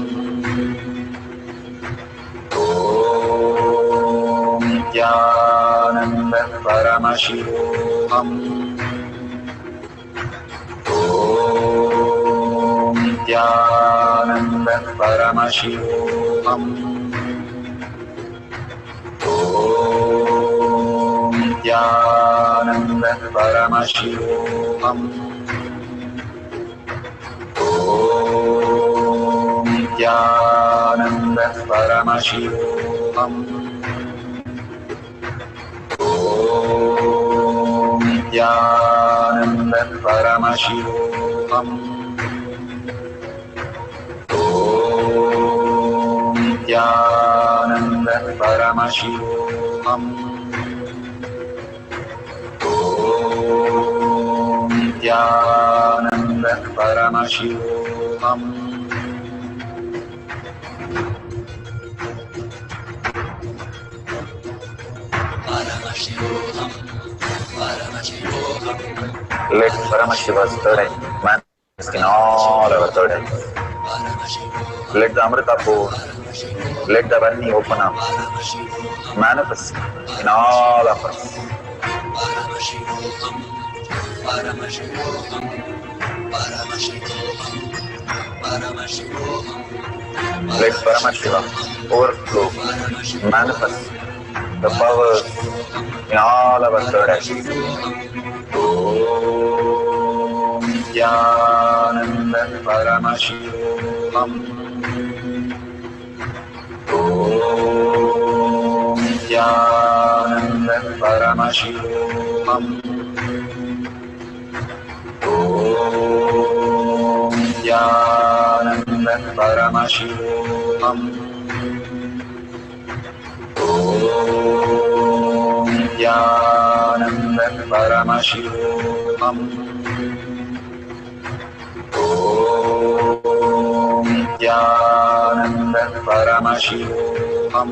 [SPEAKER 5] Om Nithyananda Paramashivoham. Om Nithyananda Paramashivoham. Om Nithyananda Paramashivoham. Om Nithyananda Paramashivoham. Om Nithyananda Paramashivoham. Om Nithyananda Paramashivoham. Om Nithyananda Paramashivoham. Let Paramashiva's third eye manifest in all our third eyes. Let the Amrita pour, let the Varni open up, manifest in all of us. Let Paramashiva overflow, manifest the powers in all our third eyes. Om Nithyananda Paramashivoham. Om Nithyananda Paramashivoham. Om Nithyananda Paramashivoham. Om Nithyananda Paramashivoham. Om Nithyananda Paramashivoham.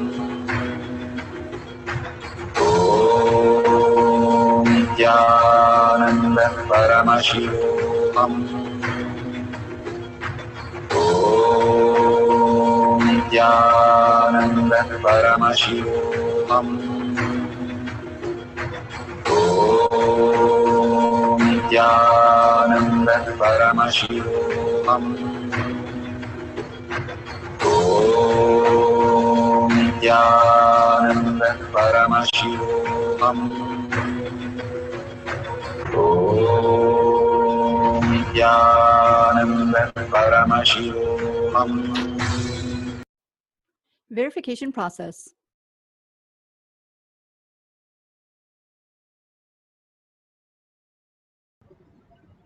[SPEAKER 5] Om Nithyananda Paramashivoham. Om Nithyananda Paramashivoham. Om Nithyananda Paramashivoham. Om Nithyananda Paramashivoham. Om Nithyananda Paramashivoham.
[SPEAKER 12] Verification process.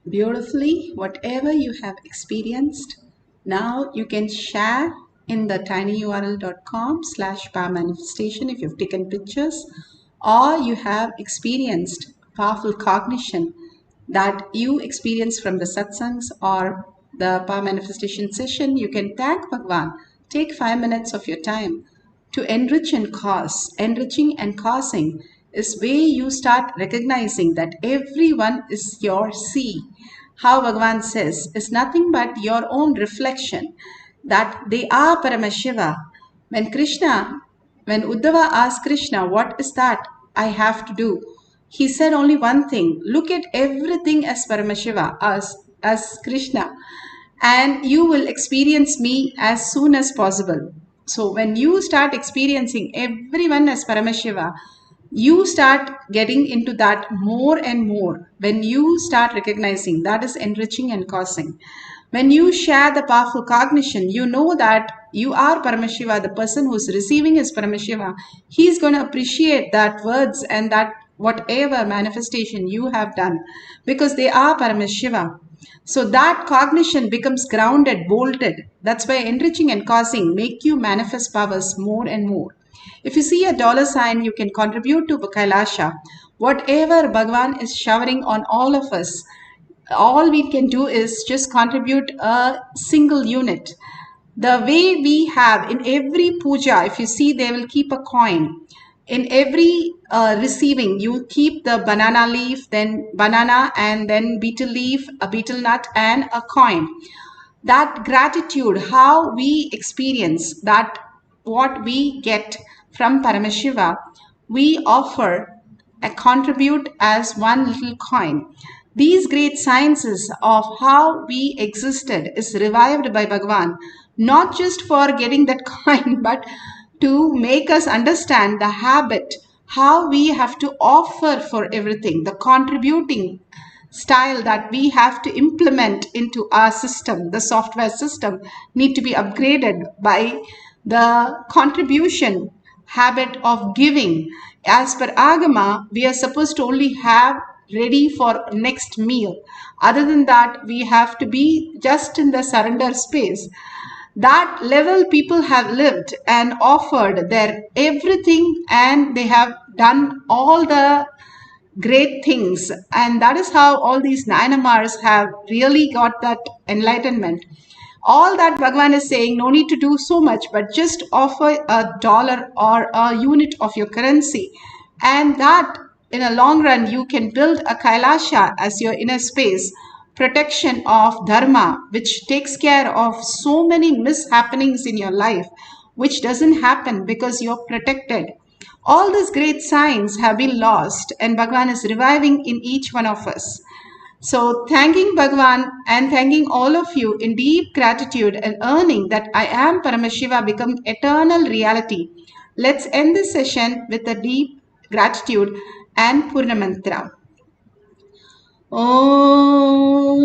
[SPEAKER 8] Beautifully, whatever you have experienced, now you can share in the tinyurl.com/powermanifestation if you've taken pictures, or you have experienced powerful cognition that you experience from the satsangs or the power manifestation session. You can tag Bhagwan. Take 5 minutes of your time to enrich and cause. Enriching and causing is where you start recognizing that everyone is your sea. How Bhagavan says is nothing but your own reflection, that they are Paramashiva. When Uddhava asked Krishna, what is that I have to do? he said only one thing: look at everything as Paramashiva, as Krishna, and you will experience me as soon as possible. So when you start experiencing everyone as Paramashiva, you start getting into that more and more. When you start recognizing, that is enriching and causing. When you share the powerful cognition, you know that you are Paramashiva. The person who's receiving is Paramashiva. He's going to appreciate that words and that whatever manifestation you have done, because they are Paramashiva. So that cognition becomes grounded, bolted. That's why enriching and causing make you manifest powers more and more. If you see a dollar sign, you can contribute to Kailasa. Whatever Bhagavan is showering on all of us, all we can do is just contribute a single unit. The way we have in every puja, if you see, they will keep a coin. In every receiving, you keep the banana leaf, then banana, and then betel leaf, a betel nut, and a coin. That gratitude, how we experience that, what we get from Paramashiva, we offer and contribute as one little coin. These great sciences of how we existed is revived by Bhagavan, not just for getting that coin, but to make us understand the habit, how we have to offer for everything, the contributing style that we have to implement into our system, the software system, need to be upgraded by the contribution habit of giving. As per Agama, we are supposed to only have ready for next meal. Other than that, we have to be just in the surrender space. That level people have lived and offered their everything, and they have done all the great things, and that is how all these Nayanamars have really got that enlightenment. All that Bhagavan is saying, no need to do so much, but just offer $1 or a unit of your currency, and that in a long run you can build a Kailasa as your inner space, protection of dharma, which takes care of so many mishappenings in your life, which doesn't happen because you're protected. All these great signs have been lost, and Bhagavan is reviving in each one of us. So thanking Bhagavan and thanking all of you in deep gratitude and earning that I am Paramashiva become eternal reality. Let's end this session with a deep gratitude and Purna Mantra. Om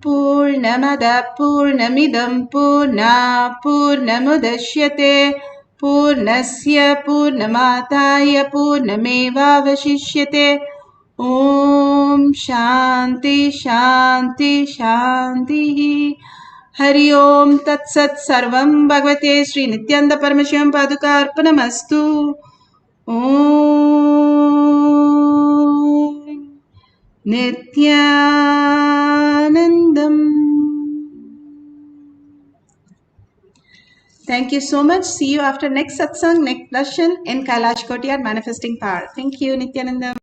[SPEAKER 8] Purnamada Purnamidam Purna Purnamudashyate Purnasya Purnamataya Purnameva Vashishyate. Om Shanti Shanti Shanti. Hari Om Tat Sat Sarvam Bhagavate Sri Nithyananda Paramashivam Paduka Arpanamastu. Om Nithyanandam. Thank you so much. See you after next satsang, next darshan in Kailash Kotiyar Manifesting Power. Thank you, Nithyanandam.